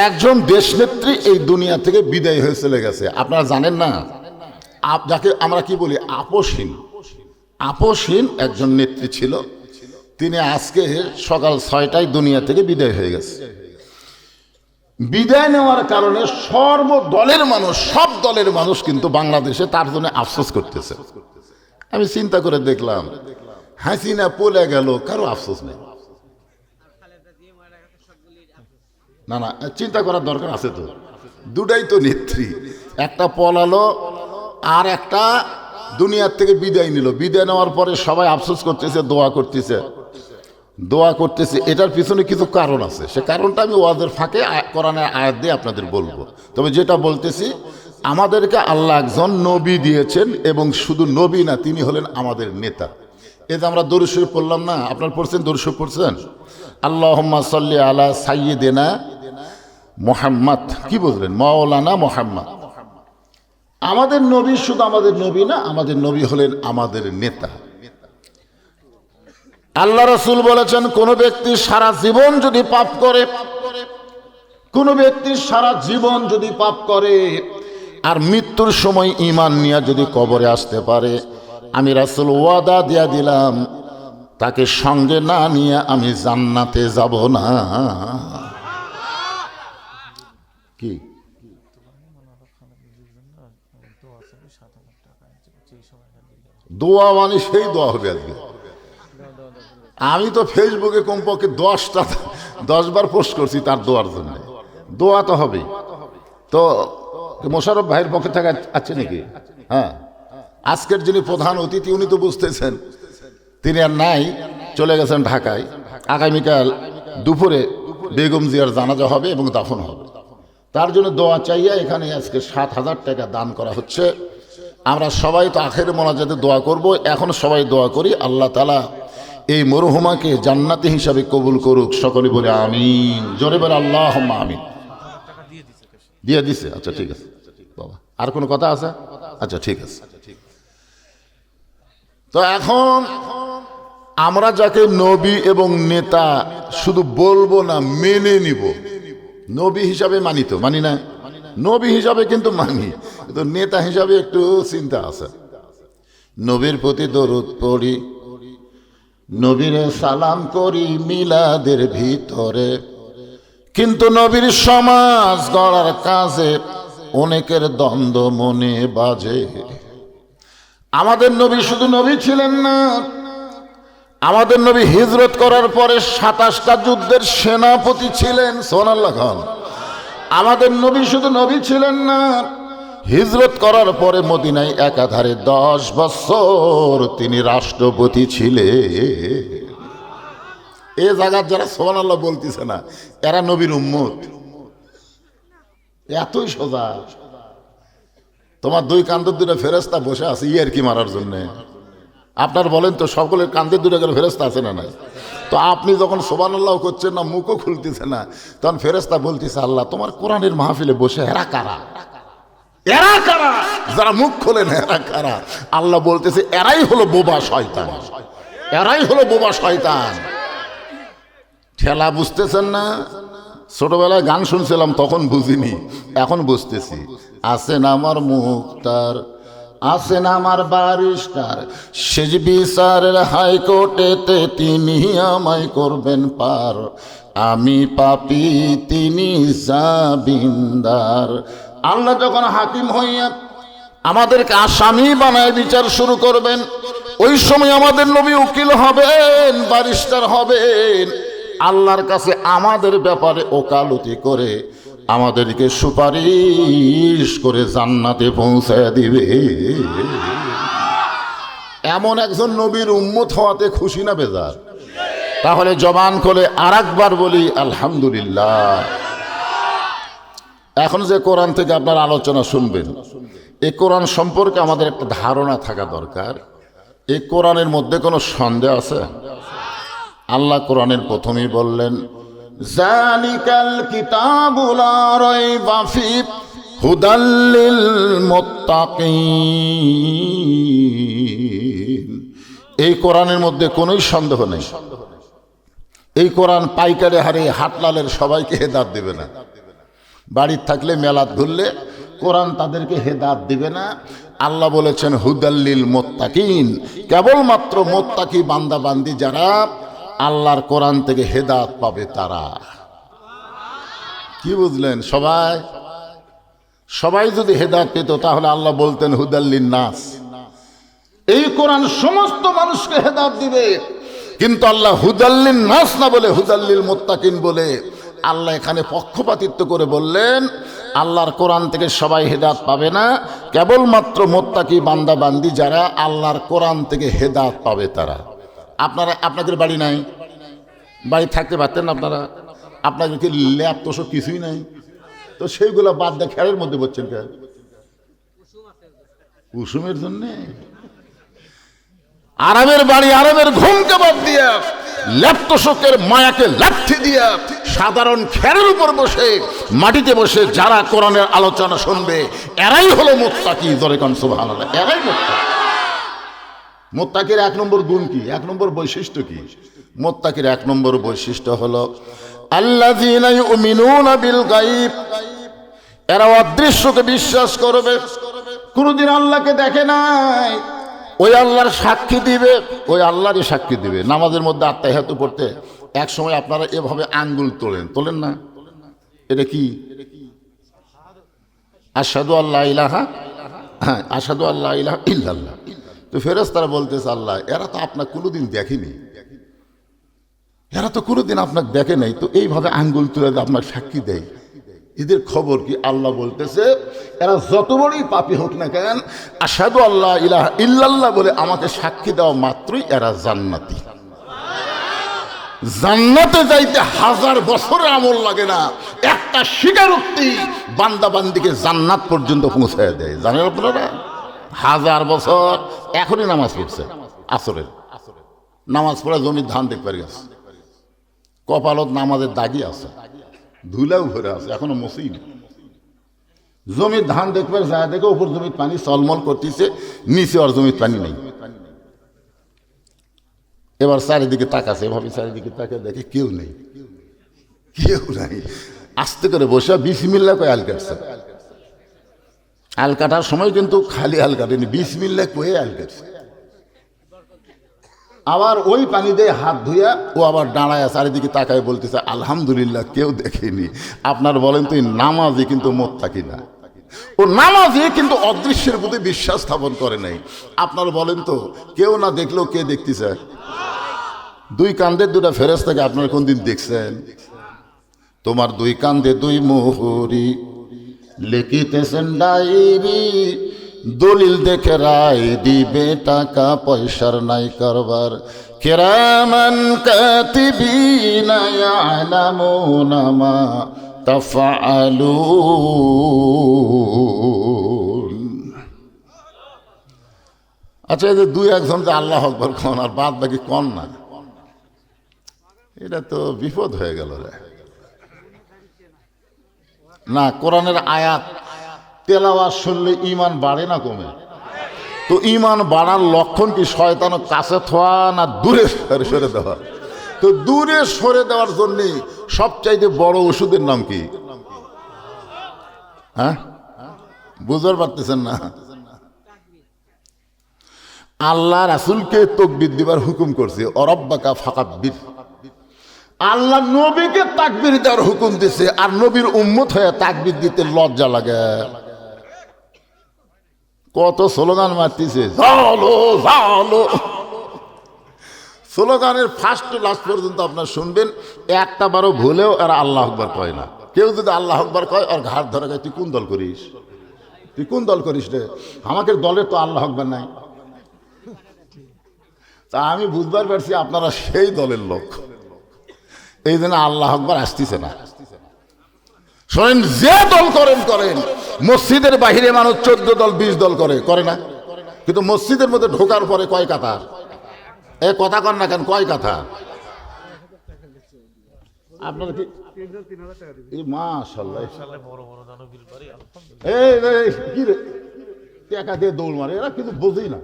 একজন দেশনেত্রী এই দুনিয়া থেকে বিদায় হয়ে চলে গেছে, আপনারা জানেন না? যাকে আমরা কি বলি আপসহীন, আপসহীন একজন নেত্রী ছিল। তিনি আজকে সকাল 6টায় দুনিয়া থেকে বিদায় হয়ে গেছে। বিদায় নেওয়ার কারণে সর্বদলের মানুষ, সব দলের মানুষ কিন্তু বাংলাদেশে তার জন্য আফসোস করতেছে। আমি চিন্তা করে দেখলাম, হাসিনা পলে গেল, কারো আফসোস নেই। না না, চিন্তা করার দরকার আছে তো। দুটাই তো নেত্রী, একটা পলালো আর একটা দুনিয়ার থেকে বিদায় নিল। বিদায় নেওয়ার পরে সবাই আফসোস করতেছে, দোয়া করতেছে, দোয়া করতেছে। এটার পিছনে কিছু কারণ আছে, সে কারণটা আমি ওয়াজের ফাঁকে কোরআনের আয়াত দিয়ে আপনাদের বলবো। তবে যেটা বলতেছি, আমাদেরকে আল্লাহ একজন নবী দিয়েছেন, এবং শুধু নবী না, তিনি হলেন আমাদের নেতা। এই যে আমরা দরুদ শরীফ পড়লাম না, আপনারা পড়ছেন? দরুদ শরীফ পড়ছেন? আল্লাহুম্মা সাল্লি আলা সাইয়্যিদিনা মুহাম্মদ, কি বললেন? মাওলানা মুহাম্মদ। আমাদের নবী শুধু আমাদের নবী না, আমাদের নবী হলেন আমাদের নেতা। আল্লাহ রাসূল বলেছেন, কোন ব্যক্তি সারা জীবন যদি পাপ করে, কোন ব্যক্তি সারা জীবন যদি পাপ করে আর মৃত্যুর সময় ঈমান নিয়ে যদি কবরে আসতে পারে, আমি রাসূল ওয়াদা দিয়া দিলাম, তাকে সঙ্গে না নিয়ে আমি জান্নাতে যাব না। কি দোয়া মানে সেই দোয়া হবে আজকে। আমি তো ফেসবুকে কমপক্ষে 10 বার পোস্ট করছি তার দোয়ার জন্য। দোয়া তো হবেই। তো মোশাররফ ভাইয়ের পক্ষে থেকে আছে নাকি? হ্যাঁ, আজকের যিনি প্রধান অতিথি উনি তো বুঝতেছেন, তিনি আর নাই, চলে গেছেন ঢাকায়। আগামীকাল দুপুরে বেগম জিয়ার জানাজা হবে এবং দাফন হবে। তার জন্য দোয়া চাইয়া এখানে আজকে 7,000 টাকা দান করা হচ্ছে। আমরা সবাই তো আখের মোনাজাতে দোয়া করব। এখন সবাই দোয়া করি, আল্লাহ তাআলা এই মরহুমাকে জান্নাতি হিসাবে কবুল করুক। সকলে বলে আমিন, জোরে বলে আল্লাহুম্মা আমিন। দিয়ে দিছে? আচ্ছা ঠিক আছে বাবা। আর কোনো কথা আছে? আচ্ছা ঠিক আছে। তো এখন আমরা যাকে নবী এবং নেতা শুধু বলবো না, মেনে নিব। নবী হিসাবে মানি তো? মানি না? নবী হিসাবে কিন্তু মানি, কিন্তু নেতা হিসাবে একটু চিন্তা আছে। নবীর প্রতি দরুদ পড়ি, নবীরে সালাম করি মিলাদের ভিতরে, কিন্তু নবীর সমাজ গড়ার কাজে অনেকের দ্বন্দ্ব মনে বাজে। আমাদের নবী শুধু নবী ছিলেন না, আমাদের নবী হিজরত করার পরে 27টা যুদ্ধের সেনাপতি ছিলেন। সুবহানাল্লাহ খান। আমাদের নবী শুধু নবী ছিলেন না, হিজরত করার পরে মদিনায় একাধারে 10 বছর তিনি রাষ্ট্রপতি ছিলেন। এই জায়গার যারা সুবহানাল্লাহ বলতেছে না, এরা নবীর উম্মত। এতই সোজা। তোমার 2 কাঁধের 2টা ফেরেশতা বসে আছে ইয়ারকি মারার জন্য। আপনার বলেন তো, সকলের কাঁধের 2টা করে ফেরেশতা আছে না নাই? তো আপনি যখন সুবহানাল্লাহ করছেন না, মুখও খুলতেছে না, তখন ফেরেশতা বলতেছে, আল্লাহ তোমার কোরআনের মাহফিলে বসে এরা কারা? এরা কারা? যারা মুখ খোলেন এরা কারা? আল্লাহ বলতেছে, এরাই হলো বোবা শয়তান, এরাই হলো বোবা শয়তান। ঠেলা বুঝতেছেন না? ছোটবেলায় গান শুনছিলাম, তখন বুঝিনি, এখন বুঝতেছি। আছেন আমার মুক্তার, আছেন আমার বারিস্টার, সেজ বিচারের হাইকোর্টেতে তিনি আমায় করবেন পার। আমি পাপী, তিনি জামিনদার। আল্লাহ যখন হাকিম হইয়া আমাদেরকে আসামি বানায় বিচার শুরু করবেন, ওই সময় আমাদের নবী উকিল হবেন, বারিস্টার হবেন। আল্লাহর কাছে আমাদের ব্যাপারে ওকালতি করে আমাদেরকে সুপারিশ করে জান্নাতে পৌঁছায় দিবে। এমন একজন নবীর উম্মত হওয়াতে খুশি না বেজার? তাহলে জবান খুলে আরেকবার বলি আলহামদুলিল্লাহ। এখন যে কোরআন থেকে আপনারা আলোচনা শুনবেন, এই কোরআন সম্পর্কে আমাদের একটা ধারণা থাকা দরকার। এই কোরআনের মধ্যে কোনো সন্দেহ আছে? আল্লাহ কোরআনের প্রথমেই বললেন, জালিকাল কিতাবু লা রাইবা ফীহি হুদাল লিল মুত্তাকিন। এই কোরআনের মধ্যে কোনো সন্দেহ নেই। এই কোরআন পাইকারি হারে হাটলালের সবাইকে হেদায়েত দেবে না। বাড়ির থাকলে মেলাত ঘুরলে কোরআন তাদেরকে হেদায়েত দিবে না। আল্লাহ বলেছেন হুদাল্লিল মুত্তাকিন, কেবলমাত্র মুত্তাকি বান্দা বান্দি যারা আল্লাহর কোরআন থেকে হেদায়েত পাবে তারা। কি বুঝলেন? সবাই যদি হেদায়েত পেত তাহলে আল্লাহ বলতেন হুদাল্লিন নাস, এই কোরআন সমস্ত মানুষকে হেদায়েত দিবে। কিন্তু আল্লাহ হুদাল্লিন নাস না বলে হুদাল্লিল মুত্তাকিন বলে আল্লাহ এখানে পক্ষপাতিত্ব করে বললেন আল্লাহর কোরআন থেকে সবাই হেদায়েত পাবে না, কেবলমাত্র মুত্তাকি বান্দা বান্দি যারা আল্লাহর কোরআন থেকে হেদায়েত পাবে তারা। আপনাদের বাড়ি নাই? বাড়ি থাকতে পারতেন আপনারা? আপনাদের কি ল্যাব তোষক কিছুই নাই? তো সেইগুলো বাদ দিয়ে খেয়ালের মধ্যে বলছেন কেন? কুসুমের জন্যে? আরামের বাড়ি, আরামের ঘুমকে বাদ দিয়া, ল্যাপটসকের মায়াকে লাথি দিয়া সাধারণ খেরের উপর বসে, মাটিতে বসে যারা কোরআনের আলোচনা শুনবে এরাই হলো মুত্তাকি। জোরে কোন সুবহানাল্লাহ। এরাই মুত্তাকি। মুত্তাকির এক নম্বর গুণ কি? এক নম্বর বৈশিষ্ট্য কি? মুত্তাকির এক নম্বর বৈশিষ্ট্য হলো আল্লাযীনা ইউমিনুনা বিল গায়ব, এরা অদৃশ্যকে বিশ্বাস করবে। কোনদিন আল্লাহকে দেখে নাই, ওই আল্লাহর সাক্ষী দিবে, ওই আল্লাহরই সাক্ষী দিবে। নামাজের মধ্যে আত্তাহিয়াতু পড়তে এক সময় আপনারা এভাবে আঙ্গুল তোলেন না? এটা কি? আশহাদু আল্লা ইলাহা, হ্যাঁ, আশহাদু আল্লা ইলাহা ইল্লাল্লাহ। তো ফেরেশতারা বলতেছে আল্লাহ এরা তো আপনাকে কোনোদিন দেখেনি, এরা তো কোনোদিন আপনাকে দেখে নাই, তো এইভাবে আঙ্গুল তুলে আপনার সাক্ষী দেয়, এদের খবর কি? আল্লাহ বলতেছে এরা যত বড়ই পাপী হোক না কেন, আশহাদু আল্লাহ ইলাহা ইল্লাল্লাহ বলে আমাকে সাক্ষী দেওয়া মাত্রই এরা জান্নাতি। জান্নাতে যাইতে 1000 বছরের আমল লাগে না, একটা স্বীকারোক্তি বান্দা বান্দিকে জান্নাত পর্যন্ত পৌঁছায় দেয়। জানেন আপনারা? 1000 বছর। এখনই নামাজ পড়ছে, আসরের নামাজ পড়ে জমির ধান দেখতে গেছে, কপালত নামাজের দাগি আছে, ধুলাও ভরে আছে, এখনো মসিন। জমির ধান দেখবার যায়, দেখে উপর জমির পানি চলমল করতেছে, নিচে আর জমির পানি নেই। এবার চারিদিকে তাকাছে, এভাবে চারিদিকে তাকে দেখে কেউ নেই, কেউ নাই। আস্তে করে বসে বিসমিল্লাহ কয়ে আল কাটছে। আল কাটার সময় কিন্তু খালি আল কাটেনি, বিসমিল্লাহ কয়ে আল কাটছে। আবার ওই পানি দিয়ে হাত ধুইয়া ও আবার দাঁড়ায় চারিদিকে তাকায় বলতেছে আলহামদুলিল্লাহ কেউ দেখেনি। আপনার বলেন তো এই নামাজি কিন্তু মুত্তাকি না, ও নামাজি কিন্তু অদৃশ্যের প্রতি বিশ্বাস স্থাপন করে নাই। আপনার বলেন তো কেউ না দেখলেও কে দেখতেছে? দুই কান্দের দুটা ফেরেশতাকে আপনারা কোনদিন দেখছেন? তোমার দুই কান্দে দুই মোহরি, লিখিতেছেন ডায়েরি, দলিল দেখে রায় দিবে, টাকা পয়সার নাই কারবার। কিরামান কাতিবিনা ইয়ালামুনা মা তাফআলুন। আচ্ছা, এই যে দুই একজন যে আল্লাহু আকবার কোন আর বাদ বাকি কোন না, এটা তো বিপদ হয়ে গেল রে। না, কোরআনের আয়াত তেলাওয়াত শুনলে ঈমান বাড়ে না কমে? তো ঈমান বাড়ার লক্ষণ কি শয়তানের কাছে থোয়া না দূরে সরে দেওয়া? তো দূরে সরে দেওয়ার জন্য সবচাইতে বড় ওষুধের নাম কি? হ্যাঁ, বুঝতে পারতেছেন না? আল্লাহ রাসূলকে তাকবীর দিবার হুকুম করছে, অরাব্বাকা ফাকাব্বির। আল্লাহ নবীকে তাকবীর দেওয়ার হুকুম দিছে, আর নবীর উম্মত হয়ে তাকবীর দিতে লজ্জা লাগে। কত স্লোগান মারতেছে, জালো জালো। স্লোগানের ফার্স্ট টু লাস্ট পর্যন্ত আপনার শুনবেন, একটা বারও ভুলেও এরা আল্লাহ আকবার কয় না। কেউ যদি আল্লাহ আকবার কয় আর ঘাট ধরে গায়, তুই কোন দল করিস, তুই কোন দল করিস রে? আমাকে দলের তো আল্লাহ আকবার নাই। তা আমি বুঝবার পারছি আপনারা সেই দলের লোক, এই জন্য আল্লাহ আকবার আসতেছে না। শোনেন, যে দল করেন করেন, মসজিদের বাহিরে মানুষ 14 দল 20 দল করে না, কিন্তু মসজিদের মধ্যে ঢোকার পরে কয় কাতার? এ কথা কন না কেন, কয় কাতার? আপনার কি মাশাআল্লাহ কি রে টাকা দিয়ে দৌড় মারে এরা, কিন্তু বোঝেই না।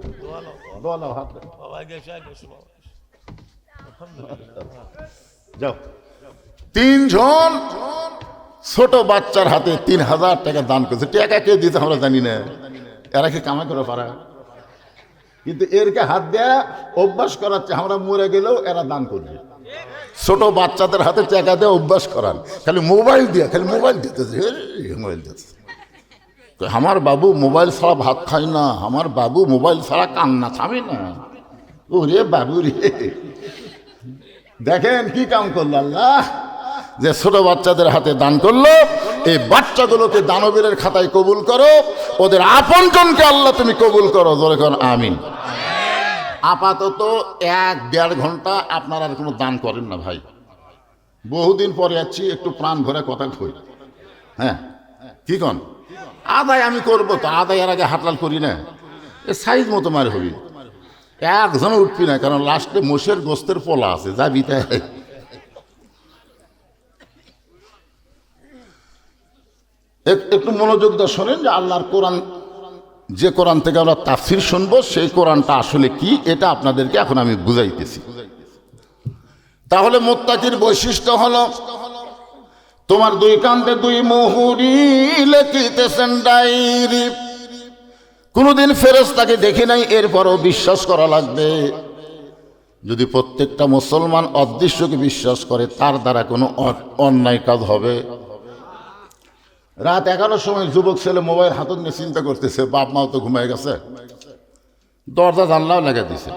যাও, 3 জন ছোট বাচ্চার হাতে 3000 টাকা দান করছে। টাকা কে দিতে আমরা জানি না, এরা কি কামাই করে পারা, কিন্তু এরকে হাত দেয়া অভ্যাস করাচ্ছে, আমরা মরে গেলেও এরা দান করবে। ছোট বাচ্চাদের হাতে টাকা দিয়ে অভ্যাস করান, খালি মোবাইল দিয়ে, খালি মোবাইল দিতেছে, মোবাইল দিতেছে। আমার বাবু মোবাইল ছাড়া ভাত খায় না, আমার বাবু মোবাইল ছাড়া কান্না থামে না। ওরে বাবু রে, দেখেন কি কাম করলো আল্লাহ, যে ছোট বাচ্চাদের হাতে দান করলো। এই বাচ্চাগুলোকে দানবীরের খাতায় কবুল করো, ওদের আপনজনকে আল্লাহ তুমি কবুল করো। জোরে কোন আমিন। আপাতত 1-1.5 ঘন্টা আপনারা আর কোনো দান করেন না ভাই, বহুদিন পরে যাচ্ছি, একটু প্রাণ ভরে কথা কই। হ্যাঁ কি কন, আদায় আমি করবো তো, আদায় এর আগে হাতলাল করি না, এ সাইজ মতো মার হবি, একজন উঠবি না, কারণ লাস্টে মোষের গোস্তের পোলা আছে, যাবি তাই। একটু মনোযোগ দিয়ে শোনেন যে আল্লাহর কোরআন, যে কোরআন থেকে আমরা তাফসীর শুনবো, সেই কোরআনটা আসলে কি, এটা আপনাদেরকে এখন আমি বুঝাইতেছি। তাহলে মুত্তাকির বৈশিষ্ট্য হলো, তোমার 2 কান্দে 2 মুহুরি লিখিতেছেন ডায়েরি। কোনোদিন ফেরেশতাকে দেখি নাই, এরপরও বিশ্বাস করা লাগবে। যদি প্রত্যেকটা মুসলমান অদৃশ্যকে বিশ্বাস করে, তার দ্বারা কোনো অন্যায় কাজ হবে। রাত 11টার সময় যুবক ছেলে মোবাইল হাতত নিয়ে চিন্তা করতেছে, বাপ মাও তো ঘুমায় গেছে, দরজা জানলাও লাগা দিছে।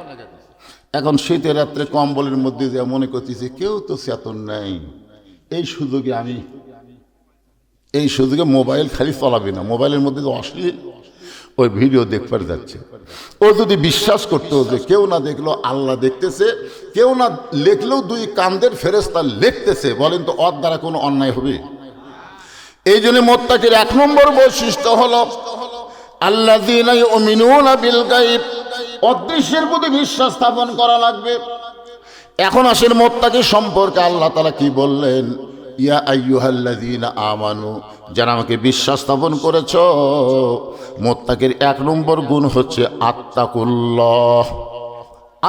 এখন শীতের রাত্রে কম্বলের মধ্যে যে মনে করতেছে কেউ তো চেতন নাই, এই সুযোগে মোবাইল খালি চলাবে না, মোবাইলের মধ্যে যে অশ্লীল ওই ভিডিও দেখবার যাচ্ছে। ও যদি বিশ্বাস করতো যে কেউ না দেখলো আল্লাহ দেখতেছে, কেউ না লেখলেও 2 কান্দের ফেরেশতা লিখতেছে, বলেন তো ওর দ্বারা কোনো অন্যায় হবে? এই জন্য মুত্তাকির 1 নম্বর বৈশিষ্ট্য হলো আল্লাযীনা ইউমিনুনা বিল গায়ব, অদৃশ্যের প্রতি বিশ্বাস স্থাপন করা লাগবে। এখন আসেন মুত্তাকি সম্পর্কে আল্লাহ তাআলা কি বললেন, ইয়া আইয়ুহাল্লাযীনা আমানু, যারা আমাকে বিশ্বাস স্থাপন করেছো। মুত্তাকির 1 নম্বর গুণ হচ্ছে আত্তাকুল্লাহ।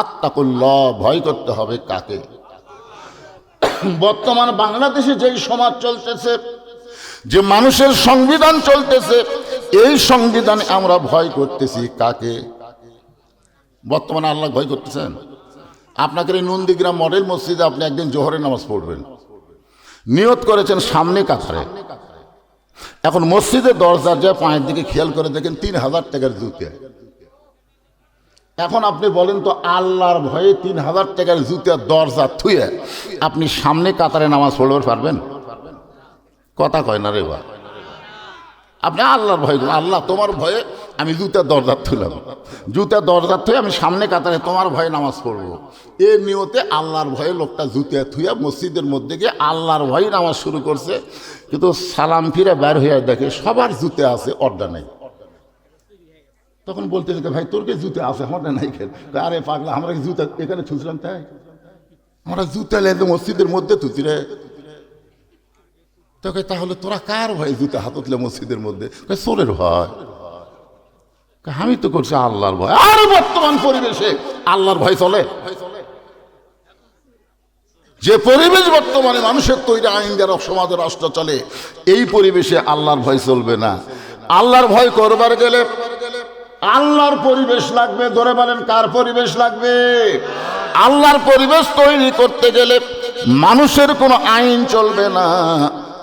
আত্তাকুল্লাহ, ভয় করতে হবে কাকে? বর্তমান বাংলাদেশে যেই সমাজ চলতেছে, যে মানুষের সংবিধান চলতেছে, এই সংবিধানে আমরা ভয় করতেছি কাকে? বর্তমানে আল্লাহ ভয় করতেছেন। আপনাকে এই নন্দীগ্রাম মডেল মসজিদে আপনি একদিন জোহরের নামাজ পড়বেন, নিয়ত করেছেন সামনে কাতারে। এখন মসজিদের দরজার যায় পায়ের দিকে খেয়াল করে দেখেন 3000 টাকার জুতা। এখন আপনি বলেন তো, আল্লাহর ভয়ে 3000 টাকার জুতা দরজা থুয়ে আপনি সামনে কাতারে নামাজ পড়তে পারবেন? কথা কয় না রে বা। আপনি আল্লাহর ভয় করুন, আল্লাহ তোমার ভয়ে আমি জুতা দরজা থুলাম, জুতা দরজা থুয়ে আমি সামনে কাতারে তোমার ভয়ে নামাজ পড়বো। এর নিয়তে আল্লাহর ভয়ে লোকটা জুতা থুয়া মসজিদের মধ্যে গিয়ে আল্লাহর ভয়ে নামাজ শুরু করছে, কিন্তু সালাম ফিরে বের হয়ে দেখে সবার জুতে আছে, অর্ডা নাই। তখন বলতেছে ভাই তোর কে জুতে আছে, আমাদের নাই খেল। আরে পাগলা, আমরা কি জুতা এখানে থুছিলাম? তাই আমরা জুতা লেগে মসজিদের মধ্যে থুছি রে। তোকে তাহলে তোরা কার ভয় জুতা হাত উঠলে মসজিদের মধ্যে? চোরের ভয়। আমি তো করছি আল্লাহর ভয়। আর বর্তমান পরিবেশে আল্লাহর ভয় চলে? যে পরিবেশ বর্তমানে মানুষের তৈরি আইন দ্বারা সমাজের রাষ্ট্র চলে, এই পরিবেশে আল্লাহর ভয় চলবে না। আল্লাহর ভয় করবার গেলে আল্লাহর পরিবেশ লাগবে। ধরে বলেন কার পরিবেশ লাগবে? আল্লাহর পরিবেশ তৈরি করতে গেলে মানুষের কোনো আইন চলবে না,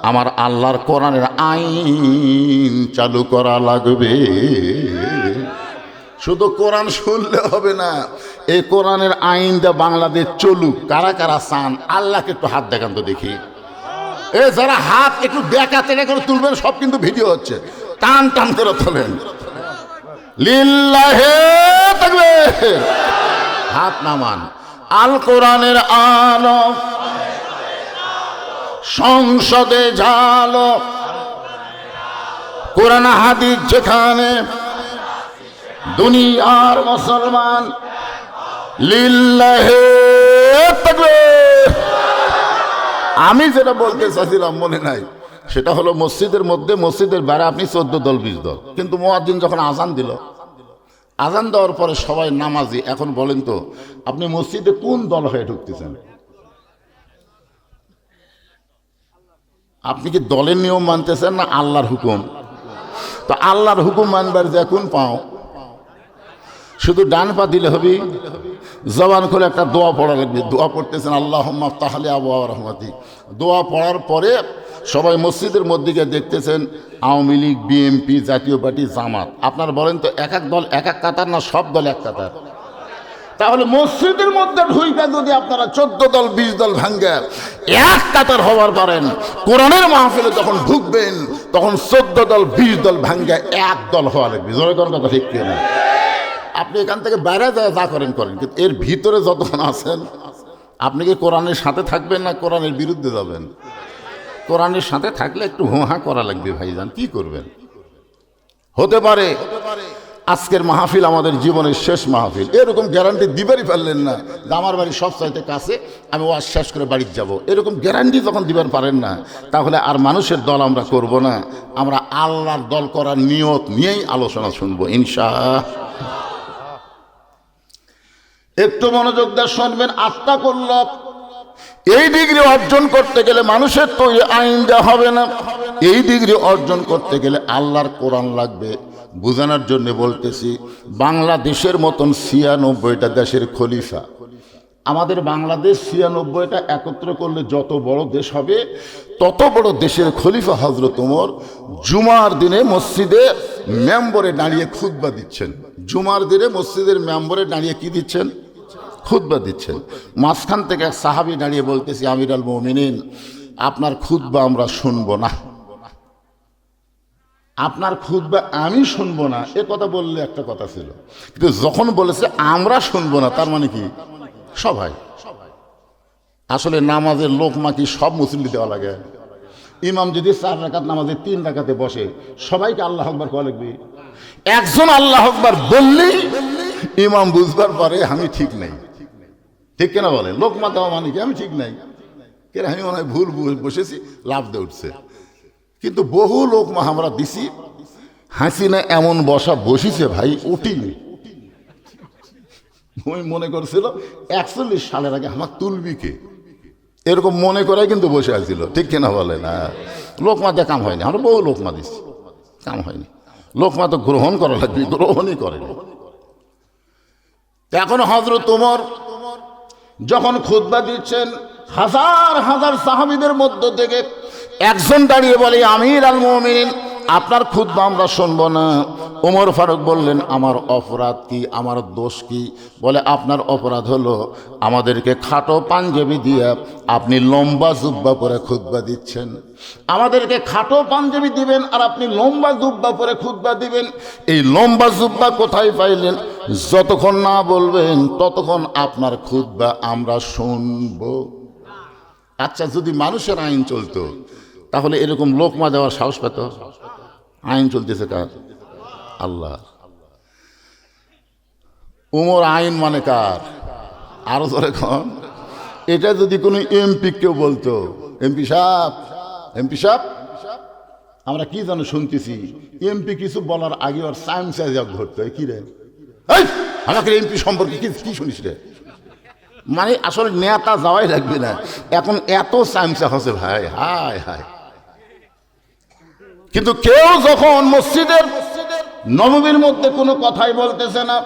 আমার আল্লাহর কোরআনের আইন চালু করা লাগবে। শুধু কোরআন শুনলে হবে না, এই কোরআনের আইন দা বাংলাদেশ চলুক। কারা কারা চান? আল্লাহকে একটু হাত দেখান তো দেখি। এ যারা হাত একটু দেখাতে করে তুলবেন, সব কিন্তু ভিডিও হচ্ছে, টান টান করে তোলেন। লিল্লাহে তাকবীর, হাত নামান। আল কোরআনের আলো সংসদে ঝালো, কোরআন হাদিস যেখানে দুনিয়ার মুসলমান। লিল্লাহে তাকবীর। আমি যেটা বলতে চাইছিলাম মনে নাই, সেটা হলো মসজিদের মধ্যে, মসজিদের বাইরে আপনি 14 দল 20 দল, কিন্তু মুয়াজ্জিন যখন আজান দিল, আজান দেওয়ার পরে সবাই নামাজি। এখন বলেন তো, আপনি মসজিদে কোন দল হয়ে ঢুকতেছেন? আপনি কি দলের নিয়ম মানতেছেন না আল্লাহর হুকুম? তো আল্লাহর হুকুম মানবার যে কোন পাও, শুধু ডান পা দিলে হবে? জবান খুলে একটা দোয়া পড়া লাগবে। দোয়া পড়তেছেন আল্লাহুম্মা তাহলে আবু রহমাতি। দোয়া পড়ার পরে সবাই মসজিদের মধ্যে গিয়ে দেখতেছেন আওয়ামী লীগ, বিএনপি, জাতীয় পার্টি, জামাত। আপনার বলেন তো এক এক দল এক এক কাতার না সব দল এক কাতার? তাহলে মসজিদের মধ্যে ঢুইকা যদি আপনারা 14 দল 20 দল ভাঙ্গে এক কাতার হওয়ার পারেন, কোরআনের মাহফিলে যখন ঢুকবেন তখন 14 দল 20 দল ভাঙ্গে এক দল হওয়া লাগবে। জোরে কোন কথা ঠিক কিনা? আপনি এখান থেকে বাইরে যায় যা করেন করেন, কিন্তু এর ভিতরে যতক্ষণ আছেন আপনি কি কোরআনের সাথে থাকবেন না কোরআনের বিরুদ্ধে যাবেন? কোরআনের সাথে থাকলে একটু হোঁহা করা লাগবে ভাইজান, কি করবেন? হতে পারে আজকের মাহফিল আমাদের জীবনের শেষ মাহফিল। এরকম গ্যারান্টি দিবারই পারলেন না যে আমার বাড়ি সব চাইতে কাছে, আমি ওয়াজ শেষ করে বাড়িতে যাব। এরকম গ্যারান্টি যখন দিবার পারেন না, তাহলে আর মানুষের দল আমরা করব না, আমরা আল্লাহর দল করার নিয়ত নিয়েই আলোচনা শুনবো ইনশাআল্লাহ। একটু মনোযোগ দিয়ে শুনবেন। আত্মা করল এই ডিগ্রি অর্জন করতে গেলে মানুষের তৈরি আইন দেওয়া হবে না। এই ডিগ্রি অর্জন করতে গেলে আল্লাহর কোরআন লাগবে। বোঝানোর জন্য বলতেছি, বাংলাদেশের মতন 96টা দেশের খলিফা, আমাদের বাংলাদেশ 96টা একত্র করলে যত বড় দেশ হবে তত বড় দেশের খলিফা হযরত ওমর জুমার দিনে মসজিদে মেম্বরে দাঁড়িয়ে খুতবা দিচ্ছেন। জুমার দিনে মসজিদের মেম্বরে দাঁড়িয়ে কি দিচ্ছেন? খুতবা দিচ্ছেন। মাঝখান থেকে এক সাহাবী দাঁড়িয়ে বলতেছি, আমির আল মুমিনিন, আপনার খুতবা আমরা শুনবো না, আপনার খুতবা আমি শুনবো না। এ কথা বললে একটা কথা ছিল, কিন্তু যখন বলেছে আমরা শুনবো না, তার মানে কি সবাই? আসলে নামাজের লোকমা কি সব মুসল্লি দেওয়া লাগে? ইমাম যদি 4 রাকাত নামাজে 3 রাকাতে বসে, সবাইকে আল্লাহ আকবার কওয়া লাগবে? একজন আল্লাহ আকবার বললেই ইমাম বুঝবার পরে আমি ঠিক নাই, ঠিক কেনা বলে? লোকমা দেওয়া মানে কি আমি ঠিক নাই, কেন আমি মনে হয় ভুল বসেছি, লাভ দিয়ে উঠছে। কিন্তু বহু লোকমা আমরা দিছি, হাসিনা এমন বসা বসিছে ভাই উঠিনি। ওই মনে করছিল 41 সালের আগে আমার তুলবি কে, এরকম মনে করে কিন্তু বসে আসছিল, ঠিক কিনা বলে? না, লোকমা দিয়ে কাম হয়নি। আমরা বহু লোকমা দিচ্ছি, কাম হয়নি। লোকমা তো গ্রহণ করা লাগবে, গ্রহণই করেনি। এখন হযরত ওমর যখন খুতবা দিচ্ছেন, হাজার হাজার সাহাবীদের মধ্য থেকে একজন দাঁড়িয়ে বলে, আমির আল মুমিনিন, আপনার খুতবা আমরা শুনবো না। ওমর ফারুক বললেন, আমার অপরাধ কি, আমার দোষ কি? বলে, আপনার অপরাধ হলো আমাদেরকে খাটো পাঞ্জাবি দিয়ে আপনি লম্বা জুব্বা পরে খুতবা দিচ্ছেন। আমাদেরকে খাটো পাঞ্জাবি দিবেন আর আপনি লম্বা জুব্বা পরে খুতবা দিবেন। এই লম্বা জুব্বা কোথায় পাইলেন? যতক্ষণ না বলবেন ততক্ষণ আপনার খুতবা আমরা শুনবো। আচ্ছা, যদি মানুষের আইন চলতো তাহলে এরকম লোকমা দেওয়ার সাহস পেত? আইন চলতেছে কার? আল্লাহ। উমর আইন মানে কার? আরো ধরে কন। এটা যদি কোনো এমপি কেউ বলতো, এমপি সাহেব, এমপি সাহেব, আমরা কি জানো শুনতেছি, এমপি কিছু বলার আগে ওর সাইম সাইজ ধরতে হয়, কি রে আমাকে এমপি সম্পর্কে কি শুনিস রে? মানে আসলে নেতা যাওয়াই লাগবে না, এখন এত সাইমসা হচ্ছে ভাই, হায় হায়। কিন্তু কেউ যখন মসজিদের নববীর মধ্যে কোনো কথাই বলতেছে না,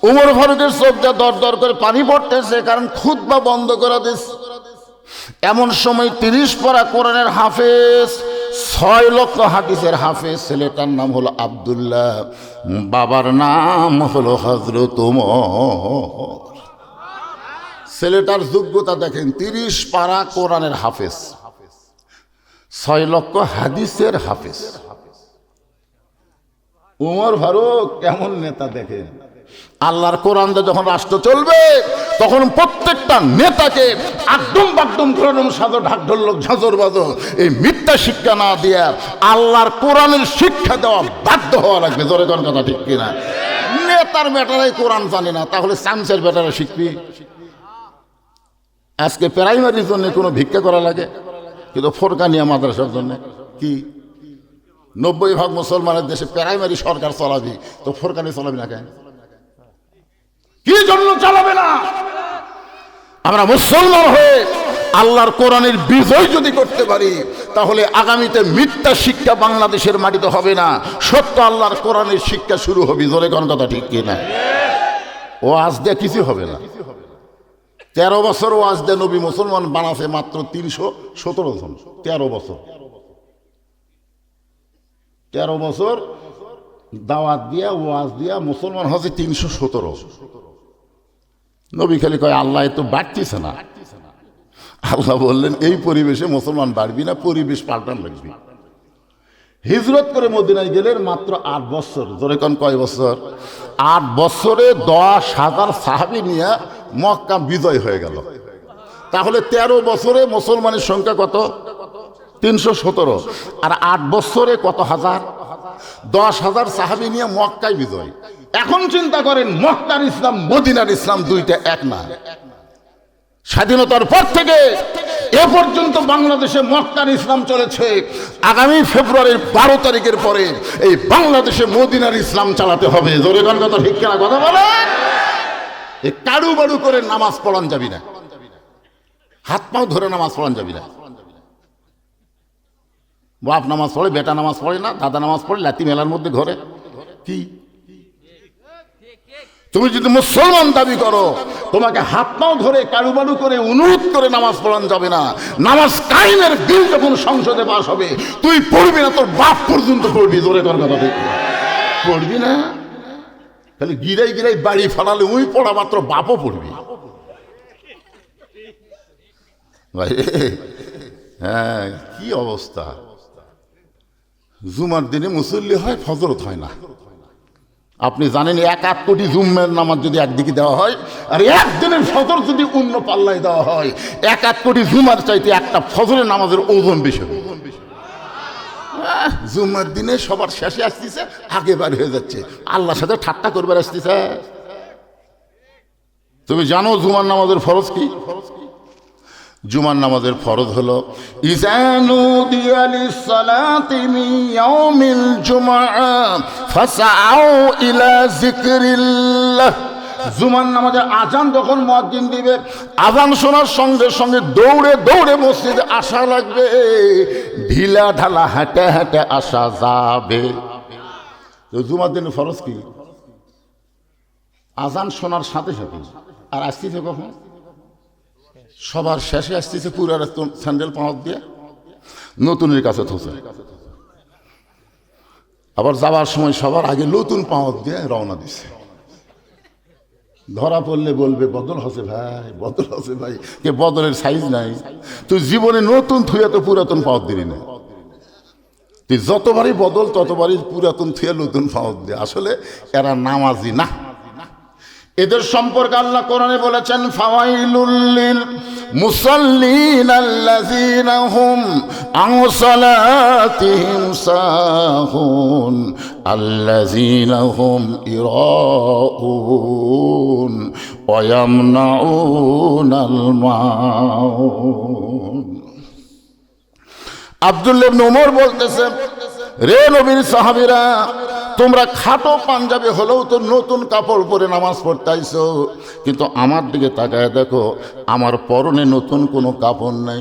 উমর ফারুকের চোখ দিয়ে দর দর করে পানি পড়তেছে, কারণ খুতবা বন্ধ করে দিচ্ছে। এমন সময় 30 পারা কোরআনের হাফেজ, 6 লক্ষ হাদিসের হাফেজ, ছেলেটার নাম হলো আব্দুল্লাহ, বাবার নাম হলো হযরত ওমর। ছেলেটার যোগ্যতা দেখেন, 30 পারা কোরআনের হাফেজ, 6 লক্ষ হাদিসের হাফেজ। উমর ফারুক কেমন নেতা দেখেন। আল্লাহর কোরআন দিয়ে যখন রাষ্ট্র চলবে তখন প্রত্যেকটা নেতাকে আকদম বাকদম ধরুন সাজো ঢাক ঢোলক ঝাঁঝর বাজো এই মিথ্যা শিক্ষা না দিয়ে আল্লাহর কোরআনের শিক্ষা দেওয়া বাধ্য হওয়া লাগবে। জোরে কোন কথা ঠিক কিনা? নেতার বেটারাই কোরআন জানে না, তাহলে সায়েন্সের বেটারা শিখবি। আজকে প্রাইমারির জন্য কোনো ভিক্ষা করা লাগে, কিন্তু ফোরকানিয়া মাদ্রাসার জন্য কি 90% মুসলমানের দেশে প্রাইমারি সরকার চালাবি, তো ফোরকানি চালাবি না কেন? কি জন্য চালাবে না? আমরা মুসলমান হয়ে আল্লাহর কোরআনের বিজয় যদি করতে পারি, তাহলে আগামীতে মিথ্যা শিক্ষা বাংলাদেশের মাটিতে হবে না, সত্য আল্লাহর কোরআনের শিক্ষা শুরু হবে। জোরে কোন কথা ঠিক কিনা? ওয়াজ দিয়ে কিছু হবে না। 13 বছর ওয়াজ দিয়ে নবী মুসলমান বানাছে মাত্র 317 জন। 13 বছর 13 বছর দাওয়াত দিয়া ওয়াজ দিয়া মুসলমান হচ্ছে 317। নবী খালি কয় আল্লাহ তো বাড়তিছে না। আল্লাহ বললেন এই পরিবেশে মুসলমান বাড়বি না, পরিবেশ পাল্টান লাগবে। হিজরত করে মদিনায় গেলেন মাত্র 8 বছর। জোরে কোন কয় বছর? 8 বছরে 10,000 সাহাবী নিয়ে মক্কা বিজয় হয়ে গেল। তাহলে 13 বছরে মুসলমানের সংখ্যা কত? 317। আর 8 বছরে কত হাজার? 10,000 সাহাবী নিয়ে মক্কায় বিজয়। এখন চিন্তা করেন, মক্কার ইসলাম মদিনার ইসলাম দুইটা এক না। স্বাধীনতার পর থেকে এ পর্যন্ত বাংলাদেশে মক্কার ইসলাম চলেছে। আগামী ফেব্রুয়ারির 12 তারিখের পরে এই বাংলাদেশে মদিনার ইসলাম চালাতে হবে। জোরে কোন কথা ঠিক কিনা? কথা বলেন। এই কাড়ু বাড়ু করে নামাজ পড়ান যাবি না, হাত পাও ধরে নামাজ পড়ান যাবি না। বাপ নামাজ পড়ে, বেটা নামাজ পড়ে না, দাদা নামাজ পড়ে, লাতি মেলার মধ্যে ঘরে কি? তুমি যদি মুসলমান দাবি করো, তোমাকে হাত পাও ধরে কারুবারু করে অনুরোধ করে নামাজ পড়ান যাবে না। নামাজ কায়েমের বিল যখন সংসদে পাস হবে, তুই পড়বি না, তোর বাপ পর্যন্ত পড়বি। জোরে কর কথা ঠিক পড়বি না। খালি গিরাই গিরাই বাড়ি ফালালে ওই পড়া মাত্র বাপও পড়বি। ভাই হ্যাঁ, কি অবস্থা! জুমার দিনে মুসল্লি হয়, ফজরত হয় না। আপনি জানেন 1 কোটি জুম্মের নামাজ যদি একদিকে দেওয়া হয়, আর একদিনের ফজর যদি অন্য পাল্লায় দেওয়া হয়, 1 কোটি জুমার চাইতে একটা ফজরের নামাজের ওজন বেশি হবে। জুম্মার দিনে সবার শেষে আসতেছে, আগে বার হয়ে যাচ্ছে, আল্লাহর সাথে ঠাট্টা করবার আসতেছে। তুমি জানো জুমার নামাজের ফরজ কি? জুমার নামাজের ফরজ হলো ইজানু দিয়ালিস সালাতি মিন ইয়াউমিল জুমআ ফাসআউ ইলা যিকরিল্লাহ। জুমার নামাজে আজান যখন মুয়াজ্জিন দিবে, আজান শোনার সঙ্গে সঙ্গে দৌড়ে দৌড়ে মসজিদে আসা লাগবে, ঢিলা ঢালা হাঁটে হাঁটে আসা যাবে। তো জুমার দিনের ফরজ কি? আজান শোনার সাথে সাথে। আর আসতেছে কখন? সবার শেষে আসতেছে, পুরার স্যান্ডেল পাওয়ার দিয়ে নতুনের কাছে থুছে। আবার যাওয়ার সময় সবার আগে নতুন পাওয়ার দিয়ে রওনা দিছে। ধরা পড়লে বলবে বদল হসে ভাই, বদল হসে ভাই। কে বদলের সাইজ নাই? তুই জীবনে নতুন থুয়া তো পুরাতন পাওয়ার দিলি না। তুই যতবারই বদল ততবারই পুরাতন থুয়া নতুন পাওয়ার দিয়ে। আসলে এরা নামাজি না। এদের সম্পর্কে আল্লাহ কোরআনে বলেছেন, ফাওয়াইলুল লিল মুসাল্লিন আল্লাযীনা হুম আন সালাতিহিম সাহুন আল্লাযীনা হুম ইরাউন ওয়া ইয়ামনাউনাল মাউন। আব্দুল্লাহ ইবনে ওমর বলতেছে, রে নবীর সাহাবীরা, তোমরা খাটো পাঞ্জাবি হলেও তো নতুন কাপড় পরে নামাজ পড়তে আইছো, কিন্তু আমার দিকে তাকায় দেখো, আমার পরনে নতুন কোনো কাপড় নাই।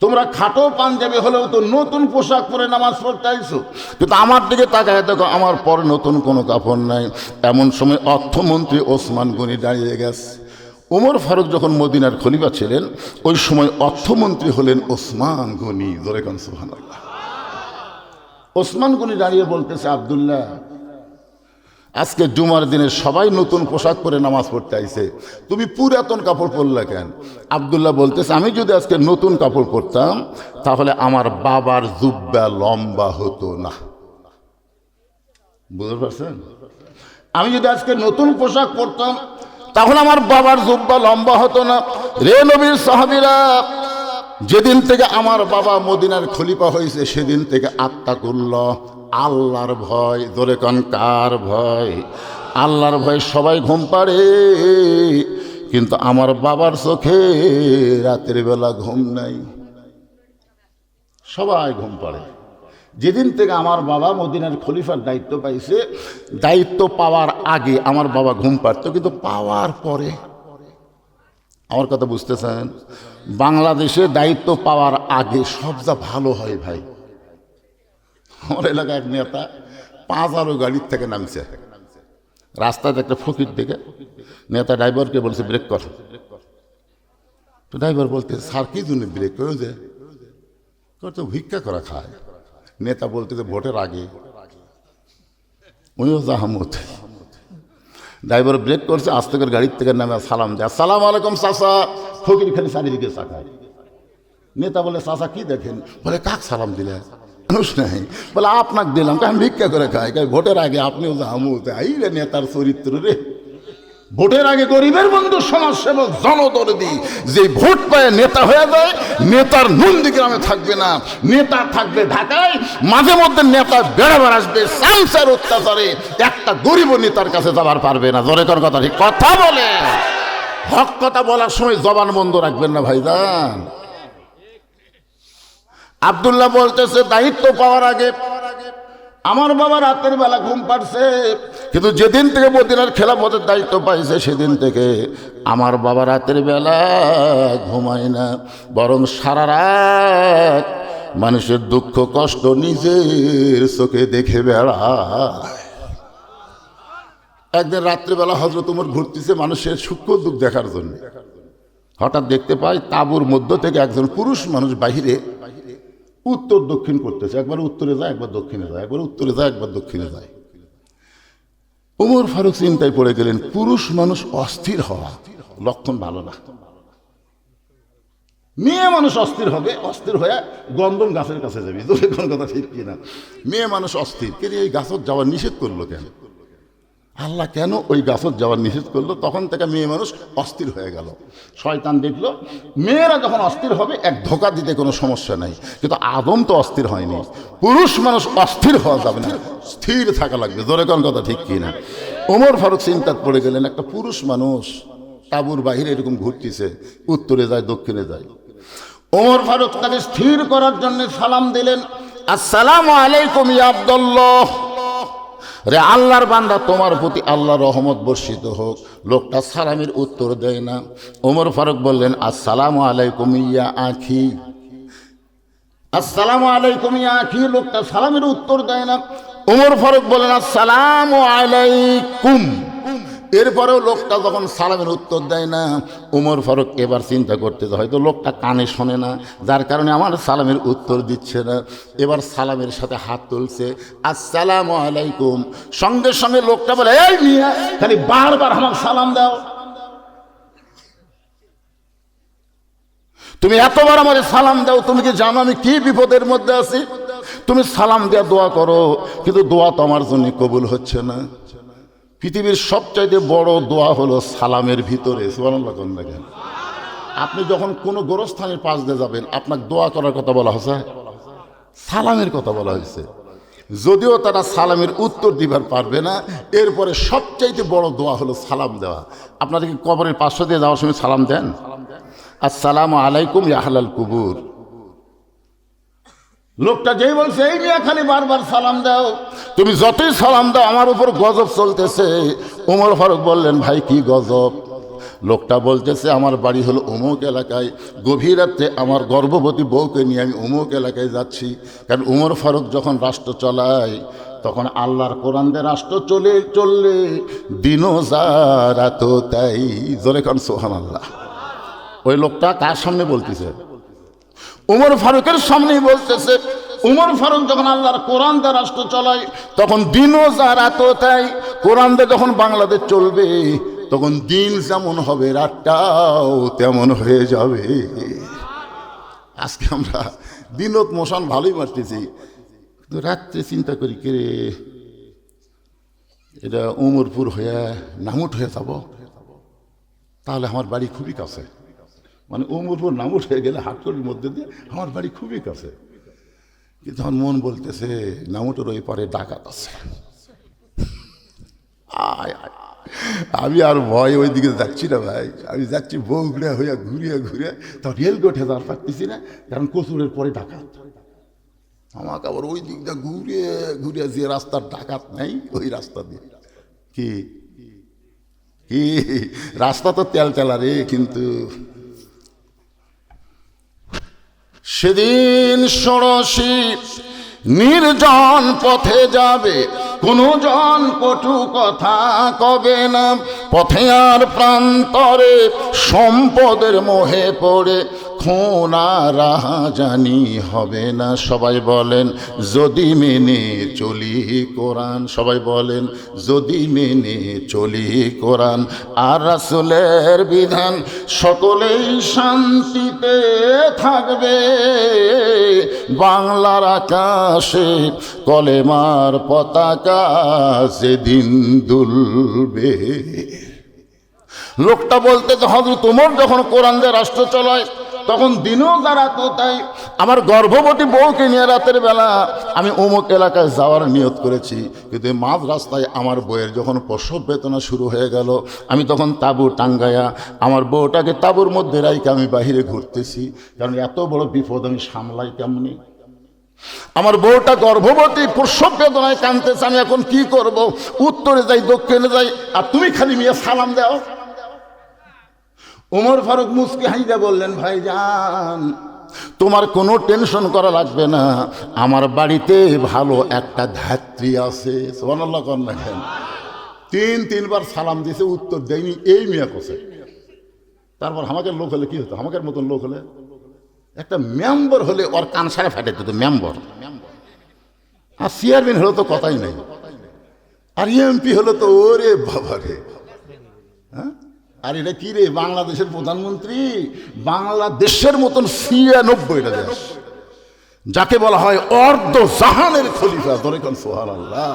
তোমরা খাটো পাঞ্জাবি হলেও তো নতুন পোশাক পরে নামাজ পড়তে আইছো, কিন্তু আমার দিকে তাকায় দেখো, আমার পরে নতুন কোনো কাপড় নাই। এমন সময় অর্থমন্ত্রী ওসমান গনি দাঁড়িয়ে গেছে। ওমর ফারুক যখন মদিনার খলিফা ছিলেন, ওই সময় অর্থমন্ত্রী হলেন ওসমান গনি। জোরে কোন সুবহানাল্লাহ। ওসমান গনি দাঁড়িয়ে বলতেছে, আব্দুল্লাহ, আজকে জুমার দিনে সবাই নতুন পোশাক পরে নামাজ পড়তে আইছে, তুমি পুরাতন কাপড় পরলে কেন? আব্দুল্লাহ বলতেছে, আমি যদি আজকে নতুন কাপড় পরতাম তাহলে আমার বাবার জুব্বা লম্বা হতো না। বুঝতে পারছেন? আমি যদি আজকে নতুন পোশাক পরতাম তাহলে আমার বাবার জুব্বা লম্বা হতো না। রে নবীর সাহাবীরা, যেদিন থেকে আমার বাবা মদিনার খলিফা হয়েছে সেদিন থেকে আত্তাকুল্লাহ, আল্লাহর ভয়। ধরে কান, কার ভয়? আল্লাহর ভয়। সবাই ঘুম পাড়ে, কিন্তু আমার বাবার চোখে রাতের বেলা ঘুম নাই। সবাই ঘুম পাড়ে। যেদিন থেকে আমার বাবা মদিনার খলিফার দায়িত্ব পাইছে, দায়িত্ব পাওয়ার আগে আমার বাবা ঘুম পাড়ত, কিন্তু পাওয়ার পরে আমার কথা বুঝতেছেন? বাংলাদেশে দায়িত্ব পাওয়ার আগে সব যা ভালো হয় ভাই। আমার এলাকায় এক নেতা 5 গাড়ির থেকে নামছে, রাস্তাতে একটা ফকির দেখে নেতা ড্রাইভারকে বলছে ব্রেক কর। তো ড্রাইভার বলতে স্যার কি জন্য ব্রেক করে, যে তো ভিক্ষা করা খায়। নেতা বলতে যে ভোটের আগে উনিও জাহামত। ড্রাইভার ব্রেক করছে, আস্তে করে গাড়ির থেকে নামে সালাম দেয়, আসসালাম আলাইকুম চাচা। ফকির খালি চারিদিকে চাকায়। নেতা বলে চাচা কি দেখেন? বলে কাক সালাম দিলে? মানুষ নাই। বলে আপনাকে দিলাম, আমি ভিক্ষা করে খাই। ভোটের আগে আপনিও জাহামত। এই রে নেতার চরিত্র রে। ভোটের আগে গরিবের বন্ধু, সমাজসেবক, জনদরদি, যে ভোট পায় নেতা হয়ে যায়, নেতার নন্দী গ্রামে থাকবে না, নেতা থাকবে ঢাকায়। মাঝে মধ্যে নেতা বেড়াবার আসবে সামসার অত্যাচারে, একটা গরিব নেতার কাছে যাবার পারবে না। জোরে কোন কথা, ঠিক কথা বলে। হক কথা বলার সময় জবান বন্ধ রাখবেন না ভাইজান। আব্দুল্লাহ বলতেছে দায়িত্ব পাওয়ার আগে আমার বাবা রাতের বেলা ঘুম পাড়ছে, কিন্তু যেদিন থেকে মদিনার খেলাফতের দায়িত্ব পাইছে সেদিন থেকে আমার বাবা রাতের বেলা ঘুমায় না, বরং সারা রাত মানুষের দুঃখ কষ্ট নিজের চোখে দেখে বেড়ায়। একদিন রাত্রিবেলা হযরত ওমর ঘুরতেছে মানুষের সূক্ষ্ম দুঃখ দেখার জন্য। হঠাৎ দেখতে পাই তাঁবুর মধ্য থেকে একজন পুরুষ মানুষ বাহিরে উত্তর দক্ষিণ করতেছে। একবার উত্তরে যায়, একবার দক্ষিণে যায়, একবার উত্তরে যায়, একবার দক্ষিণে যায়। ওমর ফারুক চিন্তায় পড়ে গেলেন, পুরুষ মানুষ অস্থির হওয়া লক্ষণ ভালো না। মেয়ে মানুষ অস্থির হবে, অস্থির হয়ে গন্ধম গাছের কাছে যাবে। কোন কথা ঠিক কিনা? মেয়ে মানুষ অস্থির, কিন্তু এই গাছত যাওয়া নিষেধ করলো কেন? আল্লাহ কেন ওই গাছত যাওয়ার নিষেধ করলো? তখন থেকে মেয়ে মানুষ অস্থির হয়ে গেল। শয়তান দেখলো মেয়েরা যখন অস্থির হবে এক ধোকা দিতে কোনো সমস্যা নাই, কিন্তু আদম তো অস্থির হয়নি। পুরুষ মানুষ অস্থির হওয়া যাবে না, স্থির থাকা লাগবে। জোরে কোন কথা ঠিক কিনা? ওমর ফারুক চিন্তায় পড়ে গেলেন, একটা পুরুষ মানুষ তাঁবুর বাহিরে এরকম ঘুরতেছে, উত্তরে যায়, দক্ষিণে যায়। ওমর ফারুক তাকে স্থির করার জন্য সালাম দিলেন, আসসালামু আলাইকুম ইয়া আব্দুল্লাহ। রে আল্লাহর বান্দা, তোমার প্রতি আল্লাহর রহমত বর্ষিত হোক। লোকটা সালামের উত্তর দেয় না। ওমর ফারুক বললেন, আসসালামু আলাইকুম ইয়া আখি। আসসালামু আলাইকুম ইয়া আখি। লোকটা সালামের উত্তর দেয় না। ওমর ফারুক বললেন, আসসালামু আলাইকুম। এরপরেও লোকটা যখন সালামের উত্তর দেয় না, ওমর ফারুক এবার চিন্তা করতে, হয়তো লোকটা কানে শোনে না, যার কারণে আমার সালামের উত্তর দিচ্ছে না। এবার সালামের সাথে হাত তুলছে, আসসালামু আলাইকুম। সঙ্গে সঙ্গে লোকটা বলে, এই মিয়া, খালি বারবার আমার সালাম দাও, তুমি এতবার আমার সালাম দাও, তুমি কি জানো আমি কি বিপদের মধ্যে আছি? তুমি সালাম দেওয়া দোয়া করো, কিন্তু দোয়া তো আমার জন্য কবুল হচ্ছে না। পৃথিবীর সবচাইতে বড় দোয়া হলো সালামের ভিতরে। সুবহানাল্লাহ কোন দেখেন? আপনি যখন কোনো গোরস্থানের পাশ দিয়ে যাবেন, আপনাকে দোয়া করার কথা বলা হয়েছে, সালামের কথা বলা হয়েছে। যদিও তারা সালামের উত্তর দিবার পারবে না, এরপরে সবচাইতে বড় দোয়া হলো সালাম দেওয়া। আপনারা কি কবরের পাশ দিয়ে যাওয়ার সময় সালাম দেন? আসসালামু আলাইকুম ইয়া আহলাল কুবুর। লোকটা যেই বলছে, এই মিয়া খালি বারবার সালাম দাও, তুমি যতই সালাম দাও আমার উপর গজব চলতেছে। ওমর ফারুক বললেন, ভাই কি গজব? লোকটা বলতেছে, আমার বাড়ি হলো অমুক এলাকায়, গভীর রাত্রে আমার গর্ভবতী বউকে নিয়ে আমি অমুক এলাকায় যাচ্ছি। কারণ ওমর ফারুক যখন রাষ্ট্র চালায় তখন আল্লাহর কোরআন দিয়ে রাষ্ট্র চললে দিনও যা রাতও তাই। জোরে কান সুবহানাল্লাহ। ওই লোকটা কার সামনে বলতেছে? ওমর ফারুকের সামনেই বলতেছে। ওমর ফারুক যখন আল্লাহর কোরআন দিয়ে রাষ্ট্র চালায় তখন দিনও যা রাতও তাই। কোরআন দিয়ে যখন বাংলাদেশ চলবে তখন দিন যেমন হবে রাতটাও তেমন হয়ে যাবে। আজকে আমরা দিনত মশান ভালোই মারতেছি, কিন্তু রাত্রে চিন্তা করি, কে রে এটা উমরপুর হয়ে নামুট হয়ে যাব, তাহলে আমার বাড়ি খুবই কাছে। মানে উমরপুর নামুট হয়ে গেলে হাটকড়ির মধ্যে দিয়ে আমার বাড়ি খুবই কাছে। কিন্তু আমার মন বলতেছে নামুটের ওই পারে ডাকাত আছে। আমি আর ভয় ওই দিকে যাচ্ছি না ভাই, আমি যাচ্ছি বগুড়া হইয়া ঘুরিয়া ঘুরিয়া, তো রেলগেটে যাওয়ার পারতেছি না, কারণ কচুরের পরে ডাকাত। আমাকে আবার ওই দিকটা ঘুরিয়ে ঘুরিয়ে যে রাস্তার ডাকাত নাই ওই রাস্তা দিয়ে কি কি রাস্তা তো তেল তেলা রে, কিন্তু সেদিন ষোড়শী নির্জন পথে যাবে, কোনো জন কটু কথা কবে না, পথে আর প্রান্তরে সম্পদের মোহে পড়ে খুন আর রাহাজানি হবে না। সবাই বলেন যদি মেনে চলি কোরআন, সবাই বলেন যদি মেনে চলি কোরআন আর রাসূলের বিধান, সকলেই শান্তিতে থাকবে, বাংলার আকাশে কলেমার পতাকা সেদিন দুলবে। লোকটা বলতে তো হযরত ওমর যখন কোরআন দিয়ে রাষ্ট্র চলায় তখন দিনও যারা তো তাই আমার গর্ভবতী বউকে নিয়ে রাতের বেলা আমি অমুক এলাকায় যাওয়ার নিয়ত করেছি, কিন্তু মাঝ রাস্তায় আমার বউয়ের যখন প্রসব বেদনা শুরু হয়ে গেল, আমি তখন তাঁবু টাঙ্গায়া আমার বউটাকে তাঁবুর মধ্যে রাইকে আমি বাহিরে ঘুরতেছি, কারণ এত বড় বিপদ আমি সামলাই কেমনি। আমার বউটা গর্ভবতী, প্রসব বেদনায় কাঁদতেছে, আমি এখন কি করব? উত্তরে যাই দক্ষিণে যাই, আর তুমি খালি মিয়া সালাম দাও। ওমর ফারুক মুস্কি হাইদা বললেন, ভাইজান তোমার কোনো টেনশন করা লাগবে না, আমার বাড়িতে ভালো একটা ধাত্রী আছে। সুবহানাল্লাহ কর না কেন? তিনবার সালাম দিয়েছে, উত্তর দেয়নি, এই মিয়া কোসে। তারপর আমাকে লোক হলে কি হতো? আমাকে মতন লোক হলে একটা মেম্বার হলে ওর কান সারা ফেটে দিত মেম্বার, আর চেয়ারম্যান হলে তো কথাই নাই, আর এমপি হলো তো ওরে বাবারে। হ্যাঁ, আর এটা কি রে, বাংলাদেশের প্রধানমন্ত্রী, বাংলাদেশের মতন ৯৬টা দেশ, যাকে বলা হয় অর্ধ জাহানের খলিফা, ধরে কোন সুবহানাল্লাহ,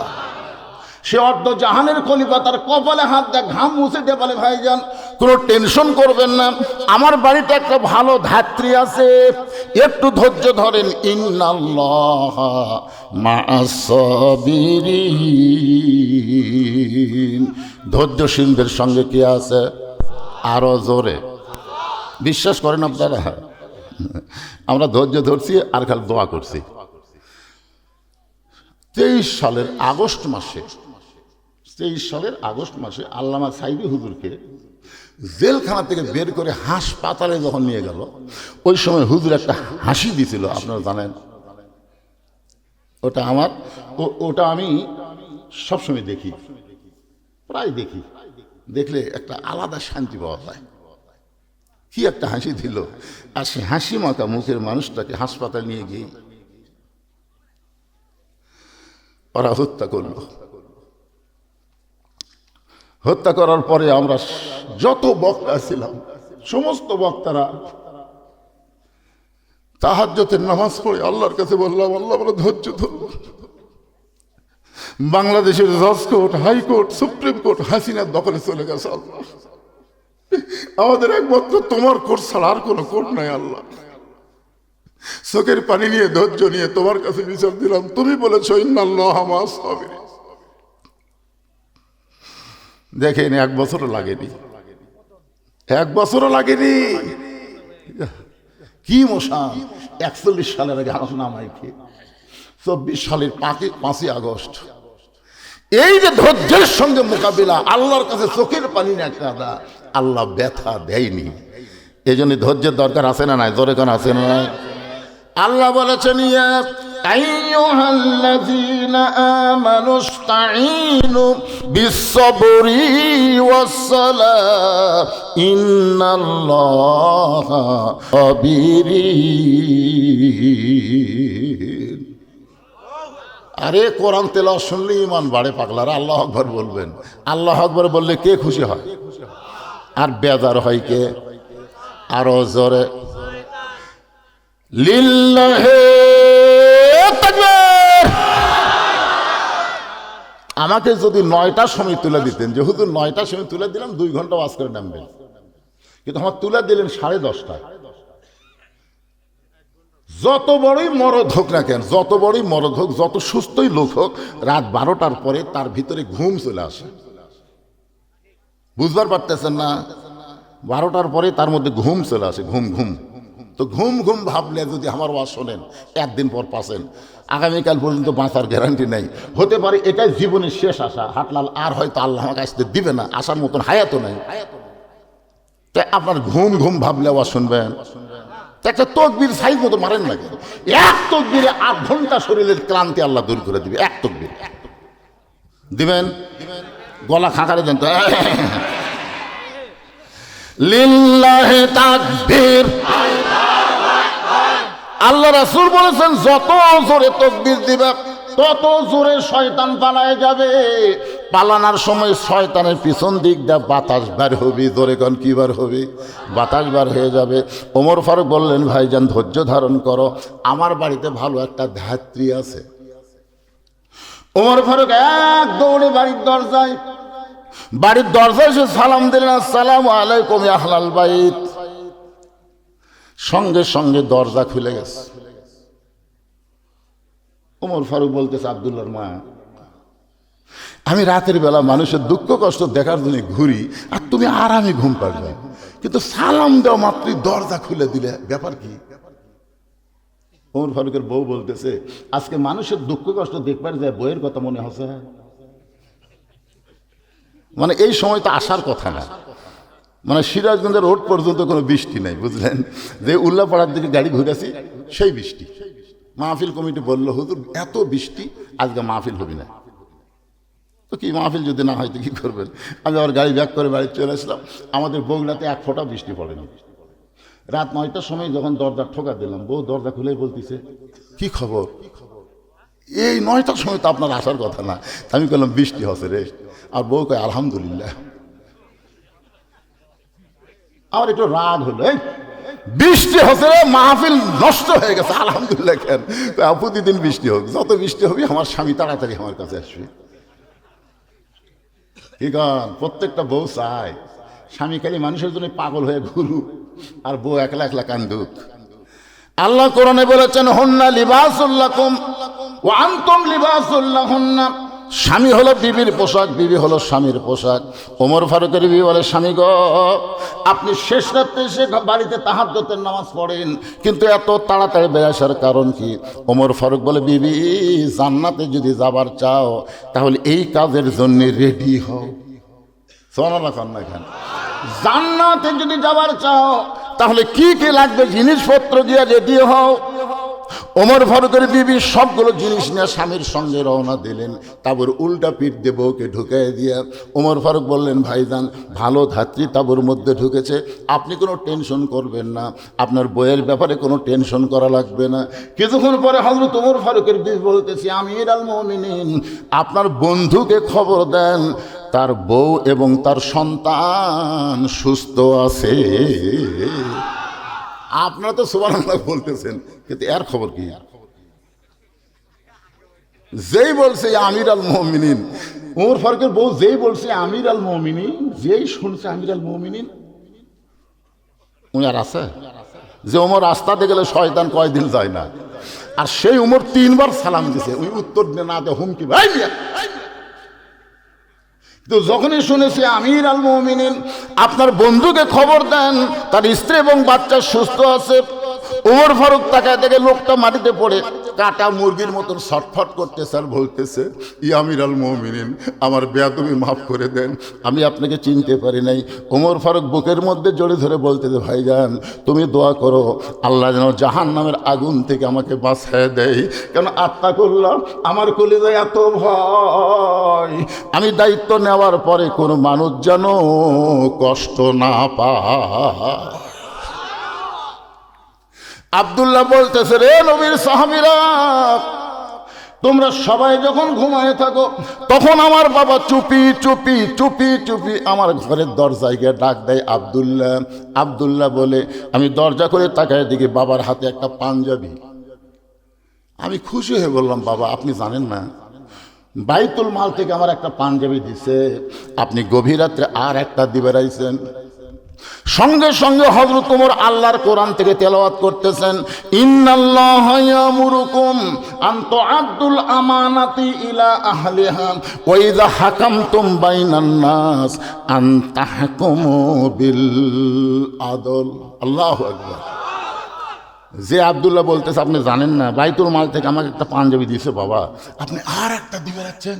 সে অর্ধ জাহানের খলিফা তার কপালে হাত দেয়, ঘাম মুছে দিয়ে বলে, ভাইজান কোনো টেনশন করবেন না, আমার বাড়িতে একটা ভালো ধাত্রী আছে, একটু ধৈর্য ধরেন, ইন্নাল্লাহা মা'আস সাবিরিন, ধৈর্যশীলদের সঙ্গে কি আছে? আরো জোরে বিশ্বাস করেন আপনারা? আমরা ধৈর্য ধরছি আর খালি দোয়া করছি। 23 সালের আগস্ট মাসে আল্লামা সাইদি হুজুরকে জেলখানা থেকে বের করে হাসপাতালে যখন নিয়ে গেল, ওই সময় হুজুর একটা হাসি দিছিল, আপনারা জানেন। ওটা আমি সবসময় দেখি, প্রায় দেখি, দেখলে একটা আলাদা শান্তি পাওয়া যায়। কি একটা হাসি দিল, আর সে হাসি মাখা মুখের মানুষটাকে হাসপাতালে নিয়ে গিয়ে ওরা হত্যা করল। হত্যা করার পরে আমরা যত বক্তা ছিলাম, সমস্ত বক্তারা তাহাজ্জুদের নামাজ পড়ে আল্লাহর কাছে বললাম, আল্লাহ বলে ধৈর্য ধরো, বাংলাদেশের জজ কোর্ট, হাইকোর্ট, সুপ্রিম কোর্ট হাসিনার দখলে চলে গেছে, আল্লাহ আমাদের একমাত্র তোমার কোর্ট ছাড়া আর কোনো কোর্ট নাই, আল্লাহ চোখের পানি নিয়ে ধৈর্য নিয়ে তোমার কাছে বিচার দিলাম, তুমি বলেছো ইন্নাল্লাহা মা'আস সাবিরিন। দেখেন 1 বছরও লাগেনি, 1 বছরও লাগেনি। কি মশান! 41 সালের আগে নামাইকে 24 সালের 5ই আগস্ট, এই যে ধৈর্যের সঙ্গে মোকাবিলা, আল্লাহর কাছে চোখের পানি না কাঁদা, আল্লাহ ব্যথা দেয়নি। এই জন্য ধৈর্যের দরকার আছে না নাই? জোরে কোন আছে না নাই? আল্লাহ বলেছেন, ইয়া আইয়ুহাল্লাযীনা আমানু ইসতাঈনু বিস-সাবরি ওয়াস-সালাহ ইন্নাল্লাহা সাবিরিন। আরে কোরআন তেলাওয়াত শুনলে ঈমান বাড়ে পাগলারা, আল্লাহু আকবার বলবেন। আল্লাহু আকবার বললে কে খুশি হয় আর বেজার হয় কে? আরো জোরে লিল্লাহি তাকবীর। আমাকে যদি 9টার সময় তুলে দিতেন, যেহেতু 9টার সময় তুলে দিলাম, 2 ঘন্টা ওয়াজ করে নামবেন, কিন্তু আমার তুলে দিলেন 10:30টায়। যত বড়ই মরদ হোক না কেন, যত বড়ই মরদ হোক, যত সুস্থই লোক হোক, রাত 12টার পরে তার ভিতরে ঘুম চলে আসে। বুঝবার পারতেছেন না? 12টার পরে তার মধ্যে ঘুম চলে আসে, ঘুম। তো ঘুম ঘুম ভাবলে যদি আমার ওয়াজ শোনেন, একদিন পর পাচ্ছেন, আগামীকাল পর্যন্ত বাঁচার গ্যারান্টি নেই। হতে পারে এটাই জীবনের শেষ আশা, হাটলাল আর হয়তো আল্লাহ আমাকে আসতে দিবে না, আসার মতন হায়াতও নাই। তাই আপনার ঘুম ঘুম ভাবলে ওয়াজ শুনবেন। একটা তকবীর সাইজ মতো মারেন না, এক তকবীরে 8 ঘন্টা শরীরের ক্লান্তি আল্লাহ দূর করে দিবে। এক তকবীর দিবেন, গলা খাঁকারে দেন তো, লিল্লাহি তাকবীর। আল্লাহ রাসূল বলেছেন যত জোরে তাকবীর দিবে তত জোরে শয়তান পালায় যাবে। পালানোর সময় শয়তানের পিছন দিক দিয়ে বাতাস বার হবে। জোরে কোন কি বার হবে? বাতাস বার হয়ে যাবে। ওমর ফারুক বললেন, ভাইজান ধৈর্য ধারণ করো, আমার বাড়িতে ভালো একটা ধাত্রী আছে। ওমর ফারুক এক দৌড়ে বাড়ির দরজায় সে সালাম দিলেন, আসসালামু আলাইকুম ইয়া আহলাল বাইত। সঙ্গে সঙ্গে দরজা খুলে গেছে। ওমর ফারুক বলতেছে, আব্দুল্লাহর মা, আমি রাতের বেলা মানুষের দুঃখ কষ্ট দেখার জন্য ঘুরি, আর তুমি আরামে ঘুম পাড়বে, কিন্তু সালাম দেওয়া মাত্রই দরজা খুলে দিলে, ব্যাপার কি? ওমর ফারুকের বউ বলতেছে, আজকে মানুষের দুঃখ কষ্ট দেখবার যায় বইয়ের কথা মনে হচ্ছে। মানে এই সময় তো আসার কথা না। মানে সিরাজগঞ্জের রোড পর্যন্ত কোনো বৃষ্টি নাই, বুঝলেন? যে উল্লাপাড়ার দিকে গাড়ি ঘুরেছি সেই বৃষ্টি। মাহফিল কমিটি বলল, হুজুর এত বৃষ্টি, আজকে মাহফিল হবে না। তো কি মাহফিল যদি না হয় তো কী করবেন? আমি আবার গাড়ি ব্যাক করে বাড়ি চলে আসলাম। আমাদের বগুড়াতে 1 ফোঁটা বৃষ্টি পড়েনি। রাত 9টার সময় যখন দরজা ঠোকা দিলাম, বউ দরজা খুলেই বলতেছে, কি খবর? এই 9টার সময় তো আপনার আসার কথা না। আমি বললাম, বৃষ্টি হচ্ছে রে। আর বউ কয়, আলহামদুলিল্লাহ। আমার একটু রাগ হলো, এই বৃষ্টি হচ্ছে রে, মাহফিল নষ্ট হয়ে গেছে, আলহামদুলিল্লাহ কেন? প্রতিদিন বৃষ্টি হোক, যত বৃষ্টি হবে আমার স্বামী তাড়াতাড়ি আমার কাছে আসবে। ঠিক আছে, প্রত্যেকটা বউ চায় স্বামী খালি মানুষের জন্য পাগল হয়ে ঘুরুক, আর বউ একলা একলা কান্দুক। আল্লাহ কোরআনে বলেছেন, হুন্না লিবাসুল লাকুম ওয়া আনতুম লিবাসুল লাহুন্না। স্বামী হলো বিবির পোশাক, বিবি হলো স্বামীর পোশাক। ওমর ফারুকের বিবি বলে, স্বামী গো, আপনি শেষ রাত্রে এসে বাড়িতে তাহাজ্জুদের নামাজ পড়েন, কিন্তু এত তাড়াতাড়ি বেরিয়ে আসার কারণ কি? ওমর ফারুক বলে, বিবি জান্নাতে যদি যাবার চাও তাহলে এই কাজের জন্য রেডি হও। সুবহানাল্লাহ না কেন? জান্নাতে যদি যাবার চাও তাহলে কি কি লাগবে জিনিসপত্র দিয়ে রেডি হও। ওমর ফারুকের বিবি সবগুলো জিনিস নিয়ে স্বামীর সঙ্গে রওনা দিলেন। তারপর উল্টা পিঠ দিয়ে বউকে ঢুকাই দিয়া ওমর ফারুক বললেন, ভাইজান ভালো ধাত্রী তাঁবুর মধ্যে ঢুকেছে, আপনি কোনো টেনশন করবেন না, আপনার বইয়ের ব্যাপারে কোনো টেনশন করা লাগবে না। কিছুক্ষণ পরে হযরত ওমর ফারুকের বিবি বলতেছি, আমির আল মুমিনিন, আপনার বন্ধুকে খবর দেন তার বউ এবং তার সন্তান সুস্থ আছে। আপনারা তো সুবহানাল্লাহ বলতেছেন, কিন্তু এর খবর কি? যেই বলছে আমির আল মুমিনিন, ওমর ফারুকের বউ যেই বলছে আমির আল মুমিনিন, যেই শুনছে আমির আল মুমিনিন, উনি আর আছে যে ওমর রাস্তাতে গেলে শয়তান কয়দিন যায় না, আর সেই ওমর 3 বার সালাম দিছে, উনি উত্তর না দেয় হুমকি, ভাই মিয়া। তো যখনই শুনেছি আমির আল মুমিনিন, আপনার বন্ধুকে খবর দেন তার স্ত্রী এবং বাচ্চা সুস্থ আছে, ওমর ফারুক তাকায় দেখে লোকটা মাটিতে পড়ে কাটা মুরগির মতন ছটফট করতেছে আর বলতেছে, ই আমির আল মুমিনিন, আমার বেয়াদবি মাফ করে দেন, আমি আপনাকে চিনতে পারি নাই। ওমর ফারুক বুকের মধ্যে জড়ে ধরে বলতেছে, ভাইজান তুমি দোয়া করো আল্লাহ যেন জাহান্নামের আগুন থেকে আমাকে বাঁচায় দেয়, কেন আত্মা করলাম আমার কলিজায় এত ভয়, আমি দায়িত্ব নেওয়ার পরে কোনো মানুষ যেন কষ্ট না পায়। আব্দুল্লাহ বলতেছে, রে নবীর সাহাবীরা, তোমরা সবাই যখন ঘুমায় থাকো তখন আমার বাবা চুপি চুপি চুপি চুপি আমার ঘরের দরজায় গিয়ে ডাক দেয়, আব্দুল্লাহ আব্দুল্লাহ বলে। আমি দরজা করে তাকায় দেখি বাবার হাতে একটা পাঞ্জাবি। আমি খুশি হয়ে বললাম, বাবা আপনি জানেন না, বাইতুল মাল থেকে আমার একটা পাঞ্জাবি দিছে, আপনি গভীর রাত্রে আর একটা দিবে রাইছেন। সঙ্গে সঙ্গে হযরত ওমর আল্লাহর কোরআন থেকে তেলাওয়াত করতেছেন, ইন্নাল্লাহা ইয়ামুরুকুম আন তুআদ্দুল আমানাতি ইলা আহলিহা ওয়া ইযা হাকামতুম বাইনান নাস আন তাহকুমু বিল আদল। আল্লাহু আকবার। যে আব্দুল্লাহ বলতেছে আপনি জানেন না বাইতুল মাল থেকে আমাকে একটা পাঞ্জাবি দিয়েছে বাবা, আপনি আর একটা দিবে রাখছেন।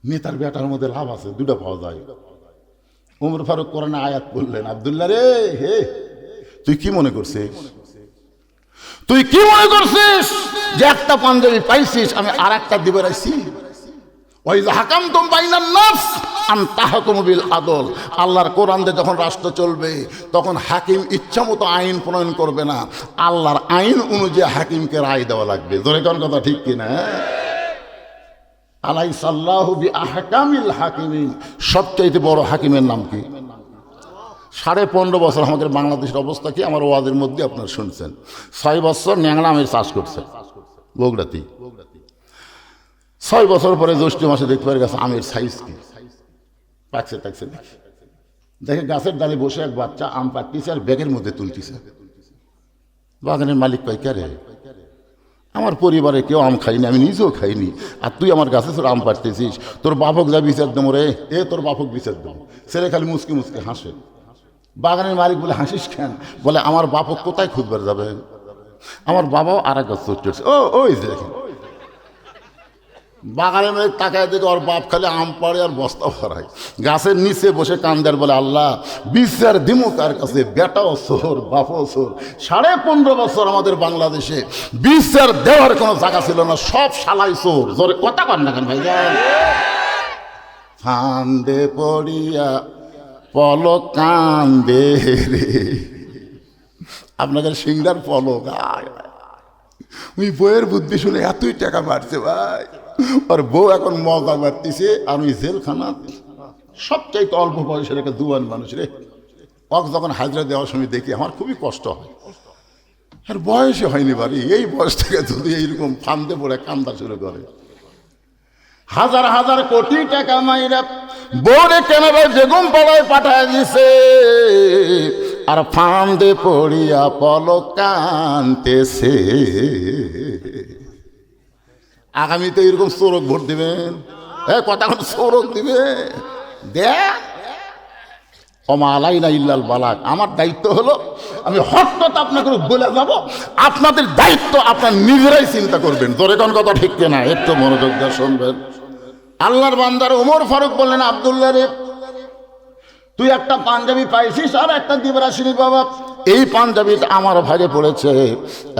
নেতার বেটার মধ্যে লাভ আছে, দুটো পাওয়া যায়। ওমর ফারুক কোরআনে আয়াত বললেন, আব্দুল্লাহ রে, হে তুই কি মনে করছিস, তুই কি মনে করছিস যে একটা পাঞ্জাবি পাইছিস আমি আর একটা দিবে রাখছি? আল্লাহর কোরআন দিয়ে যখন রাষ্ট্র চলবে তখন হাকিম ইচ্ছা মতো আইন প্রণয়ন করবে না, আল্লাহর আইন অনুযায়ী হাকিমকে রায় দেওয়া লাগবে। ধরে কোন কথা ঠিক কিনা? আলাইসাল্লাহু বিআহকামিল হাকিমিন, সবচাইতে বড় হাকিমের নাম কি? 15.5 বছর আমাদের বাংলাদেশের অবস্থা কি আমার ওয়াজের মধ্যে আপনারা শুনছেন। 6 বছর ন্যাংরা আমের চাষ করছে বগুড়াতে। 6 বছর পরে জ্যৈষ্ঠ মাসে দেখতে পারে গাছে আমের সাইজ কি, পাকছে টাকছে দেখে গাছের ডালে বসে এক বাচ্চা আম পাড়তিছে আর ব্যাগের মধ্যে তুলতিছে। বাগানের মালিক কয়, কে রে? আমার পরিবারে কেউ আম খাইনি, আমি নিজেও খাইনি, আর তুই আমার গাছে তোর আম পাড়তেছিস, তোর বাপক যা বিচার দেবো রে, তোর বাপক বিচার দেবো। ছেলে খালি মুসকি মুসকি হাসে। বাগানের মালিক বলে, হাসিস কেন? বলে, আমার বাপক কোথায় খুঁজবার যাবে? আমার বাবাও আর এক গাছ চড়ছে। ওই যে দেখেন বাগানের মধ্যে তাকায় দেখে ওর বাপ খালি আম পাড়ে আর বস্তা ভরায়, গাছের নিচে বসে কান্দার বলে, আল্লাহ বিচার দিমু কার কাছে? বেটাও চোর, বাপও চোর। 15.5 বছর আমাদের বাংলাদেশে বিচার দেওয়ার কোনো জায়গা ছিল না, সব শালাই চোর। জোরে কথা কর না কেন ভাই? ফান্দে পড়িয়া পলক কান্দে রে, আপনাদের সিংহার পলক। ওই বইয়ের বুদ্ধি শুনে এতই টাকা বাড়ছে ভাই, আর বউ এখন মজা বাড়তিছে, আর ওই জেলখানা সবচাইতে অল্প বয়সের একটা দুয়ান মানুষ রে, ওক যখন হাজরা দেওয়ার সময় দেখি আমার খুবই কষ্ট হয়। আর বয়সে হয়নি বাড়ি, এই বয়স থেকে যদি এইরকম ফান্দে পড়ে কান্দা শুরু করে। হাজার হাজার কোটি টাকা মাইরা বউরে কেনারে বেগম পাড়ায় পাঠায় দিছে, আর ফান্দে পড়িয়া পলক কানতেছে। আগামীতে এরকম চোরক ভোট দিবেন, কথা চোরক দিবে। দেখ ওমা আলাইনা ইল্লাল বালাগ, আমার দায়িত্ব হলো আমি হক কথা আপনাকে বলে যাব, আপনাদের দায়িত্ব আপনার নিজেরাই চিন্তা করবেন। জোরে কোন কথা ঠিক কিনা? একটু মনোযোগ দিয়ে শুনবেন। আল্লাহর বান্দার ওমর ফারুক বললেন, আব্দুল্লাহ রে, তুই একটা পাঞ্জাবি পাইছিস আর একটা দিবরাসিনী বাবা, এই পাঞ্জাবিটা আমার ভাগে পড়েছে।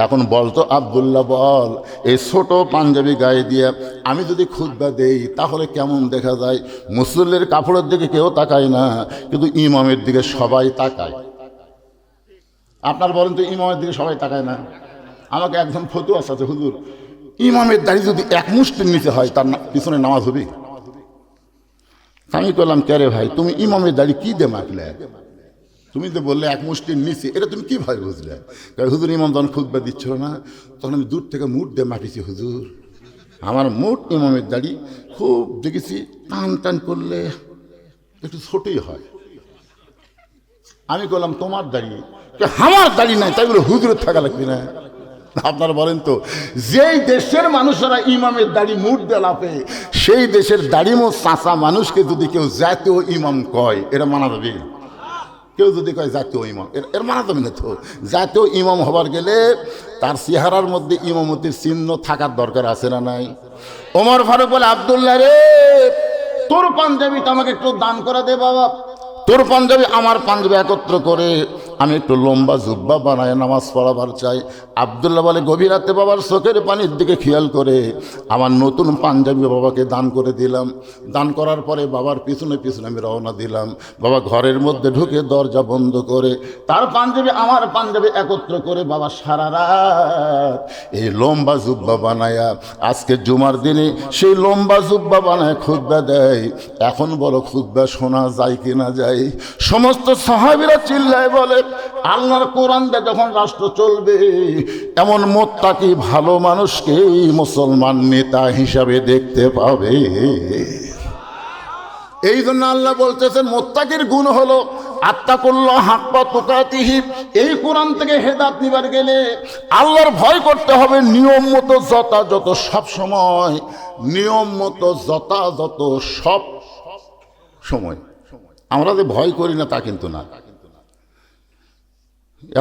এখন বলতো আব্দুল্লাহ, বল এই ছোট পাঞ্জাবি গায়ে দিয়ে আমি যদি খুতবা দেই তাহলে কেমন দেখা যায়? মুসল্লির কাপড়ের দিকে কেউ তাকায় না, কিন্তু ইমামের দিকে সবাই তাকায়। আপনার বলেন তো, ইমামের দিকে সবাই তাকায় না? আমাকে একজন ফতুয়া আছে, হুজুর ইমামের দাড়ি যদি এক মুষ্টির নিচে হয় তার পিছনে নামাজ হবে? আমি বললাম, কে রে ভাই, তুমি ইমামের দাড়ি কি দে মাখলে? তুমি তো বললে এক মুষ্টির নিচে, এটা তুমি কীভাবে বুঝলে? হুজুর ইমাম যখন খুতবা দিচ্ছিল না, তখন আমি দূর থেকে মুঠ দিয়ে মাটিছি। হুজুর আমার মুঠ ইমামের দাড়ি খুব দেখেছি টান টান করলে একটু ছোটই হয়। আমি বললাম, তোমার দাড়ি? আমার দাড়ি নাই, তাই বলে হুজুরের থাকা লাগবে না? আপনারা বলেন তো, যেই দেশের মানুষেরা ইমামের দাড়ি মুঠ দেলাপে, সেই দেশের দাড়িমো চাচা মানুষকে যদি কেউ জাতীয় ইমাম কয়, এটা মানা যাবে? কেউ যদি কয় জাতীয় ইমাম, এর মানা যাবে না তো। জাতীয় ইমাম হবার গেলে তার চেহারার মধ্যে ইমামতির চিহ্ন থাকার দরকার আছে না নাই? ওমর ফারুক বলে, আব্দুল্লাহ রে, তোর পাঞ্জাবিটা আমাকে একটু দান করে দে বাবা। তোর পাঞ্জাবি আমার পাঞ্জাবি একত্র করে আমি একটু লম্বা জুব্বা বানায় নামাজ পড়াবার চাই। আব্দুল্লাহ বলে, গভীর রাতে বাবার চোখের পানির দিকে খেয়াল করে আমার নতুন পাঞ্জাবি বাবাকে দান করে দিলাম। দান করার পরে বাবার পিছনে পিছনে আমি রওনা দিলাম। বাবা ঘরের মধ্যে ঢুকে দরজা বন্ধ করে তার পাঞ্জাবি আমার পাঞ্জাবি একত্র করে বাবা সারা রাত এই লম্বা জুব্বা বানায়া আজকে জুমার দিনে সেই লম্বা জুব্বা বানায় খুতবা দেয়। এখন বলো খুতবা শোনা যায় কি না যায়? সমস্ত সাহাবীরা চিল্লায় বলে, আল্লাহর কোরআন দিয়ে যখন রাষ্ট্র চলবে এমন মুত্তাকি ভালো মানুষকে মুসলমান নেতা হিসাবে দেখতে পাবে। এই জন্য আল্লাহ বলতেছেন, মুত্তাকির গুণ হলো আত্তাকুল্লাহ হাক্কা তুকাতিহি। এই কোরআন থেকে হেদায়েত নিবার গেলে আল্লাহর ভয় করতে হবে, নিয়ম মতো যথাযথ সব সময়, নিয়ম মতো যথাযথ সব সময়। আমরা যে ভয় করি না তা কিন্তু না।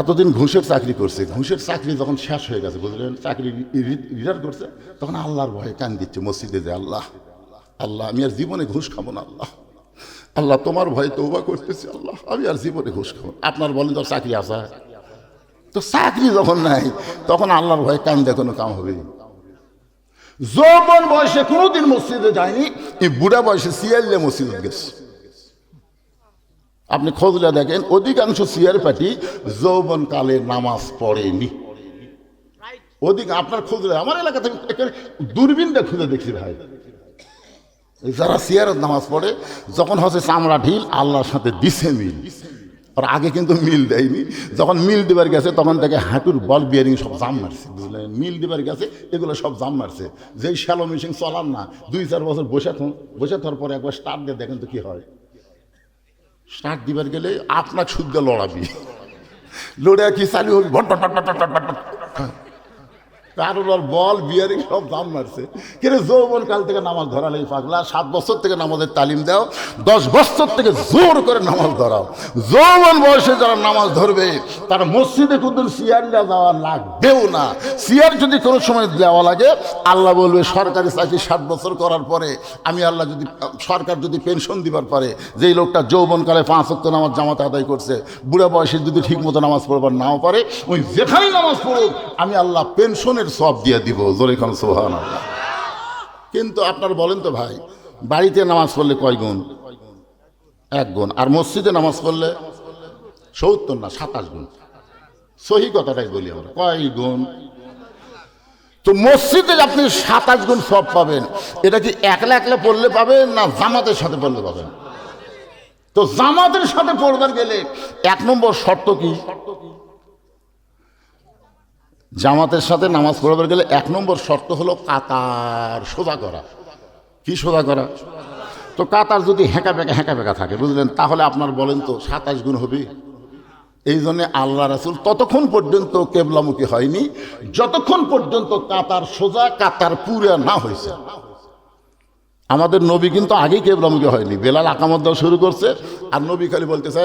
এতদিন ঘুষের চাকরি করছে, ঘুষের চাকরি যখন শেষ হয়ে গেছে, বুঝলেন, চাকরি রিটায়ার করছে, তখন আল্লাহর ভয়ে কান দিচ্ছে মসজিদে যে, আল্লাহ আল্লাহ আমি আর জীবনে ঘুষ খাবো না, আল্লাহ আল্লাহ তোমার ভয়ে তওবা করতেছি, আল্লাহ আমি আর জীবনে ঘুষ খাবো। আপনার বলেন তো চাকরি আসা, তো চাকরি যখন নাই তখন আল্লাহর ভয়ে কান দিয়ে কোনো কাম হবে? যৌবন বয়সে কোনোদিন মসজিদে যায়নি, এই বুড়া বয়সে সিয়াইলে মসজিদে গেছে। আপনি খোঁজলে দেখেন অধিকাংশ সিয়ার পার্টি যৌবন কালে নামাজ পড়েনি। আপনার খোঁজলে আমার এলাকাতে দূরবীনটা খুঁজে দেখছি ভাই, যারা সিয়ারত নামাজ পড়ে যখন হচ্ছে চামড়া ঢিল আল্লাহর সাথে দিছে মিল, আর আগে কিন্তু মিল দেয়নি। যখন মিল দিবার গেছে তখন থেকে হাঁটুর বল বিয়ারিং সব জাম মারছে, বুঝলেন, মিল দিবার গেছে এগুলো সব জাম মারছে। যেই শ্যালো মেশিন চলার না 2-4 বছর বসে থাকার পরে একবার স্টার্ট দিয়ে দেখেন তো কি হয়। স্টার্ট দিবার গেলে আপনার শুদ্ধ লড়াবি, লড়ে কি চালু হবি, ভট ভট ভট ভট ভট ভট, কারোর বল বিয়ারিং সব দাম মারছে। কিন্তু যৌবন কাল থেকে নামাজ ধরালে পাগলা, 7 বছর থেকে নামাজের তালিম দাও, 10 বছর থেকে জোর করে নামাজ ধরাও। যৌবন বয়সে যারা নামাজ ধরবে তারা মসজিদে কোনদিন সিয়ার দেওয়া লাগবেও না। সিয়ার যদি কোনো সময় দেওয়া লাগে, আল্লাহ বলবে সরকারি চাকরি 60 বছর করার পরে আমি আল্লাহ যদি সরকার যদি পেনশন দিবার পারে, যেই লোকটা যৌবনকালে 5 ওয়াক্ত নামাজ জামাতে আদায় করছে, বুড়া বয়সে যদি ঠিক মতো নামাজ পড়বার নাও পারে, ওই যেখানেই নামাজ পড়ুক আমি আল্লাহ পেনশনের সব দিয়ে দিব, জোরে খান সুবহানাল্লাহ। কিন্তু আপনার বলেন তো ভাই, বাড়িতে নামাজ পড়লে কয় গুণ? 1 গুণ। আর মসজিদে নামাজ পড়লে 70 না 27 গুণ। সহি কথাটাই বলি আমরা, কয় গুণ? তো মসজিদে আপনি 27 গুণ সব পাবেন, এটা কি একলা একলা পড়লে পাবেন না জামাতের সাথে পড়লে পাবেন? তো জামাতের সাথে পড়বার গেলে 1 নম্বর শর্ত কি? জামাতের সাথে নামাজ পড়বার গেলে 1 নম্বর শর্ত হলো কাতার সোজা করা। কি সোজা করা? তো কাতার যদি হ্যাঁকা বেঁকা থাকে, বুঝলেন, তাহলে আপনার বলেন তো 27 গুণ হবে? এই জন্যে আল্লাহ রাসূল ততক্ষণ পর্যন্ত কেবলামুখী হয়নি যতক্ষণ পর্যন্ত কাতার সোজা, কাতার পুরা না হয়েছে। আমাদের নবী কিন্তু আগেই কেবলামুখী হয়নি, বেলাল আকামত দেওয়া শুরু করছে, আর নবী খালি বলতেছে,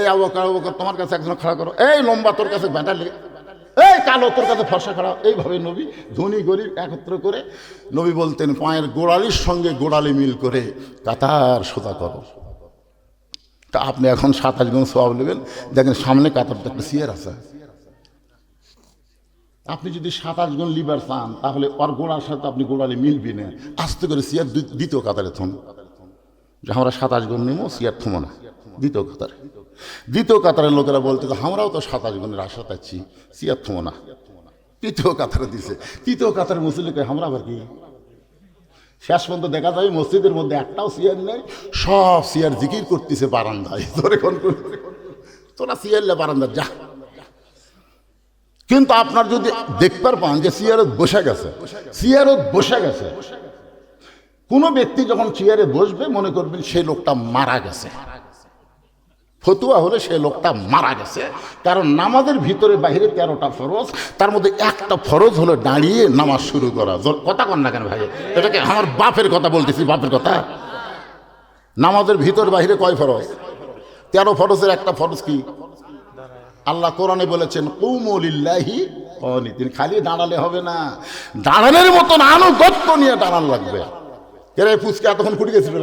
এই আবু বকর তোমার কাছে একজন খাড়া করো, এই লম্বা তোর কাছে ব্যাটা লেগে, এই কালো তোর কাছে ফর্সা খাড়া। এইভাবে নবী ধনী গরিব একত্র করে নবী বলতেন, পায়ের গোড়ালির সঙ্গে গোড়ালি মিল করে কাতার সোজা করো। তা আপনি এখন 27 গুণ সওয়াব নেবেন, দেখেন সামনে কাতারটা একটা সিয়ার আছে। আপনি যদি 27 গুণ লিবার চান তাহলে ওর গোড়ার সাথে আপনি গোড়ালি মিলবি না, আস্তে করে সিয়ার দ্বিতীয় কাতারে থম, যে আমরা 27 গুণ নেবো, সিয়ার থমো না, দ্বিতীয় কাতারের লোকেরা বলতে আমরাও তো 27 গুণের আশা পাচ্ছি, সিয়ার থমো না, তৃতীয় কাতারে দিছে। তৃতীয় কাতারের মুসলিমকে আমরা আবার কি? শেষ পর্যন্ত দেখা যায় মসজিদের মধ্যে একটাও সিয়ার নেই, সব সিয়ার জিকির করতেছে বারান্দায়, তোরে কোন তোরা সিয়ারলে বারান্দা যা। কিন্তু আপনার যদি দেখবার পান যে সিয়ারত বসে গেছে, কোনো ব্যক্তি যখন চেয়ারে বসবে মনে করবেন সেই লোকটা মারা গেছে, ফতুয়া হলে সেই লোকটা মারা গেছে। কারণ নামাজের ভিতরে বাহিরে 13টা ফরজ, তার মধ্যে একটা ফরজ হলো দাঁড়িয়ে নামাজ শুরু করা। কথা কন না কেন ভাই? এটাকে আমার বাপের কথা বলতেছি, বাপের কথা। নামাজের ভিতর বাহিরে কয় ফরজ? 13 ফরজের একটা ফরজ কি? আল্লাহ কোরআনে বলেছেন কুমু লিল্লাহি কানিতিন। খালি দাঁড়ালে হবে না, দাঁড়ানোর মতন আনুগত্য নিয়ে দাঁড়ান লাগবে। এরা ফুচকা এতক্ষণ কুটি গেছিল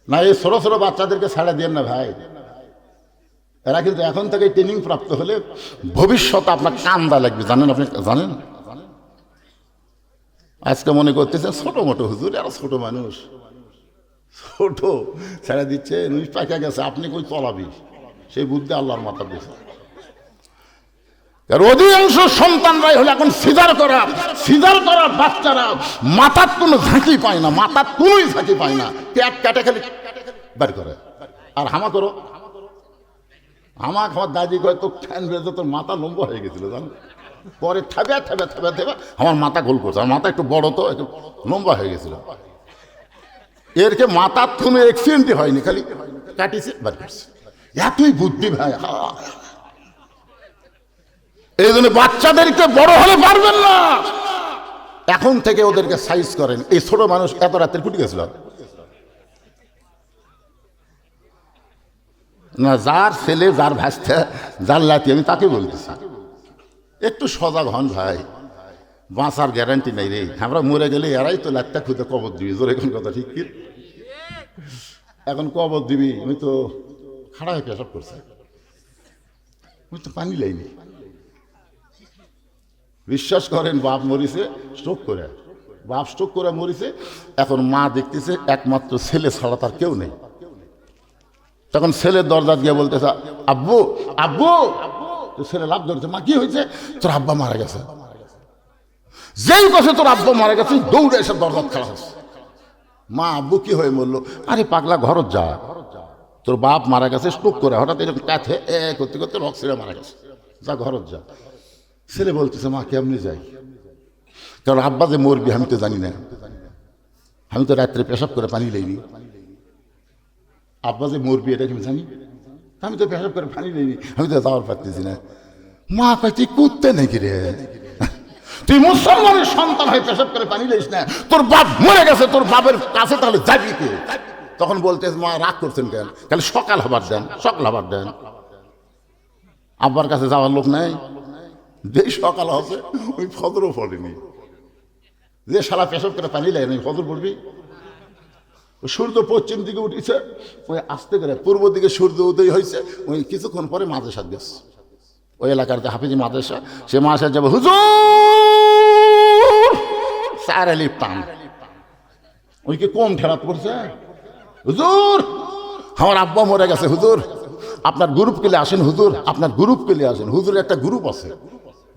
না, এই ছোট ছোট বাচ্চাদেরকে ছাড়া দেন না ভাই, এরা কিন্তু এখন থেকে ট্রেনিং প্রাপ্ত হলে ভবিষ্যতে আপনার কান্দা লাগবে, জানেন? আপনি জানেন? আজকে মনে করতেছেন ছোট মোটো হুজুর, এরা ছোট মানুষ, ছোট ছেড়ে দিচ্ছে, নুই পাকা গেছে, আপনি কই চলাবি, সেই বুদ্ধি আল্লাহর মাথা দিয়েছে। অধিকাংশ সন্তানরাই হলে এখন সিজার করা বাচ্চারা মাথার কোনো ঝাঁকি পায় না, মাথার কোনোই ঝাঁকি পায় না, পেট কাটে খালি বার করে আর হামা করো। আমার দাদি কয় তো ফ্যান বেজে তোর মাথা লম্বা হয়ে গেছিল, জানো? পরে থাবে আমার মাথা গোল করছে, আমার মাথা একটু বড় তো একটু লম্বা হয়ে গেছিল। এরকে মাথার কোনো অ্যাক্সিডেন্টই হয়নি, খালি কাটিছে বার করছে। এতই বুদ্ধি ভাই। এই জন্য বাচ্চাদেরকে বড় হলে পারবেন না, এখন থেকে ওদেরকে সাইজ করেন। এই ছোট মানুষ এত রাতের কুটি গেছিল, না, যার ছেলে, যার ভাস্তা, যার লাতি, আমি তাকে বলতেছি একটু সজাগ হন ভাই, বাঁচার গ্যারান্টি নাই রে। আমরা মরে গেলে এরাই তো লাত্তা খুঁজে কবর দিবি, জোর এখন কথা ঠিক কি? এখন কবর দিবি, আমি তো খাড়া হয়ে পেশাব করছে, আমি তো পানি লাইনি। বিশ্বাস করেন, বাপ মরিছে স্ট্রোক করে, বাপ স্ট্রোক করে মরিছে। এখন মা দেখতেছে একমাত্র ছেলে ছাড়া তার কেউ নেই। তখন ছেলের দরজা গিয়ে বলতেছে, আব্বু আব্বু। তো ছেলে লাভ ধরেছে, মা কি হয়েছে? তোর আব্বা মারা গেছে। যেই কথা তোর আব্বা মারা গেছে, দৌড়ে এসে দরজা খারাপ হচ্ছে। মা, আব্বু কি হয়ে বললো? আরে পাগলা, ঘরত যা, তোর বাপ মারা গেছে স্ট্রোক করে, হঠাৎ এরকম কাঁথে করতে করতে রক্ত ছিঁড়ে মারা গেছে, যা ঘরত যা। ছেলে বলতেছে, মা কেমনি যাই? কারণ আব্বা যে মরবি আমি তো জানি না, আমি তো রাত্রে পেশাব করে পানি লাইনি। আব্বা যে মরবি এটা কি জানি? আমি তো পেশাব করে পানি লাইনি, আমি তো যাওয়ার পারতেছি না। মা কয়, তুই কুত্তে নাকি রে? তুই মুসলমানের সন্তান হয়ে পেশাব করে পানি লাইস না? তোর বাপ মরে গেছে, তোর বাপের কাছে তাহলে যাবি কে? তখন বলতে, মা রাগ করছেন কেন? তাহলে সকাল হবার দেন, সকাল হবার দেন। আব্বার কাছে যাওয়ার লোক নাই, যেই সকাল হবে ওই ফজরও পড়েনি, যে সারা পেশাব করে পানি লাগে না ফজর পড়বি। সূর্য পশ্চিম দিকে উঠেছে, ওই আস্তে করে পূর্ব দিকে সূর্য উদয় হয়েছে, ওই কিছুক্ষণ পরে মাদ্রাসা গেছে, ওই এলাকার যে হাফিজি মাদ্রাসা, সে মাদ্রাসা যাবে, হুজুর স্যার আলি টান, ওই কি কম ঠেলাত পড়ছে, হুজুর আমার আব্বা মরে গেছে, হুজুর আপনার গ্রুপ কেলে আসেন, হুজুর আপনার গ্রুপ কেলে আসেন। হুজুরের একটা গ্রুপ আছে,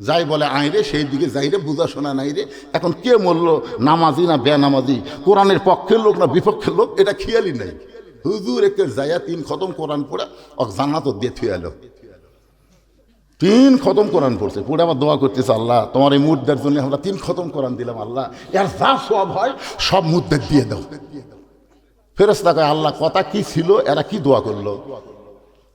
যাই বলে আই রে, সেই দিকে যাই রে, বুঝা শোনা নাই রে। এখন কে মরলো, নামাজি না বেনামাজি, কোরআনের পক্ষের লোক না বিপক্ষের লোক, এটা খেয়ালই নাই। হুজুর একে যাইয়া 3 খতম কোরআন পড়ে জান্নাত দিয়ে থুয়ে এলো। 3 খতম কোরআন পড়ছে, পড়ে আবার দোয়া করতেছে, আল্লাহ তোমার এই মুদ্দার জন্য আমরা 3 খতম কোরআন দিলাম, আল্লাহ এর যা সওয়াব হয় সব মুদ্দার দিয়ে দাও। ফেরেশতা কয়, আল্লাহ কথা কি ছিল, এরা কি দোয়া করলো?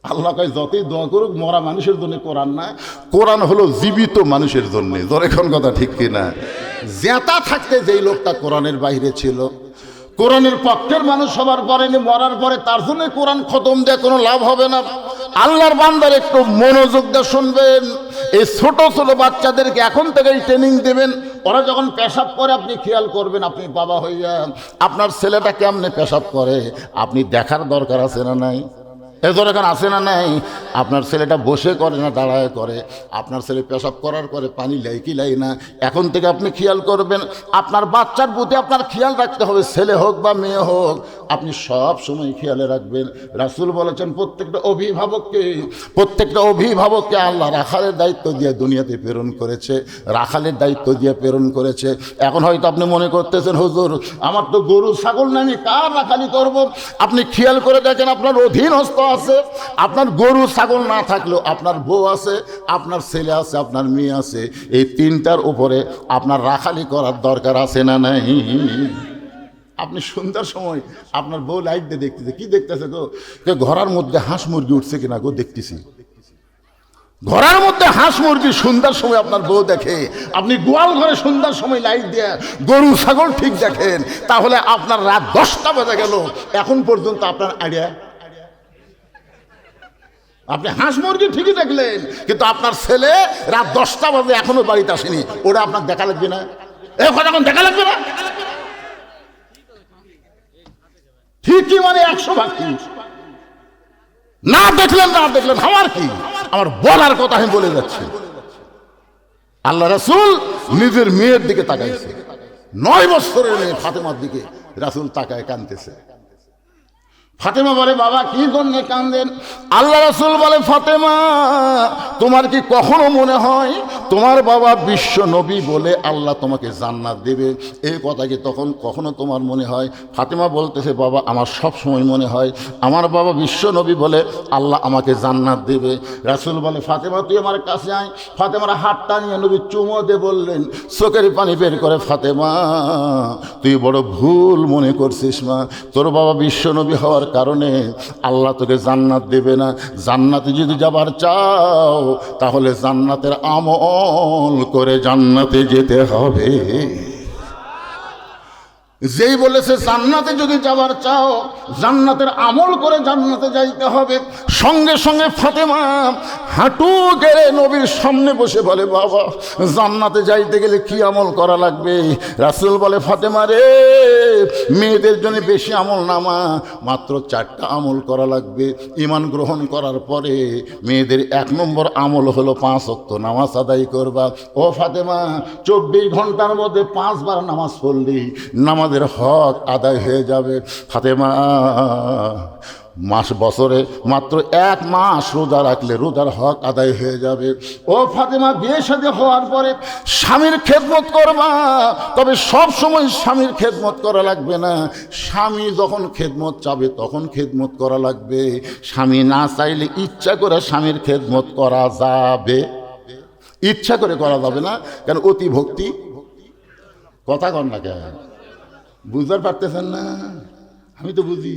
আল্লাহ কয়, যতই দোয়া করুক মরা মানুষের জন্য কোরআন না, কোরআন হলো জীবিত মানুষের জন্য। এখন কথা ঠিক কিনা? জেতা থাকতে যেই লোকটা কোরআনের বাইরে ছিল, কোরআনের পক্ষের মানুষ সবার পরেনি, মরার পরে তার জন্য কোরআন খতম দিয়ে কোনো লাভ হবে না। আল্লাহর বান্দার একটু মনোযোগ দিয়ে শুনবেন। এই ছোট ছোট বাচ্চাদেরকে এখন থেকেই ট্রেনিং দেবেন। ওরা যখন পেশাব করে আপনি খেয়াল করবেন, আপনি বাবা হইয়া আপনার ছেলেটা কেমনে পেশাব করে আপনি দেখার দরকার আছে না নাই? এদের এখন আসে না নাই? আপনার ছেলেটা বসে করে না দাঁড়ায় করে? আপনার ছেলে পেশাব করার পরে পানি লাই কি লাই না? এখন থেকে আপনি খেয়াল করবেন। আপনার বাচ্চার প্রতি আপনার খেয়াল রাখতে হবে, ছেলে হোক বা মেয়ে হোক, আপনি সব সময় খেয়ালে রাখবেন। রাসূল বলেছেন, প্রত্যেকটা অভিভাবককে আল্লাহ রাখালের দায়িত্ব দিয়ে দুনিয়াতে প্রেরণ করেছে, রাখালের দায়িত্ব দিয়ে প্রেরণ করেছে। এখন হয়তো আপনি মনে করতেছেন, হুজুর আমার তো গরু ছাগল নাই, আমি কার রাখালি করব? আপনি খেয়াল করে দেখেন, আপনার অধীনস্থ আছে। আপনার গরু ছাগল না থাকলেও আপনার বউ আছে, আপনার ছেলে আছে, আপনার মেয়ে আছে। এই 3টার উপরে আপনার রাখালি করার দরকার আছে না নাই? আপনি সন্ধ্যার সময় আপনার বউ লাইট দিয়ে দেখতেছে, কি দেখতেছে গো? ঘরের মধ্যে হাঁস মুরগি উঠছে কিনা গো দেখতেছি। ঘরের মধ্যে হাঁস মুরগি সন্ধ্যার সময় আপনার বউ দেখে, আপনি গোয়াল ঘরে সন্ধ্যার সময় লাইট দিয়ে গরু ছাগল ঠিক দেখেন, তাহলে আপনার রাত 10টা বেজে গেল, এখন পর্যন্ত আপনার আইডিয়া। আপনি হাঁস মুরগি ঠিকই দেখলেন, কিন্তু আপনার ছেলে রাত 10টা বাজে এখনো বাড়িতে আসেনি, ওটা আপনার দেখা লাগবে না? এখন দেখা লাগবে না? ঠিকই, মানে 100 ভাগ ঠিক। না দেখলেন আমার কি, আমার বলার কথা আমি বলে যাচ্ছি। আল্লাহ রাসূল নিজের মেয়ের দিকে তাকাইছে, 9 বছরের মেয়ে ফাতেমার দিকে রাসূল তাকায় কাঁদতেছে। ফাতেমা বলে, বাবা কি জন্য কাঁদেন? আল্লাহ রাসূল বলে, ফাতেমা তোমার কি কখনো মনে হয় তোমার বাবা বিশ্ব নবী বলে আল্লাহ তোমাকে জান্নাত দেবে? এই কথা কি তখন কখনো তোমার মনে হয়? ফাতেমা বলতেছে, বাবা আমার সব সময় মনে হয় আমার বাবা বিশ্ব নবী বলে আল্লাহ আমাকে জান্নাত দেবে। রাসূল বলে, ফাতেমা তুই আমার কাছে আয়। ফাতেমার হাতটা নিয়ে নবী চুমো দিয়ে বললেন, চোখের পানি বের করে, ফাতেমা তুই বড় ভুল মনে করছিস মা, তোর বাবা বিশ্ব নবী হওয়ার কারণে আল্লাহ তোকে জান্নাত দেবে না। জান্নাতে যদি যাবার চাও তাহলে জান্নাতের আমল করে জান্নাতে যেতে হবে। যেই বলেছে জান্নাতে যদি যাবার চাও জান্নাতের আমল করে জান্নাতে যাইতে হবে, সঙ্গে সঙ্গে ফাতেমা হাঁটু গেড়ে নবীর সামনে বসে বলে, বাবা জান্নাতে যাইতে গেলে কি আমল করা লাগবে? রাসূল বলে, ফাতেমা রে, মেয়েদের জন্য বেশি আমল নামা, মাত্র 4টা আমল করা লাগবে। ঈমান গ্রহণ করার পরে মেয়েদের 1 নম্বর আমল হলো 5 ওয়াক্ত নামাজ আদায় করবা। ও ফাতেমা, 24 ঘন্টার মধ্যে 5 বার নামাজ পড়লেই নামাজের হক আদায় হয়ে যাবে। ফাতেমা বছরে মাত্র 1 মাস রোজা রাখলে রোজার হক আদায় হয়ে যাবে। ও ফাতেমা, বিয়ে শাদী হওয়ার পরে স্বামীর খেদমত করবা, তবে সব সময় স্বামীর খেদমত করা লাগবে না। স্বামী যখন খেদমত চাবে তখন খেদমত করা লাগবে। স্বামী না চাইলে ইচ্ছা করে স্বামীর খেদমত করা যাবে, ইচ্ছা করে করা যাবে না। কেন? অতি ভক্তি। কথা কন না কেন? বুঝতে পারতেছেন না? আমি তো বুঝি।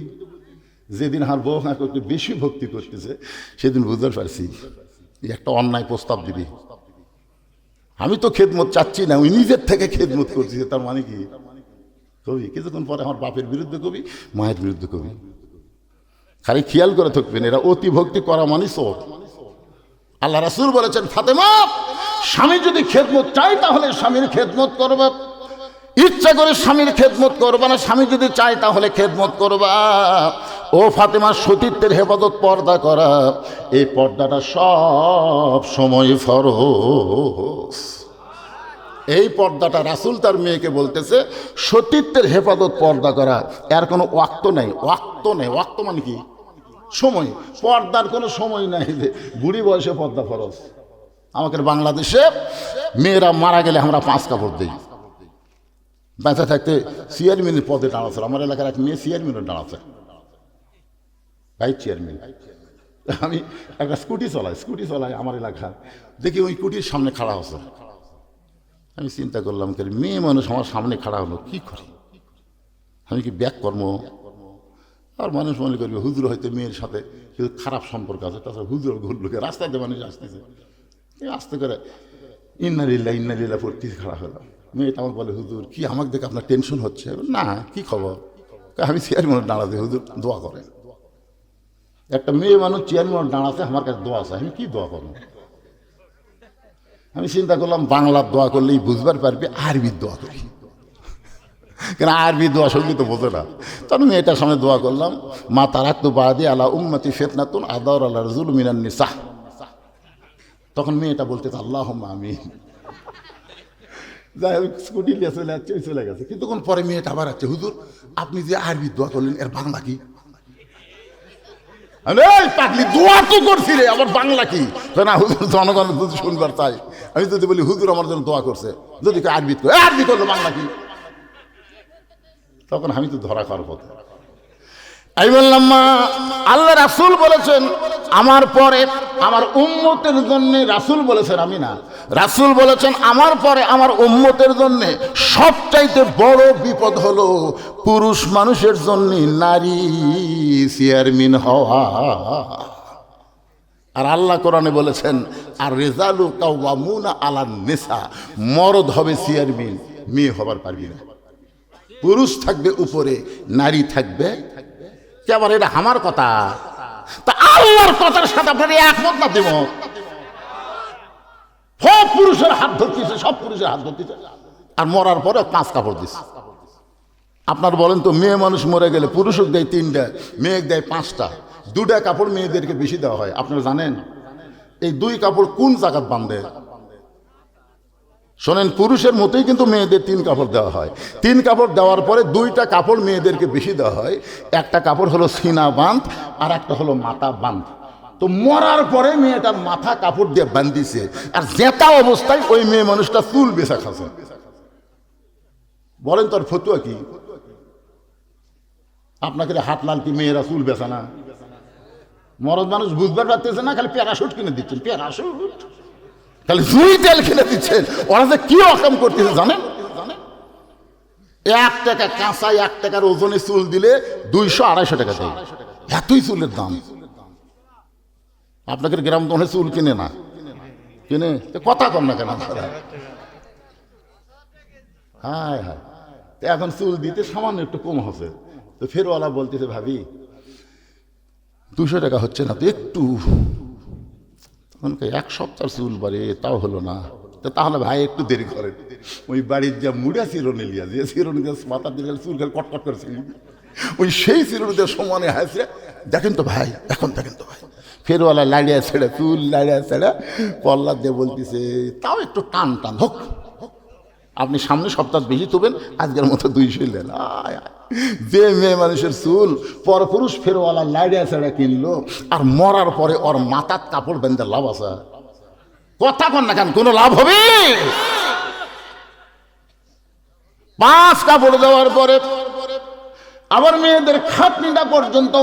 যেদিন হার বউ হাঁক একটু বেশি ভক্তি করতেছে সেদিন বুঝতে পারছি একটা অন্যায় প্রস্তাব দিবি। আমি তো খেদমত চাচ্ছি না, ওই নিজের থেকে খেদমত করছি। তার মানে কি? কবি কিছুক্ষণ পরে আমার বাপের বিরুদ্ধে কবি, মায়ের বিরুদ্ধে কবি। খালি খেয়াল করে থাকবেন, এরা অতি ভক্তি করা মানে চোর। আল্লাহ রাসূল বলেছেন, ফাতেমা, স্বামী যদি খেদমত চাই তাহলে স্বামীর খেদমত করবে, ইচ্ছা করে স্বামীর খেদমত করবা না। স্বামী যদি চায় তাহলে খেদমত করবা। ও ফাতেমা, সতীত্বের হেফাজত, পর্দা করা, এই পর্দাটা সব সময় ফরজ। এই পর্দাটা রাসূল তার মেয়েকে বলতেছে, সতীত্বের হেফাজত, পর্দা করা, এর কোনো ওয়াক্ত নেই। ওয়াক্ত নেই, ওয়াক্ত মানে কি? সময়। পর্দার কোনো সময় নাই যে বুড়ি বয়সে পর্দা ফরজ। আমাদের বাংলাদেশে মেয়েরা মারা গেলে আমরা 5 কাপড় দিই। বেঁচে থাকতে চেয়ারম্যানের পদে দাঁড়াচ্ছে। আমার এলাকার এক মেয়ে চেয়ারম্যানের দাঁড়াচ্ছে, ভাইস চেয়ারম্যান। আমি একটা স্কুটি চলাই আমার এলাকার, দেখি ওই স্কুটির সামনে খাড়া হচ্ছে। আমি চিন্তা করলাম, মেয়ে মানুষ আমার সামনে খাড়া হলো, কি করি? আমি কি ব্যাক কর্ম? আর মানুষ মনে করবে হুজুর হয়তো মেয়ের সাথে কিছু খারাপ সম্পর্ক আছে, তাছাড়া হুজুর ঘুরলোকে রাস্তাতে মানুষ আসতেছে, আস্তে করে ইন্নালিল্লাহ পড়তে খাড়া হলাম। মেয়েটা আমার বলে, হুজুর কি আমাকে দেখে আপনার টেনশন হচ্ছে? না, কি খবর? আমি চেয়ারম্যানের দাঁড়াতে, হুজুর দোয়া করেন। একটা মেয়ে মানুষ চেয়ারম্যানের দাঁড়াতে আমার কাছে দোয়া চাই, আমি কি দোয়া করবো? আমি চিন্তা করলাম, বাংলার দোয়া করলেই বুঝবার পারবে, আরবির দোয়া করি। কেন? আরবি দোয়া শুনলে তো বোঝে না। তখন মেয়েটার সামনে দোয়া করলাম, মা তারাক্তু বাদি আলা উম্মতি ফিতনাতুন আদার আল্লাহ রাজুল মিনান নিসা। তখন মেয়েটা বলতে, আল্লাহুম্মা আমিন। যাই হোক, স্কুটি নিয়ে চলে গেছে। কিছুক্ষণ পরে মেয়েটা আবার আছে, হুজুর আপনি যে আরবি দোয়া করলেন এর বাংলা কি? পাগলি, দোয়া তো করছি রে, আবার বাংলা কি? না হুজুর, জনগণ যদি শুনবার চাই। আমি যদি বলি হুজুর আমার জন্য দোয়া করছে, যদি আরবি করলো বাংলা কি? তখন আমি তো ধরা খাওয়ার পথে। আমি বললাম, মা, আল্লাহ রাসূল বলেছেন আমার পরে আমার উম্মতের জন্য, রাসূল বলেছেন, আমি না, রাসূল বলেছেন আমার পরে আমার উম্মতের জন্য সবচাইতে বড় বিপদ হলো পুরুষ মানুষের জন্য নারী চেয়ারম্যান হওয়া। আর আল্লাহ কোরআনে বলেছেন, আর রেজালু কাওয়ামুনা আলান নিসা, মরদ হবে চেয়ারম্যান, মেয়ে হবার পারবি না। পুরুষ থাকবে উপরে, নারী থাকবে। আবার এটা আমার কথা, তা আল্লাহর কথার সাথে আপনার একমত না দ্বিমত? সব পুরুষের হাত ধরতেছে, সব পুরুষের হাত ধরতেছে, আর মরার পরে 5 কাপড় দিচ্ছে। আপনার বলেন তো, মেয়ে মানুষ মরে গেলে পুরুষক দেয় 3টা, মেয়ে দেয় 5টা, 2টা কাপড় মেয়েদেরকে বেশি দেওয়া হয়। আপনারা জানেন এই 2 কাপড় কোন জায়গাত বাঁধে? শোনেন, পুরুষের মতোই কিন্তু মেয়েদের 3 কাপড় দেওয়া হয়। 3 কাপড় দেওয়ার পরে 2টা কাপড় মেয়েদেরকে বেশি দেওয়া হয়। একটা কাপড় হলো সিনা বাঁধ, আর একটা হলো মাথা বাঁধ। তো মরার পরে মেয়েটার মাথা কাপড় দিয়ে বান্ধিছে, আর জেতা অবস্থায় ওই মেয়ে মানুষটা চুল বেচা খাচ্ছে। বলেন তোর ফতুয়া কি? আপনাকে হাত লাল কি মেয়েরা চুল বেচা না? মরদ মানুষ বুঝবার পারতেছে না, খালি প্যারাশুট কিনে দিচ্ছেন, প্যারাশুট খালি জুই তেল কিনে দিচ্ছেন। ওরা যে কি অকাম করতেছে জানেন? 1 টাকা কাঁচা, 1 টাকার ওজনে চুল দিলে 200-250 টাকা দেয়। এতই চুলের দাম। আপনাদের গ্রাম তো চুল কিনে না, কিনে কথা কম না কেন? হায় হায়, তো এখন চুল দিতে সামান্য একটু কম হচ্ছে। তো ফেরওয়ালা বলতেছে ভাবি 200 টাকা হচ্ছে না তো একটু, তখন 1 সপ্তাহ চুল বাড়ে তাও হলো না, তো তাহলে ভাই একটু দেরি করেন। ওই বাড়ির যা মুড়া চিরুনি লিয়া যে চিরুনি দিয়ে মাথার দিকে চুল কটকট করে ছিঁড়ি, ওই সেই চিরুনি দিয়ে সমানে হাসে, দেখেন তো ভাই, এখন দেখেন তো ভাই। ফেরওয়ালা লাড়িয়া ছেড়ে চুল লাড়িয়া ছেড়ে পল্লা দিয়ে বলতেছে তাও একটু টান টান হোক, আপনি সামনে সপ্তাহ বেশি তুবেন, আজকের মতো 200 নেন। যে মেয়ে মানুষের চুল পরপুরুষ ফেরওয়ালা লাইড়া ছেড়া কিনলো, আর মরার পরে ওর মাথার কাপড় বেঁধে লাভ আছে? কথা কন না কেন, কোনো লাভ হবে? 5 কাপড় দেওয়ার পরে আবার মেয়েদের খাটনিটা পর্যন্ত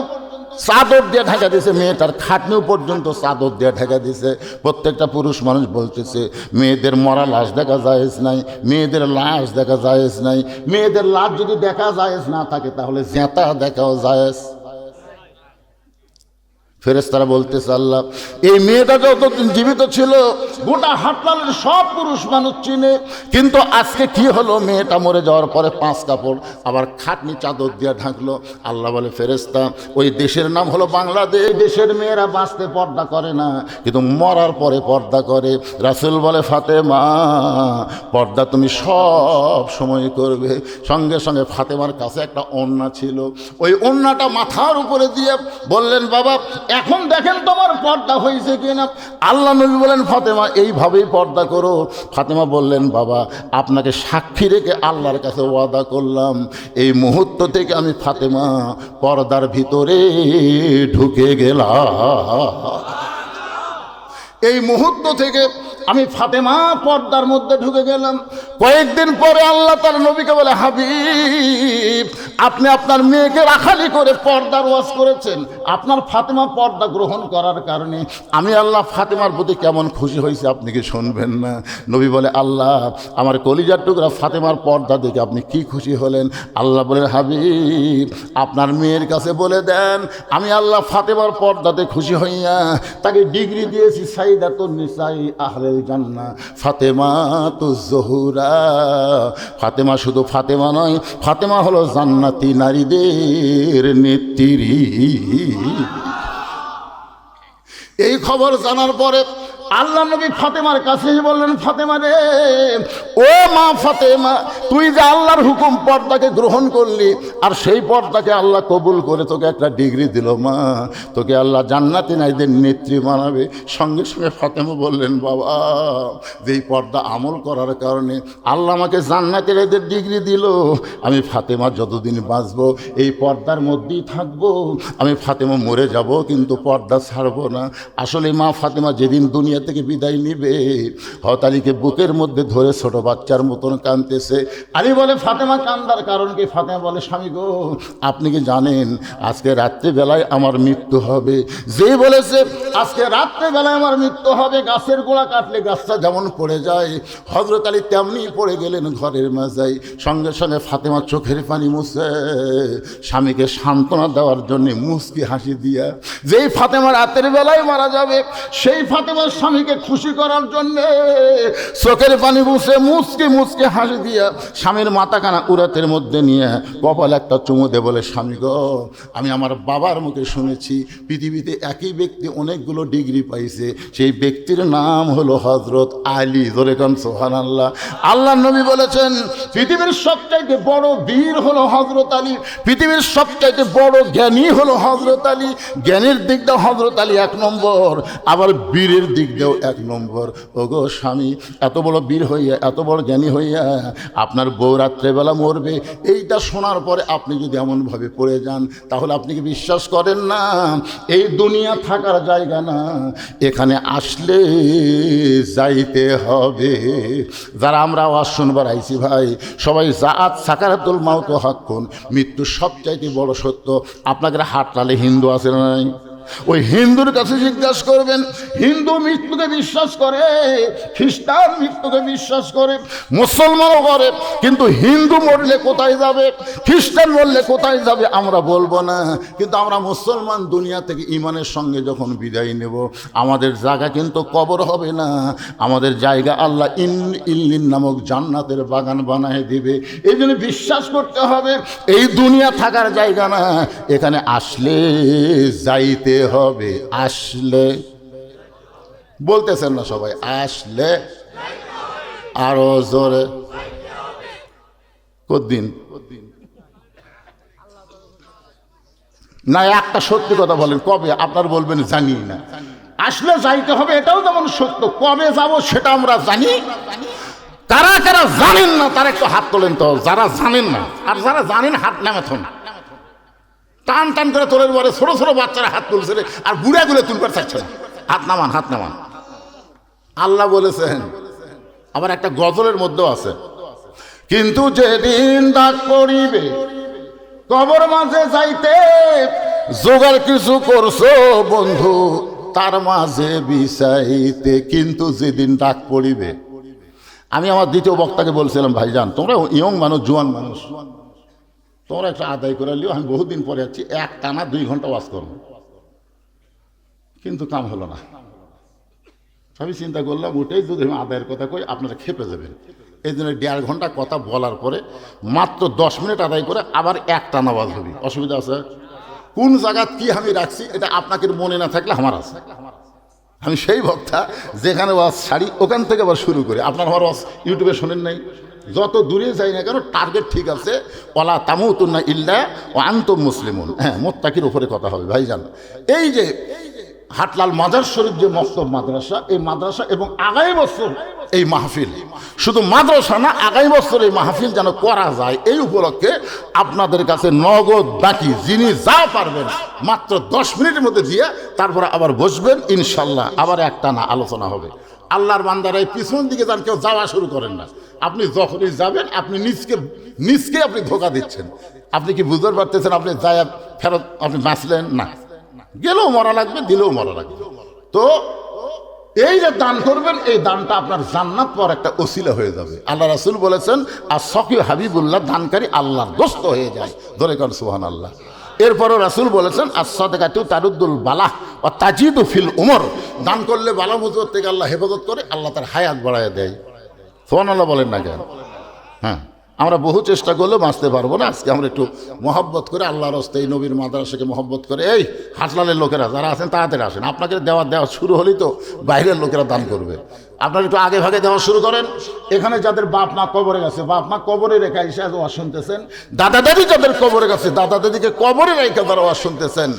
চাদর দিয়ে ঢাকা দিয়েছে, মেয়েটার খাটনিও পর্যন্ত চাদর দিয়ে ঢাকা দিয়েছে। প্রত্যেকটা পুরুষ মানুষ বলতেছে মেয়েদের মরা লাশ দেখা জায়েজ নাই, মেয়েদের লাশ দেখা জায়েজ নাই, মেয়েদের লাশ যদি দেখা জায়েজ না থাকে তাহলে জেতা দেখাও জায়েজ। ফেরেশতারা বলতেছে আল্লাহ, এই মেয়েটা যতদিন জীবিত ছিল গোটা হাটলালের সব পুরুষ মানুষ চিনে, কিন্তু আজকে কি হলো, মেয়েটা মরে যাওয়ার পরে 5 কাপড় আবার খাটনি চাদর দিয়ে ঢাকলো। আল্লাহ বলে ফেরেশতা, ওই দেশের নাম হলো বাংলাদেশ, দেশের মেয়েরা বাঁচতে পর্দা করে না, কিন্তু মরার পরে পর্দা করে। রাসূল বলে ফাতেমা, পর্দা তুমি সব সময় করবে। সঙ্গে সঙ্গে ফাতেমার কাছে একটা ওড়না ছিল, ওই ওড়নাটা মাথার উপরে দিয়ে বললেন বাবা এখন দেখেন তোমার পর্দা হয়েছে কিনা। আল্লাহ নবী বলেন ফাতেমা এইভাবেই পর্দা করো। ফাতেমা বললেন বাবা আপনাকে সাক্ষী রেখে আল্লাহর কাছে ওয়াদা করলাম, এই মুহূর্ত থেকে আমি ফাতেমা পর্দার ভিতরে ঢুকে গেলাম। এই মুহূর্ত থেকে আমি ফাতেমা পর্দার মধ্যে ঢুকে গেলাম। কয়েকদিন পরে আল্লাহ তার নবীকে বলে হাবিব আপনি আপনার মেয়েকে রাখালি করে পর্দার ওয়াজ করেছেন, আপনার ফাতেমা পর্দা গ্রহণ করার কারণে আমি আল্লাহ ফাতেমার প্রতি কেমন খুশি হয়েছে আপনি কি শুনবেন না? নবী বলে আল্লাহ আমার কলিজার টুকরা ফাতেমার পর্দা দেখে আপনি কি খুশি হলেন? আল্লাহ বলেন হাবিব আপনার মেয়ের কাছে বলে দেন আমি আল্লাহ ফাতেমার পর্দাতে খুশি হইয়া তাকে ডিগ্রি দিয়েছি সাইয়্যিদাতুন নিসাই আহলেল জান্নাহ ফাতেমাতুজ জোহরা। ফাতেমা শুধু ফাতেমা নয়, ফাতেমা হলো জান্নাতি নারীদের নেত্রী। এই খবর জানার পরে আল্লাহ নবী ফাতেমার কাছে বললেন ফাতেমা রে, ও মা ফাতেমা তুই যে আল্লাহর হুকুম পর্দাকে গ্রহণ করলি আর সেই পর্দাকে আল্লাহ কবুল করে তোকে একটা ডিগ্রি দিল, মা তোকে আল্লাহ জান্নাতি নারীদের নেত্রী বানাবে। সঙ্গে সঙ্গে ফাতেমা বললেন বাবা যেই পর্দা আমল করার কারণে আল্লাহ আমাকে জান্নাতি নারীদের ডিগ্রি দিল, আমি ফাতেমা যতদিন বাঁচব এই পর্দার মধ্যেই থাকবো, আমি ফাতেমা মরে যাব কিন্তু পর্দা ছাড়বো না। আসলে মা ফাতেমা যেদিন দুনিয়া থেকে বিদায় নিবে হযরত আলীকে বুকের মধ্যে ধরে ছোট বাচ্চার মতন কাঁদতেছে। আলী বলে ফাতেমা কান্দার কারণ কি? ফাতেমা বলে স্বামী গো আপনি কি জানেন আজকে রাত্রিবেলায় আমার মৃত্যু হবে? যেই বলেছে আজকে রাত্রিবেলায় আমার মৃত্যু হবে, গাছের গোড়া কাটলে গাছটা যেমন পড়ে যায় হযরত আলী তেমনি পড়ে গেলেন ঘরের মাঝায়। সঙ্গে সঙ্গে ফাতেমা চোখের পানি মুছে স্বামীকে সান্ত্বনা দেওয়ার জন্য মুচকি হাসি দিয়া, যেই ফাতেমা রাতের বেলায় মারা যাবে সেই ফাতেমার স্বামীকে খুশি করার জন্য চোখের পানি মুছে মুচকি মুচকি হাসি দিয়া স্বামীর মাথাখানা উরাতের মধ্যে নিয়ে কপাল একটা চুমু দে বলে স্বামী গো আমি আমার বাবার মুখে শুনেছি পৃথিবীতে একই ব্যক্তি অনেকগুলো ডিগ্রি পাইছে, সেই ব্যক্তির নাম হলো হযরত আলী। ধরে কান সুবহানাল্লাহ। আল্লাহ নবী বলেছেন পৃথিবীর সবচাইতে বড় বীর হলো হযরত আলী, পৃথিবীর সবচাইতে বড় জ্ঞানী হলো হযরত আলী। জ্ঞানের দিক দিয়ে হযরত আলী 1 নম্বর, আবার বীরের দিক দিয়েও 1 নম্বর। ওগো স্বামী এত বড় বীর হইয়া এত বড় জ্ঞানী হইয়া আপনার বউ রাত্রেবেলা মরবে, এইটা শোনার পরে আপনি যদি এমনভাবে পড়ে যান তাহলে আপনি কি বিশ্বাস করেন না এই দুনিয়া থাকার জায়গা না, এখানে আসলে যাইতে হবে। যারা আমরা আওয়াজ শুনবার আইছি ভাই সবাই জাআত সাকারাতুল মাউত হাক্কুন, মৃত্যু সবচাইতে বড় সত্য। আপনাদের হাটলালে হিন্দু আছে না নাই? ওই হিন্দুর কাছে জিজ্ঞাসা করবেন, হিন্দু মৃত্যুকে বিশ্বাস করে, খ্রিস্টান মৃত্যুকে বিশ্বাস করে, মুসলমানও করে, কিন্তু হিন্দু মরলে কোথায় যাবে, খ্রিস্টান মরলে কোথায় যাবে আমরা বলবো না। কিন্তু আমরা মুসলমান দুনিয়া থেকে ইমানের সঙ্গে যখন বিদায় নেব, আমাদের জায়গা কিন্তু কবর হবে না, আমাদের জায়গা আল্লাহ ইল্লিন নামক জান্নাতের বাগান বানায় দিবে। এই জন্য বিশ্বাস করতে হবে এই দুনিয়া থাকার জায়গা না, এখানে আসলে যাইতে হবে। আসলে বলতেছেন না সবাই? আসলে আরো জোরে কতদিন না, একটা সত্যি কথা বলেন, কবে? আপনার বলবেন জানি না। আসলে যাইতে হবে এটাও যেমন সত্য, কবে যাব সেটা আমরা জানি। কারা কারা জানেন না তারা একটু হাত তোলেন তো, যারা জানেন না। আর যারা জানেন হাত নামাথন, টান টান করে তোলের পরে ছোট ছোট বাচ্চারা হাত তুলছে রে, আর বুড়াগুলো তুলবার চাচ্ছে না। হাত নামান, হাত নামান। আল্লাহ বলেছেন, আবার একটা গজলের মধ্যেও আছে, কিন্তু যেদিন ডাক পড়িবে কবর মাঝে যাইতে, জোগাড় কিছু করছো বন্ধু তার মাঝে বিছাইতে। কিন্তু যেদিন ডাক পড়িবে, আমি আমার দ্বিতীয় বক্তাকে বলছিলাম, ভাইজান তোমরা ইয়ং মানুষ, জোয়ান মানুষ, তোমরা একটা আদায় করে লিও, আমি বহুদিন পরে যাচ্ছি, এক টানা 2 ঘন্টা ওয়াজ করবো, কিন্তু কাম হলো না। আমি চিন্তা করলাম, ওটাই যদি আমি আদায়ের কথা কই আপনারা খেপে যাবেন। এই জন্য 1.5 ঘন্টা কথা বলার পরে মাত্র 10 মিনিট আদায় করে আবার এক টানা ওয়াজ হবে। অসুবিধা আছে? কোন জায়গা কি আমি রাখছি এটা আপনাকে মনে না থাকলে আমার আছে। আমি সেই বক্তা যেখানে ওয়াজ ছাড়ি ওখান থেকে আবার শুরু করি। আপনার আমার ওয়াজ ইউটিউবে শোনেন নাই? যত দূরে যাই না কেন টার্গেট ঠিক আছে, ওয়ালা তামুতুন্না ইল্লা ওয়া আনতুম মুসলিমুন। হ্যাঁ, মুত্তাকির উপরে কথা হবে ভাইজান। এই যে হাটলাল মাজার শরীফ যে মস্তব মাদ্রাসা, এই মাদ্রাসা এবং আগামী বছর এই মাহফিল, শুধু মাদ্রাসা না, আগামী বছর এই মাহফিল যেন করা যায়, এই উপলক্ষে আপনাদের কাছে নগদ বাকি যিনি যা পারবেন মাত্র 10 মিনিটের মধ্যে দিয়ে তারপরে আবার বসবেন, ইনশাল্লাহ আবার একটা না আলোচনা হবে। আল্লাহর বান্দারা এই পিছন দিকে যান, কেউ যাওয়া শুরু করেন না। আপনি যখনই যাবেন আপনি নিজকে আপনি ধোকা দিচ্ছেন। আপনি কি বুঝতে পারতেছেন? আপনি যায় ফেরত আপনি বাঁচলেন না, গেলেও মরা লাগবে, দিলেও মরা লাগবে। তো এই যে দান করবেন, এই দানটা আপনার জান্নাত পাওয়ার একটা ওসিলা হয়ে যাবে। আল্লাহ রাসূল বলেছেন, আর সকি হাবিবুল্লাহ, দানকারী আল্লাহর দোস্ত হয়ে যায়। ধরে কর সুবহানাল্লাহ। এরপরও রাসূল বলেছেন, আর সাদাকাতু তারুদ্দুল বালাহ ওয়া তাজিদু ফিল উমর, দান করলে বালা মুসিবত থেকে আল্লাহ হেফাজত করে, আল্লাহ তার হায়াত বাড়ায় দেয়। সুবহানাল্লাহ বলেন না কেন? হ্যাঁ, আমরা বহু চেষ্টা করলেও বাঁচতে পারবো না। আজকে আমরা একটু মহব্বত করে আল্লাহর রাস্তায় এই নবীর মাদ্রাসাকে মহব্বত করে, এই হাটলালের লোকেরা যারা আছেন তাড়াতাড়ি আসেন। আপনাকে দেওয়া শুরু হলেই তো বাইরের লোকেরা দান করবে। আপনারা একটু আগে ভাগে দেওয়া শুরু করেন। এখানে যাদের বাপ মা কবরে গেছে, বাপ মা কবরে রেখে এসে ওয়াজ শুনতেছেন, দাদা দাদি যাদের কবরে গেছে, দাদা দাদিকে কবরে রেখে তারা ওয়াজ শুনতেছেন,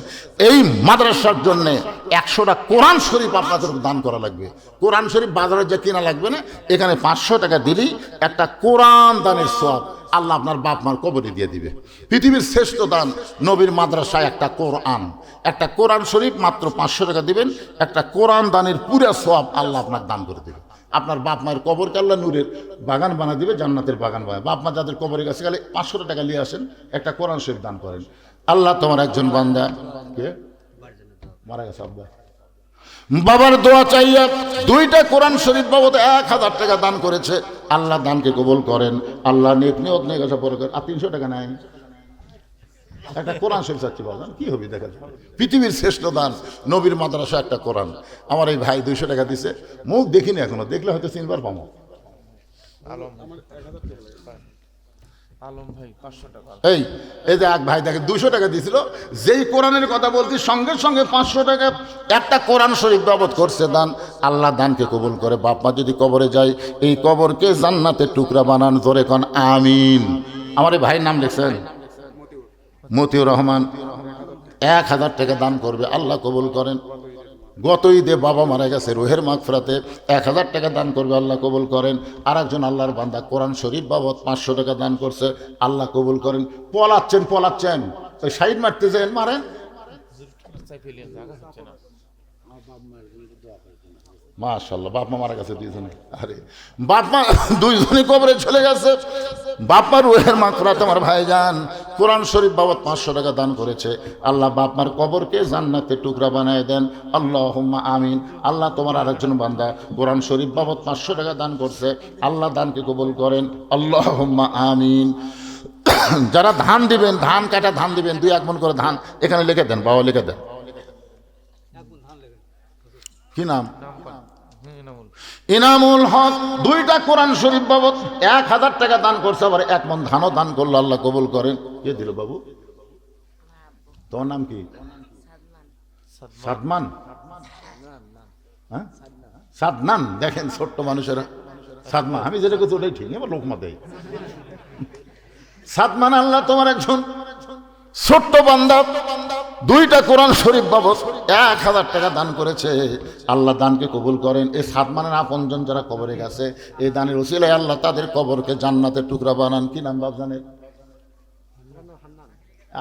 এই মাদ্রাসার জন্যে 100টা কোরআন শরীফ আপনাদের দান করা লাগবে। কোরআন শরীফ বাজারে যে কিনা লাগবে না, এখানে 500 টাকা দিলেই একটা কোরআন দানের সওয়াব আল্লাহ আপনার বাপ মার কবরে দিয়ে দিবে। পৃথিবীর শ্রেষ্ঠ দান নবীর মাদ্রাসায় একটা কোরআন শরীফ মাত্র 500 টাকা দিবেন, একটা কোরআন দানের পুরা সওয়াব আল্লাহ আপনার দান করে দেবে। আপনার বাপ মায়ের কবরকে আল্লাহ নূরের বাগান বানা দিবে, জান্নাতের বাগান বানায়। বাপ মা যাদের কবরে গেছে গেলে 500 টাকা নিয়ে আসেন, একটা কোরআন শরীফ দান করেন। আল্লাহ তোমার একজন বান্দা কে মারা গেছে, আব্বা বাবার দোয়া চাইয়া 2টা কোরআন শরীফ বাবদ 1000 টাকা দান করেছে। আল্লাহ দানকে কবুল করেন। আল্লাহ নেক নিয়ত নিয়ে গেছে পরে আর 300 টাকা নেয়, একটা কোরআন শরীফ চাচ্ছি, বলেন কি হবে? দেখা যায় পৃথিবীর শ্রেষ্ঠ দান নবীর মাদ্রাসা একটা কোরআন। আমার এই ভাই 200 টাকা দিছে, মুখ দেখিনি এখনো, দেখলে হয়তো 3বার পাবো। এই যে এক ভাই দেখে 200 টাকা দিয়েছিল, যেই কোরআনের কথা বলছি সঙ্গে সঙ্গে 500 টাকা একটা কোরআন শরীফ বাবদ করছে দান। আল্লাহ দানকে কবুল করে। বাপ মা যদি কবরে যায়, এই কবরকে জান্নাতের টুকরা বানান। জোরে কোন আমিন। আমার এই ভাইয়ের নাম লিখছেন মতিউর রহমান, 1000 টাকা দান করবে, আল্লাহ কবুল করেন। গত ঈদে বাবা মারা গেছে, রুহের মাগফিরাতে 1000 টাকা দান করবে, আল্লাহ কবুল করেন। আর একজন আল্লাহর বান্দা কোরআন শরীফ বাবদ 500 টাকা দান করছে, আল্লাহ কবুল করেন। পলাচ্ছেন ওই সাইড মারতেছেন, মারেন। মাশাআল্লাহ, বাপ মা মারা গেছে দুইজনে। আরে বাপ মা দুইজনে কবরে চলে গেছে। বাপ মার রুহের মাগফিরাত আমার ভাইজান কোরআন শরীফ বাবদ 500 টাকা দান করেছে। আল্লাহ বাপ মার কবরকে জান্নাতের টুকরা বানায় দেন, আল্লাহুম্মা আমিন। আল্লাহ তোমার আরেকজন বান্দা কোরআন শরীফ বাবদ 500 টাকা দান করছে, আল্লাহ দানকে কবুল করেন, আল্লাহুম্মা আমিন। যারা ধান দিবেন, ধান কাটা ধান দিবেন, 2-1 মণ করে ধান এখানে লিখে দেন, বাবা লিখে দেন। কি নাম? ইনামুল হক। 2টা কোরআন শরীফ বাবদ 1000 টাকা দান করছে, আবার 1 মণ ধানও দান করলো, আল্লাহ কবুল করেন। কে দিল বাবু? তোমার নাম কি? সাদমান? হ্যাঁ, সাদনান। দেখেন ছোট্ট মানুষেরা সাদমান, আমি যেটা করছি ওটাই ঠিক, এবার লোকমা দেয়। সাদমান, আল্লাহ তোমার একজন ছোট্ট বান্দা 2টা কোরআন শরীফ বাবদ 1000 টাকা দান করেছে, আল্লাহ দানকে কবুল করেন। এই সাদমানের আপনজন যারা কবরে গেছে, এই দানের উসিলায় আল্লাহ তাদের কবরকে জান্নাতের টুকরা বানান। কি নাম বাপ জানেন?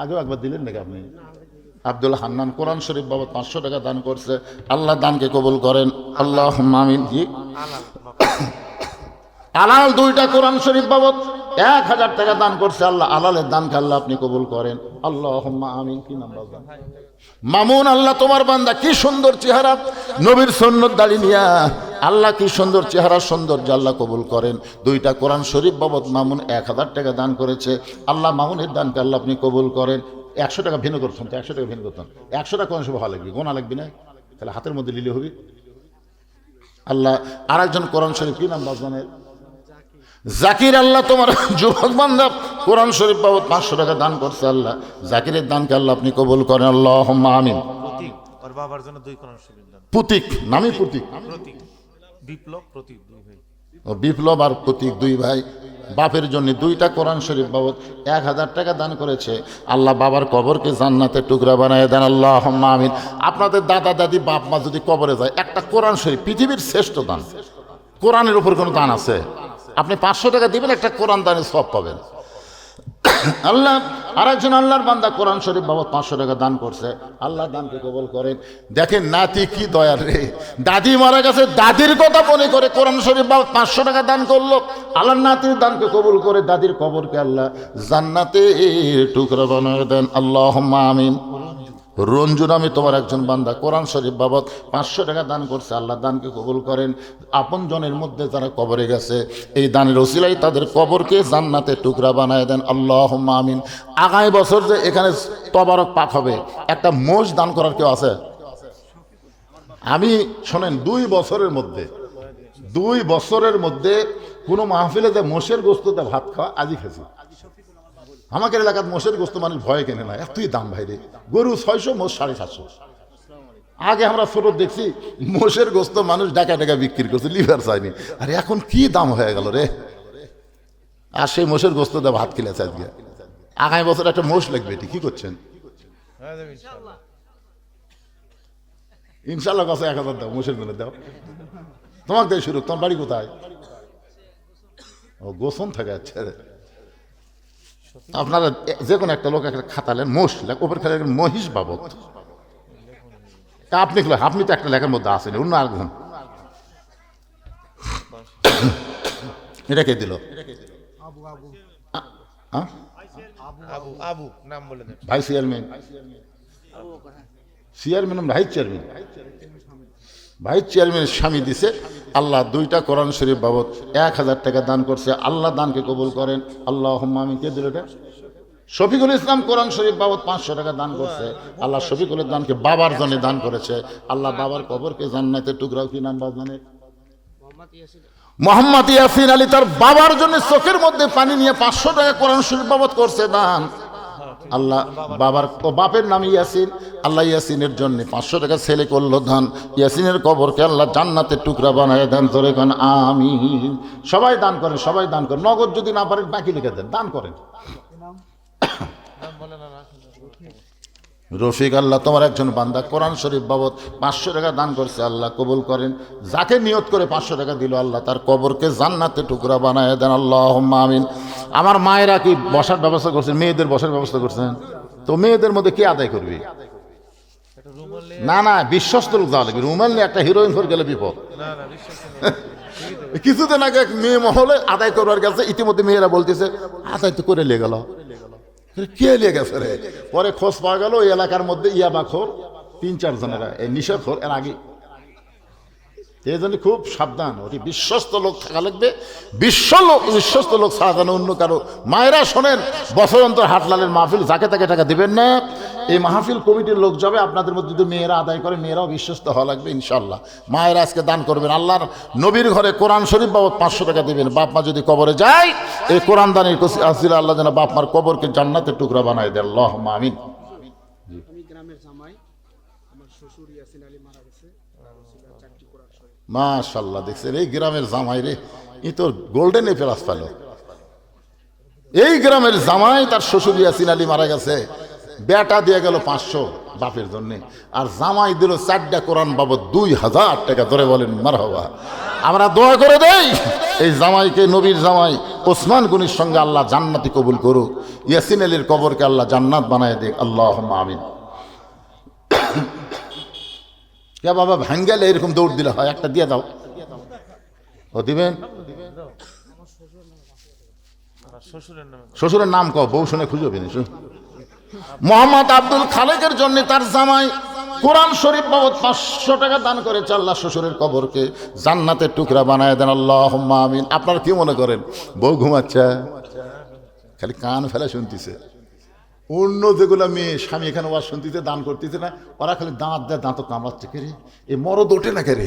আগেও একবার দিলেন নাকি আপনি? আব্দুল হান্নান কোরআন শরীফ বাবদ 500 টাকা দান করছে, আল্লাহ দানকে কবুল করেন, আল্লাহুম্মা আমিন। জি আলাল 2টা কোরআন শরীফ বাবদ 1000 টাকা দান করছে, আল্লাহ আলালের দানকে আল্লাহ আপনি কবুল করেন, আল্লাহুম্মা আমিন। কি নাম বাবা? মামুন, আল্লাহ তোমার বান্দা কি সুন্দর চেহারা, নবীর সুন্নত দাড়ি নিয়া, আল্লাহ কি সুন্দর চেহারা, সৌন্দর্য, আল্লাহ কবুল করেন। 2টা কোরআন শরীফ বাবদ মামুন 1000 টাকা দান করেছে, আল্লাহ মামুনের দানকে আল্লাহ আপনি কবুল করেন। 100 টাকা ভিন্ন করতাম, তো 100 টাকা ভিন্ন করতাম, 100 টাকা কোন ভালো লাগবে, গোনা লাগবে না, তাহলে হাতের মধ্যে লিলে হবে। আল্লাহ আরেকজন কোরআন শরীফ, কি নাম বাজনের? জাকির, আল্লাহ তোমার যুবক বান্দা কোরআন শরীফ বাবদ 500 টাকা দান করছে, আল্লাহ জাকিরের দানকে আল্লাহ আপনি কবুল করেন, আল্লাহুম্মা আমিন। ওর বাবার জন্য 2 কোরআন শরীফ দান। প্রতীক, নামই প্রতীক, বিপ্লব প্রতীক, 2 ভাই। ও বিপ্লব আর প্রতীক 2 ভাই বাপের জন্য 2টা কোরআন শরীফ বাবদ 1000 টাকা দান করেছে, আল্লাহ বাবার কবরকে জান্নাতের টুকরা বানায় দেন, আল্লাহুম্মা আমিন। আপনাদের দাদা দাদি বাপ মা যদি কবরে যায়, একটা কোরআন শরীফ পৃথিবীর শ্রেষ্ঠ দান। কোরআনের উপর কোনো দান আছে? আপনি 500 টাকা দিবেন, একটা কোরআন দানের সওয়াব পাবেন। আল্লাহ আরেকজন আল্লাহর বান্দা কোরআন শরীফ বাবদ 500 টাকা দান করছে, আল্লাহ দানকে কবুল করেন। দেখেন নাতি কি দয়ার রে, দাদি মারা গেছে, দাদির কথা মনে করে কোরআন শরীফ বাবদ 500 টাকা দান করলো, আল্লাহ নাতির দানকে কবুল করে দাদির কবরকে আল্লাহ জান্নাতের টুকরা বানায় দেন, আল্লাহুম্মা আমিন। রঞ্জুন, আমি তোমার একজন বান্দা কোরআন শরীফ বাবদ 500 টাকা দান করছে, আল্লাহ দানকে কবুল করেন। আপন জনের মধ্যে যারা কবরে গেছে, এই দানের ওসিলায় তাদের কবরকে জান্নাতের টুকরা বানায় দেন, আল্লাহুম্মা আমিন। আগামী বছর যে এখানে তবারক পাক হবে, একটা মোষ দান করার কেউ আছে? আমি শোনেন, 2 বছরের মধ্যে কোনো মাহফিলে যে মোষের গোস্ত ভাত খাওয়া আজই খেয়েছি। আমাদের এলাকার মোষের গোস্ত মানুষ ভয়ে কেনে না, এতই দাম ভাই রে। গরু 600, মোষ 750। আগে আমরা ছোট দেখছি মোষের গোস্ত মানুষ টাকা টাকা বিক্রি করছে, লিভার চাইনি। আর এখন কি দাম হয়ে গেল রে। আর সেই মোষের গোস্ত দিয়ে ভাত খেলেছে আজকে। আগামী বছর একটা মোষ লাগবে, এটি কি করছেন? ইনশাল্লাহ কাছে 1000 দাও, মোষের জন্য দাও। তোমাকে দেয় শুরু। তোমার বাড়ি কোথায়? ও গোসন থাকে। আচ্ছা, আপনারা যে কোনো একটা লোক একটা খাতালেন, মোষ উপর খালি মহিষ বাবদ। আপনি আপনি তো একটা লেখার মধ্যে আসেন, অন্য আরেকজন। এটা কে দিল? ভাই চেয়ারম্যান, ভাইস চেয়ারম্যানের স্বামী দিছে, আল্লাহ 2টা কোরআন শরীফ বাবদ 1000 টাকা দান করছে, আল্লাহ দানকে কবুল করেন, আল্লাহুম্মা আমিন। কে দিল এটা? শফিকুল ইসলাম কোরআন শরীফ বাবদ 500 টাকা দান করছে, আল্লাহ শফিকুলের দানকে বাবার জন্য দান করেছে, আল্লাহ বাবার কবরকে জান্নাতের টুকরাও। কি নাম বাজানে? মোহাম্মদ ইয়াসিন আলী তার বাবার জন্য চোখের মধ্যে পানি নিয়ে 500 টাকা কোরআন শরীফ বাবদ করছে দান, আল্লাহ বাপের নাম ইয়াসিন, আল্লাহ ইয়াসিনের জন্য 500 টাকা ছেলে করলো দান, ইয়াসিনের কবরকে আল্লাহ জান্নাতের টুকরা বানায় দেন, ধরে কান আমিন। সবাই দান করেন, সবাই দান করেন, নগদ যদি না পারেন বাকি লিখে দেন, দান করেন। রফিক, আল্লাহ তোমার একজন বান্দা কোরআন শরীফ বাবদ 500 টাকা দান করছে, আল্লাহ কবুল করেন। যাকে নিয়ত করে 500 টাকা দিল, আল্লাহ তার কবরকে জান্নাতে টুকরা বানায় দেন, আল্লাহুম্মা আমিন। আমার মায়েরা কি বসার ব্যবস্থা করছেন? মেয়েদের বসার ব্যবস্থা করছেন? তো মেয়েদের মধ্যে কে আদায় করবে? না না, বিশ্বস্ত লোক যাওয়া লাগবে। রুমাল নিয়ে একটা হিরোইন ফোর গেলে বিপদ। না না বিশ্বাস নেই। কিছুদিন আগে এক মেয়ে মহলে আদায় করবার গেছে, ইতিমধ্যে মেয়েরা বলতেছে আদায় তো করে নিয়ে গেল। কে নিয়ে গেছে রে? পরে খোঁজ পাওয়া গেল ওই এলাকার মধ্যে ইয়াবাখোর 3-4 জনেরা, এই নিশাখোর এর আগে। এই জন্য খুব সাবধান, অতি বিশ্বস্ত লোক থাকা লাগবে। বিশ্বস্ত লোক ছাড়া যেন অন্য কারো। মায়েরা শোনেন, বছর অন্তর হাটলালের মাহফিল, যাকে তাকে টাকা দিবেন না। এই মাহফিল কমিটির লোক যাবে, আপনাদের মধ্যে যদি মেয়েরা আদায় করে, মেয়েরাও বিশ্বস্ত হওয়া লাগবে ইনশাল্লাহ। মায়েরা আজকে দান করবেন, আল্লাহর নবীর ঘরে কোরআন শরীফ বাবদ 500 টাকা দিবেন। বাপ মা যদি কবরে যায়, এই কোরআন দানের আসিল আল্লাহ যেন বাপ মার কবরকে জান্নাতের টুকরা বানায় দেন, আল্লাহুম্মা আমিন। আমি গ্রামের জামাই, আমার শ্বশুর ইয়াসিন আলী মারা গেছে, 4টি কোরআন শরীফ। মাশাআল্লাহ, দেখছেন এই গ্রামের জামাই রে, ই তো গোল্ডেন এপেলাস পেল। এই গ্রামের জামাই, তার শ্বশুর ইয়াসিন আলী মারা গেছে, বেটা দিয়ে গেল 500 বাপের জন্য, আর জামাই দিল 4টা কোরআন বাবদ 2000 টাকা। ধরে বলেন মারহাবা। আমরা দোয়া করে দেই এই জামাইকে, নবীর জামাই ওসমান গনির সঙ্গে আল্লাহ জান্নাতি কবুল করুক, ইয়াসিন আলীর কবরকে আল্লাহ জান্নাত বানায় দেখ, আল্লাহুম্মা আমিন। কে বাবা ভাঙ্গেলে এরকম দৌড় দিলে হয়? একটা দিয়ে দাও। ও দিবেন? আমার শ্বশুরের নামে শ্বশুরের নাম কও, বউ শুনে খুঁজে পেনি। মোহাম্মদ আব্দুল খালেকের জন্য তার জামাই কোরআন শরীফ বাবদ 500 টাকা দান করেছে। আল্লাহ শ্বশুরের কবরকে জান্নাতের টুকরা বানায় দেন, আল্লাহুম্মা আমিন। আপনারা কি মনে করেন বউ ঘুমাচ্ছে? খালি কান ফেলে শুনতেছে। অন্য যেগুলো মেয়ে স্বামী এখানে ওয়াজ শুনতেছে, দান করতেছে না, ওরা খালি দাঁত দেয়, দাঁত কামড়াচ্ছে। কে রে এ মরদ ওঠে না? কে রে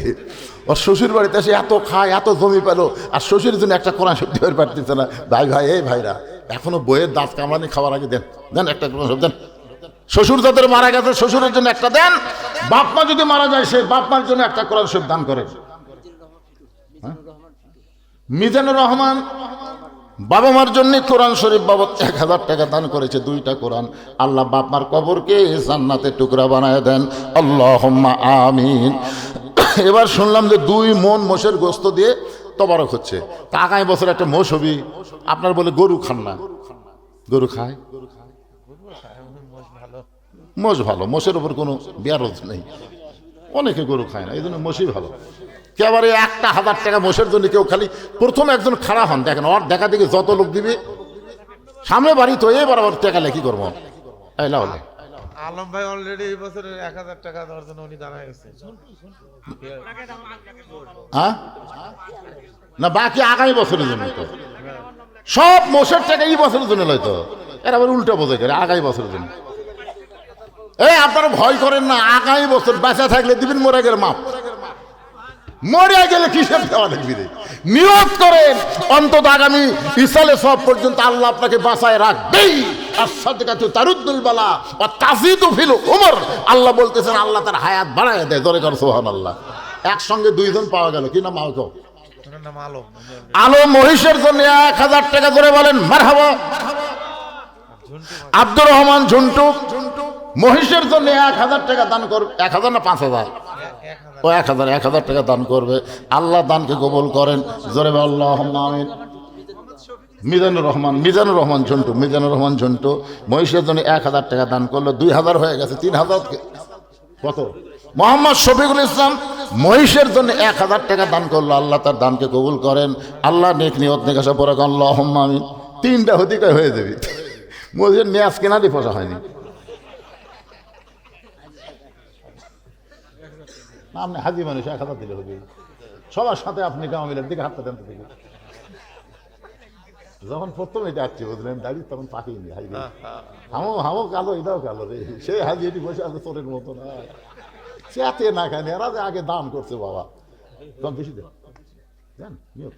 ওর শ্বশুর বাড়িতে এসে এত খায়, এত জমি পেলো, আর শ্বশুরের জন্য একটা কোরআন শরীফ দিতে পারতেছে না। ভাই এই ভাইরা, এখনো বইয়ের দাঁত কামড়ানি খাওয়ার আগে দেন দেন একটা কোরআন শরীফ দেন। শ্বশুর যাদের মারা গেছে শ্বশুরের জন্য একটা দেন। বাপ মা যদি মারা যায়, সে বাপ মার জন্য একটা কোরআন শরীফ দান করে। মিজানুর রহমান বাবা মার জন্য কোরআন শরীফ বাবদ 1000 টাকা দান করেছে, 2টা কোরআন। আল্লাহ বাপ মার কবরকে জান্নাতের টুকরা বানায় দেন, আল্লাহুম্মা আমিন। এবার শুনলাম যে 2 মণ মোষের গোস্ত দিয়ে তবারক হচ্ছে। তা আগামী বছর একটা মোষ হবি। আপনার বলে গরু খান না? গরু খায়? ভালো। মোষ ভালো, মোষের ওপর কোনো বিয়ারজ নেই। অনেকে গরু খায় না, এই জন্য মোষই ভালো। একেবারে 1000 টাকা মোষের জন্য কেউ খালি প্রথম একজন খাড়া হন, দেখেন ওর দেখা দেখি যত লোক দিবে সামনে বাড়ি তো এবার আবার টাকা লেখি করবো। এই লাও লে। আলম ভাই অলরেডি এই বছরের 1000 টাকা দেওয়ার জন্য উনি দাঁড়ায় গেছে। হ্যাঁ না, বাকি আগামী বছরের জন্য তো সব মোষের টাকা এই বছরের জন্য লয় তো। এর আবার উল্টা বোঝাই করে আগামী বছরের জন্য। এই আপনারা ভয় করেন না, আগামী বছর বেঁচে থাকলে দিবেন, মরে গেলে মাপ। মরে গেলে কিসের দেওয়া দেখবি রে? নিয়ত করেন অন্তত আগামী ইসালে সব পর্যন্ত আল্লাহ আপনাকে বাঁচায় রাখবেই। আর সাদকাতু তারুদ্দুল বালা ওয়া তাজিদু ফিল উমর। আল্লাহ বলতেছেন আল্লাহ তার হায়াত বাড়ায় দেয়। জোরে কর সুবহানাল্লাহ। একসঙ্গে 2 জন পাওয়া গেল। কি নাম? আউকো ওনার নাম আলম। আলো মহিষের জন্য 1000 টাকা ধরে বলেন মারহাবা। আব্দুর রহমান ঝুন্টু মহিষের জন্য 1000 টাকা দান করবে। 1000 না 5000? ও 1000 টাকা দান করবে। আল্লাহ দানকে কবুল করেন। জোরে বল আল্লাহুম্মা আমিন। মিজানুর রহমান ঝন্টু মহিষের জন্য 1000 টাকা দান করলো। 2000 হয়ে গেছে, 3000 কত? মোহাম্মদ শফিকুল ইসলাম মহিষের জন্য 1000 টাকা দান করলো। আল্লাহ তার দানকে কবুল করেন। আল্লাহ নেক নিয়ত নেকাশা পরে আল্লাহুম্মা আমিন। 3টা হদিকায় হয়ে যাবে। মহিষের নেয়াজ কেনা দিয়ে পোষা হয়নি। আপনি হাজি মানুষ, 1000 দিলে হবে। সবার সাথে আপনি কামামিলের দিকে হাতটা দেন। দিকে যখন প্রথম এটা আসছে বুঝলেন দাঁড়িয়ে, তখন পাকিনি হাজি। হামো কালো, এটাও কালো রে। সেই হাজি এটি বসে আছে চোরের মতো না, চেতে না খায়। এরা যে আগে দান করছে বাবা, কম বেশি দেন দেন নিয়ত।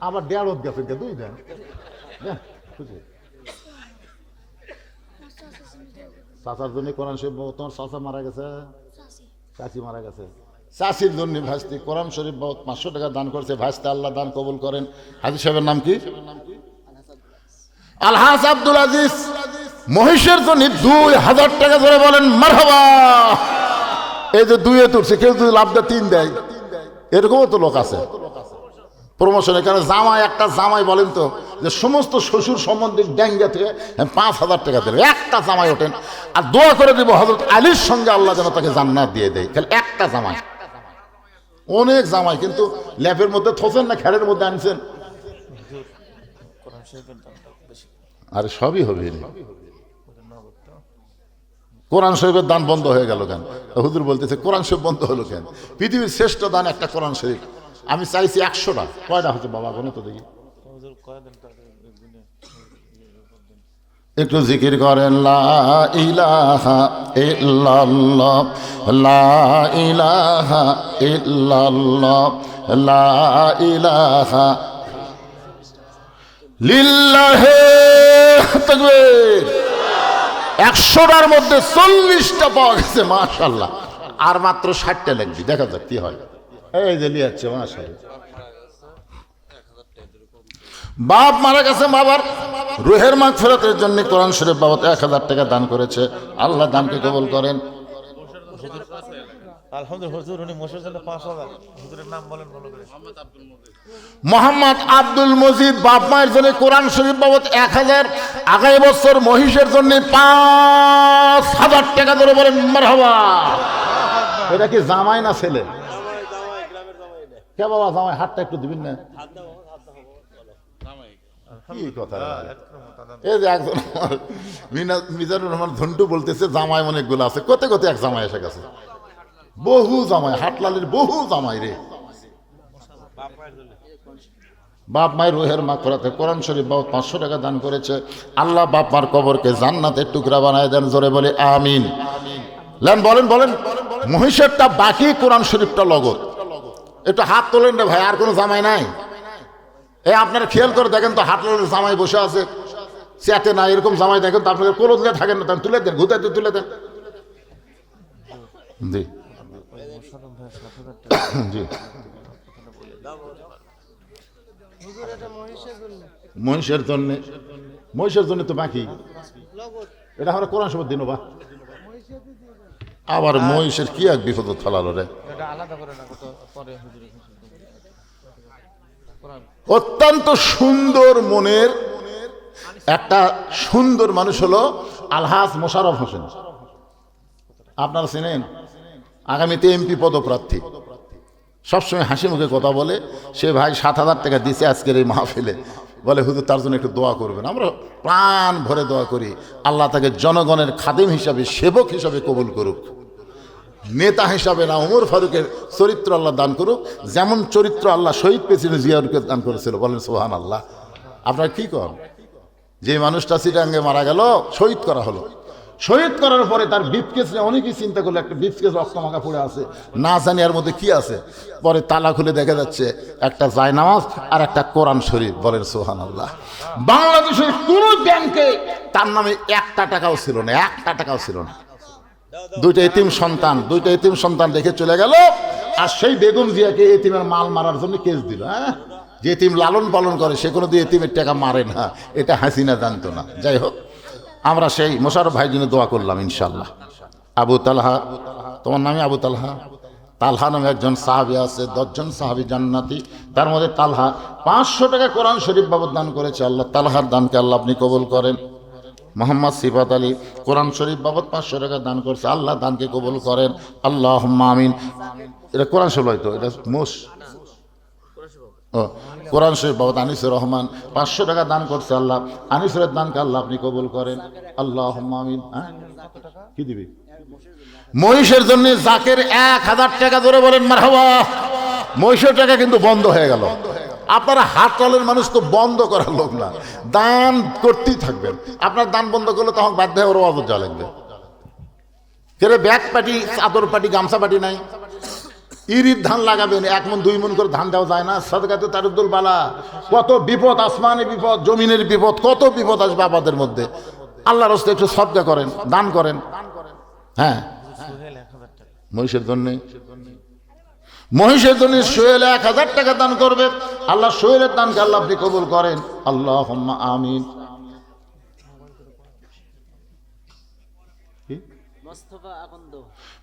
আবার 1.5 গেছে, 2 দেন দেন খুশি। চাচার জন্য কোরআন শরীফ, তোমার চাচা মারা গেছে, চাচি মারা গেছে, চাচির জন্য ভাসতে কোরআন শরীফ বহুত 500 টাকা দান করছে। ভাসতে আল্লাহ দান কবুল করেন। হাজি সাহেবের নাম কি? আলহাজ আব্দুল আজিজ মহিষের জন্য 2000 টাকা ধরে বলেন মারহাবা। এই যে 2 তুলছে, কেউ যদি লাভ দেয় 3 দেয়, এরকমও তো লোক আছে প্রমোশন। এখানে জামাই, একটা জামাই বলেন তো যে সমস্ত শ্বশুর সম্বন্ধে ড্যাঙ্গা থেকে 5000 টাকা দেবে। একটা জামাই ওঠেন আর দোয়া করে দেবো হযরত আলীর সঙ্গে আল্লাহ যেন তাকে জান্নাত দিয়ে দেয়। খালি একটা জামাই। অনেক জামাই, কিন্তু ল্যাপের মধ্যে থোছেন না খেরের মধ্যে আনছেন? কোরআন শরীফের দামটা বেশি, আরে সবই হবে রে। ওদের নগদ তো। কোরআন শরীফের দান বন্ধ হয়ে গেল কেন? হুজুর বলতেছে কোরআন শরীফ বন্ধ হলো কেন? পৃথিবীর শ্রেষ্ঠ দান একটা কোরআন শরীফ। আমি চাইছি 100টা। কয়টা হচ্ছে বাবা বলো তো দেখি। হুজুর কয়দিন তাদের একদিনে একটু জিকির করেন, লা ইলাহা ইল্লাল্লাহ, লা ইলাহা ইল্লাল্লাহ, লা ইলাহা লিল্লাহি তাকবীর। 100টার মধ্যে 40টা পাওয়া গেছে, মাশাআল্লাহ। আর মাত্র 60টা লাগবে, দেখা যাক কি হয়। এই যে লিয়াচ্ছে, মাশাআল্লাহ। বাপ মারা গেছে, বাবার রুহের মাগফিরাতের জন্য কোরআন শরীফ বাবদ 1000 টাকা দান করেছে। আল্লাহ দানকে কবুল করেন। আলহামদুলিল্লাহ। হুজুর উনি মোশের জন্য 5000। হুজুরের নাম বলেন ভালো করে। মোহাম্মদ আব্দুল মজিদ বাপ মায়ের জন্য কোরআন শরীফ বাবদ 1000, আগামী বছর মহিষের জন্য 5000 টাকা ধরে বলেন মারহাবা। এটা কি জামাই না ছেলে? কে বাবা জামাই? হাতটা একটু দিবেন না? কি কথা? এই যে একজন মিজানুর রহমান ধন্টু বলতেছে জামাই অনেকগুলো আছে। কোতে কোতে এক জামাই এসে গেছে, বহু জামাই, হাটলালের বহু জামাই রে। বাপ মায়ের রুহের মাগফিরাতে কোরআন শরীফ বাবদ 500 টাকা দান করেছে। আল্লাহ বাপ মার কবরকে জান্নাতের টুকরা বানায় দেন, জোরে বলে আমিন। লেন বলেন বলেন। মহিষেরটা বাকি, কোরআন শরীফটা লগত। একটু হাত তোলেন রে ভাই, আর কোনো জামাই নাই? এই আপনারা খেয়াল করে দেখেন তো, হাটলালের জামাই বসে আছে, চেতে না, এরকম জামাই দেখেন তো আপনাদের কোলো দিলে থাকেন না, তখন তুলে দেন, ঘুতে তুলে দেন। জি জি। মহিষের জন্য, মহিষের জন্য তো বাকি এটা আমরা কোরআন শরীফ দিন বা আবার মহিষের কি এক বিপদ থালালো রে। এটা আলাদা করে না, কত পরে হুজুরের কোরআন। অত্যন্ত সুন্দর মনের একটা সুন্দর মানুষ হলো আলহাজ মোশাররফ হোসেন। আপনারা চেনেন? আগামীতে এমপি পদপ্রার্থী, সবসময় হাসি মুখে কথা বলে। সে ভাই 7000 টাকা দিছে আজকের এই মাহফিলে, বলে হুজুর তার জন্য একটু দোয়া করবেন। আমরা প্রাণ ভরে দোয়া করি, আল্লাহ তাকে জনগণের খাদেম হিসাবে, সেবক হিসাবে কবুল করুক। নেতা হিসাবে না, ওমর ফারুকের চরিত্র আল্লাহ দান করুক, যেমন চরিত্র আল্লাহ শহীদ প্রেসিডেন্ট জিয়াউরকে দান করেছিল। বলেন সুবহানাল্লাহ। আপনারা কি করেন? যে মানুষটা চিটাঙ্গে মারা গেল, শহীদ করা হলো, শহীদ করার পরে তার ব্রিফকেস নিয়ে অনেকেই চিন্তা করলো, একটা ব্রিফকেস রক্তমাখা পড়ে আছে, না জানি এর মধ্যে কি আছে। পরে তালা খুলে দেখা যাচ্ছে একটা জায়নামাজ আর একটা কোরআন শরীফ। বলেন সুবহানাল্লাহ। বাংলাদেশের কোন ব্যাংকে তার নামে 1টা টাকাও ছিল না, 1টা টাকাও ছিল না। দুইটা এতিম সন্তান রেখে চলে গেল। আর সেই বেগম জিয়াকে এতিমের মাল মারার জন্য কেস দিল। হ্যাঁ, যে এতিম লালন পালন করে সে কোনো দিয়ে এতিমের টাকা মারে না, এটা হাসিনা জানতো না। যাই হোক, আমরা সেই মোশাররফ ভাইয়ের জন্য দোয়া করলাম ইনশাল্লাহ। আবু তালহা, তোমার নামে আবু তালহা? তালহা নামে একজন সাহাবী আছে, 10 জন সাহাবী জান্নাতি, তার মধ্যে তালহা 500 টাকা কোরআন শরীফ বাবদ দান করেছে। আল্লাহ তালহার দানকে আল্লাহ আপনি কবুল করেন। মোহাম্মদ সিফাত আলী কোরআন শরীফ বাবদ 500 টাকা দান করছে। আল্লাহ দানকে কবুল করেন, আল্লাহুম্মা আমিন। এটা কোরআন শরীফ হয়তো, এটা মোশ ও কোরআন শরীফ বাবদ আনিসুর রহমান 500 টাকা দান করছে। আল্লাহ আনিসুরের দানকে আল্লাহ আপনি কবুল করেন, আল্লাহুম্মা আমিন। কি দিবি? মহিষের জন্য জাকের 1000 টাকা ধরে বলেন মারহাবা। মহিষের টাকা কিন্তু বন্ধ হয়ে গেল। আপনারা হাটলালের মানুষ তো বন্ধ করার লোক না, দান করতেই থাকবেন। আপনার দান বন্ধ করলে তখন বাধ্য হয়ে ওর অবস্থা যা লাগবে। কেরে ব্যাগ পাটি, চাদর পাটি, গামছা পাটি নাই, ইরির ধান লাগাবেন, 1 মণ 2 মণ করে ধান দেওয়া যায় না। সাদকাতে তারুদ্দুল বালা, কত বিপদ, আসমানে বিপদ, জমিনের বিপদ, কত বিপদ আসবে আপনাদের মধ্যে। আল্লাহর রাস্তায় একটু সদকা করেন, দান করেন। হ্যাঁ, মহিষের জন্যে, মহিষের জন্য সোহেল 1000 টাকা দান করবে। আল্লাহ সোহেলের দানকে আল্লাহ আপনি কবুল করেন, আল্লাহুম্মা আমিন।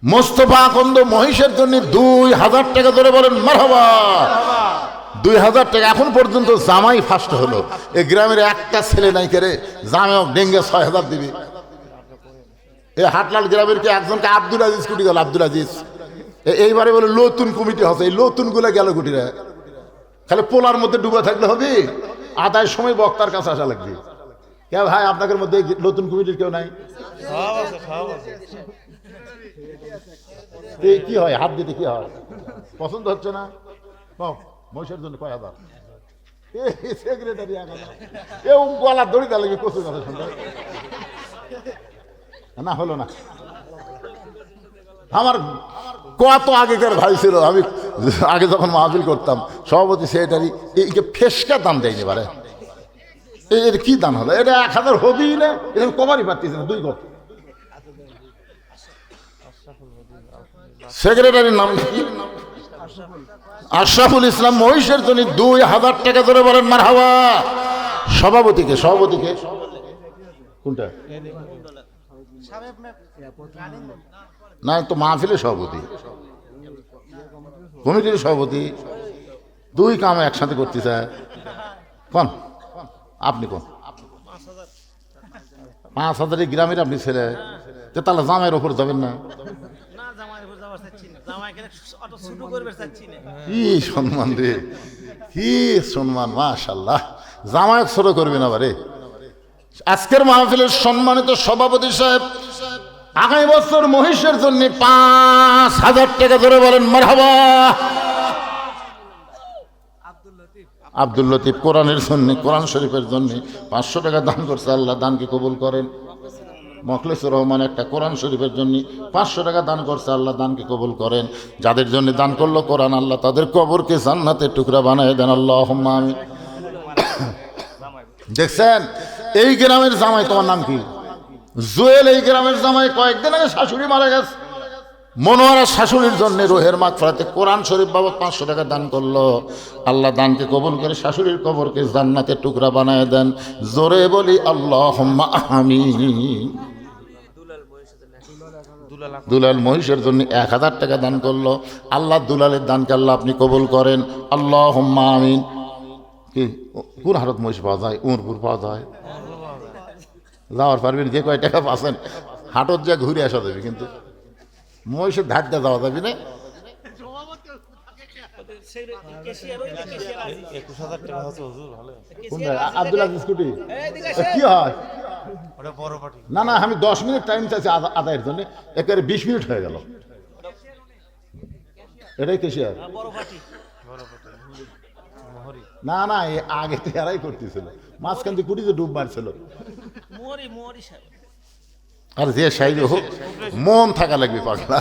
মোস্তফা আকন্দ মহিষের জন্য 2000 টাকা ধরে বলেন মারহাবা। 2000 টাকা। এখন পর্যন্ত জামাই ফার্স্ট হলো। এই গ্রামের একটা ছেলে নাই করে জামাই ডেঙ্গে 6000 দিবি। এই হাটলাল গ্রামের কি একজনকে আব্দুল আজিজ কুটি গেল, আব্দুল আজিজ এইবারে বলে নতুন কমিটি হচ্ছে, এই নতুনগুলো গেল গুটিরা খালি পোলার মধ্যে ডুবে থাকলে হবে? আদায়ের সময় বক্তার কাছে আসা লাগবে। কে ভাই আপনাদের মধ্যে নতুন কমিটির কেউ নাই? সব আছে, সব আছে। কি হয় হাত দিতে কি হয়? পছন্দ হচ্ছে না? মহিষের জন্য কয় হাজার? সেক্রেটারি 1000, এ গলার দড়ি দা লাগবে কচুর কথা শুনতে না, হলো না। আমার কত আগেকার ভাই ছিল, আমি আগে যখন মাহফিল করতাম সভাপতি সেক্রেটারি, এইকে ফেসকা দান দেয়নি বারে। এর কি দান হলো? এটা 1000 হবেই না, এটা কমারই পারতেছে না। 2 গপ সেক্রেটারির নাম কি? আশরাফুল ইসলাম। মহিষের জন্য 2000 টাকা ধরে বলেন মারহাবা। সভাপতিকে কোনটা? না তো মাহফিলের সভাপতি, কমিটির সভাপতি, 2 কাম একসাথে করতে চায়। কোন আপনি? কোন 5000 গ্রামের আপনি ছেলে, তাহলে জামাইয়ের ওপর যাবেন না? কি সম্মান রে, কি সম্মান, মাশাআল্লাহ। জামায়াত ছোট করবে না বারে। আজকের মাহফিলের সম্মানিত সভাপতি সাহেব আগামী বছর মহিষের জন্য 5000 টাকা ধরে বলেন মারহাবা। আব্দুল লতিফ কোরআনের জন্য, কোরআন শরীফের জন্য 500 টাকা দান করছে, আল্লাহ দানকে কবুল করেন। মখলেসুর রহমান একটা কোরআন শরীফের জন্য 500 টাকা দান করছে, আল্লাহ দানকে কবুল করেন। যাদের জন্য দান করলো কোরআন, আল্লাহ তাদের কবরকে জান্নাতের টুকরা বানায় দেন, আল্লাহুম্মা আমিন। দেখছেন এই গ্রামের জামাই, তোমার নাম কি? জুয়েল। এই গ্রামের জামাই কয়েকদিন আগে শাশুড়ি মারা গেছে, মনোয়ারা শাশুড়ির জন্য রোহের মাগফিরাতে কোরআন শরীফ বাবদ 500 টাকা দান করলো, আল্লাহ দানকে কবুল করে শাশুড়ির কবরকে জান্নাতের টুকরা বানায় দেন। জোরে বলি আল্লাহুম্মা আমিন। দুলাল মহিষের জন্য 1000 টাকা দান করলো, আল্লাহ দুলালের দানকে আল্লাহ আপনি কবুল করেন, আল্লাহুম্মা আমিন। কি কোন হারত মহিষ পাওয়া যায়? উমরপুর পাওয়া যায়। যাওয়ার পারবেন, যে কয় টাকা পাচ্ছেন হাটত যা ঘুরে আসা যাবে, কিন্তু মহিষের ধার দিয়ে যাওয়া যাবে না। 21000 টাকা হচ্ছে হুজুর, ভালো। কোনটা? আব্দুল আজিজ স্কুটি। কি হয়? ওটা বড় পার্টি। না না, আমি 10 মিনিট টাইম চাইছি আদায়ের জন্য, একেবারে 20 মিনিট হয়ে গেল। এটাই কেশিয়ার। বড় পার্টি। মোহরি। না না, আগে তো এরাই করতেছিল, মাঝখান দিয়ে কুটিতে ডুব মারছিল। মোহরি সাহেব। আর যে সাইজ হোক, মন থাকা লাগবে পাগলা,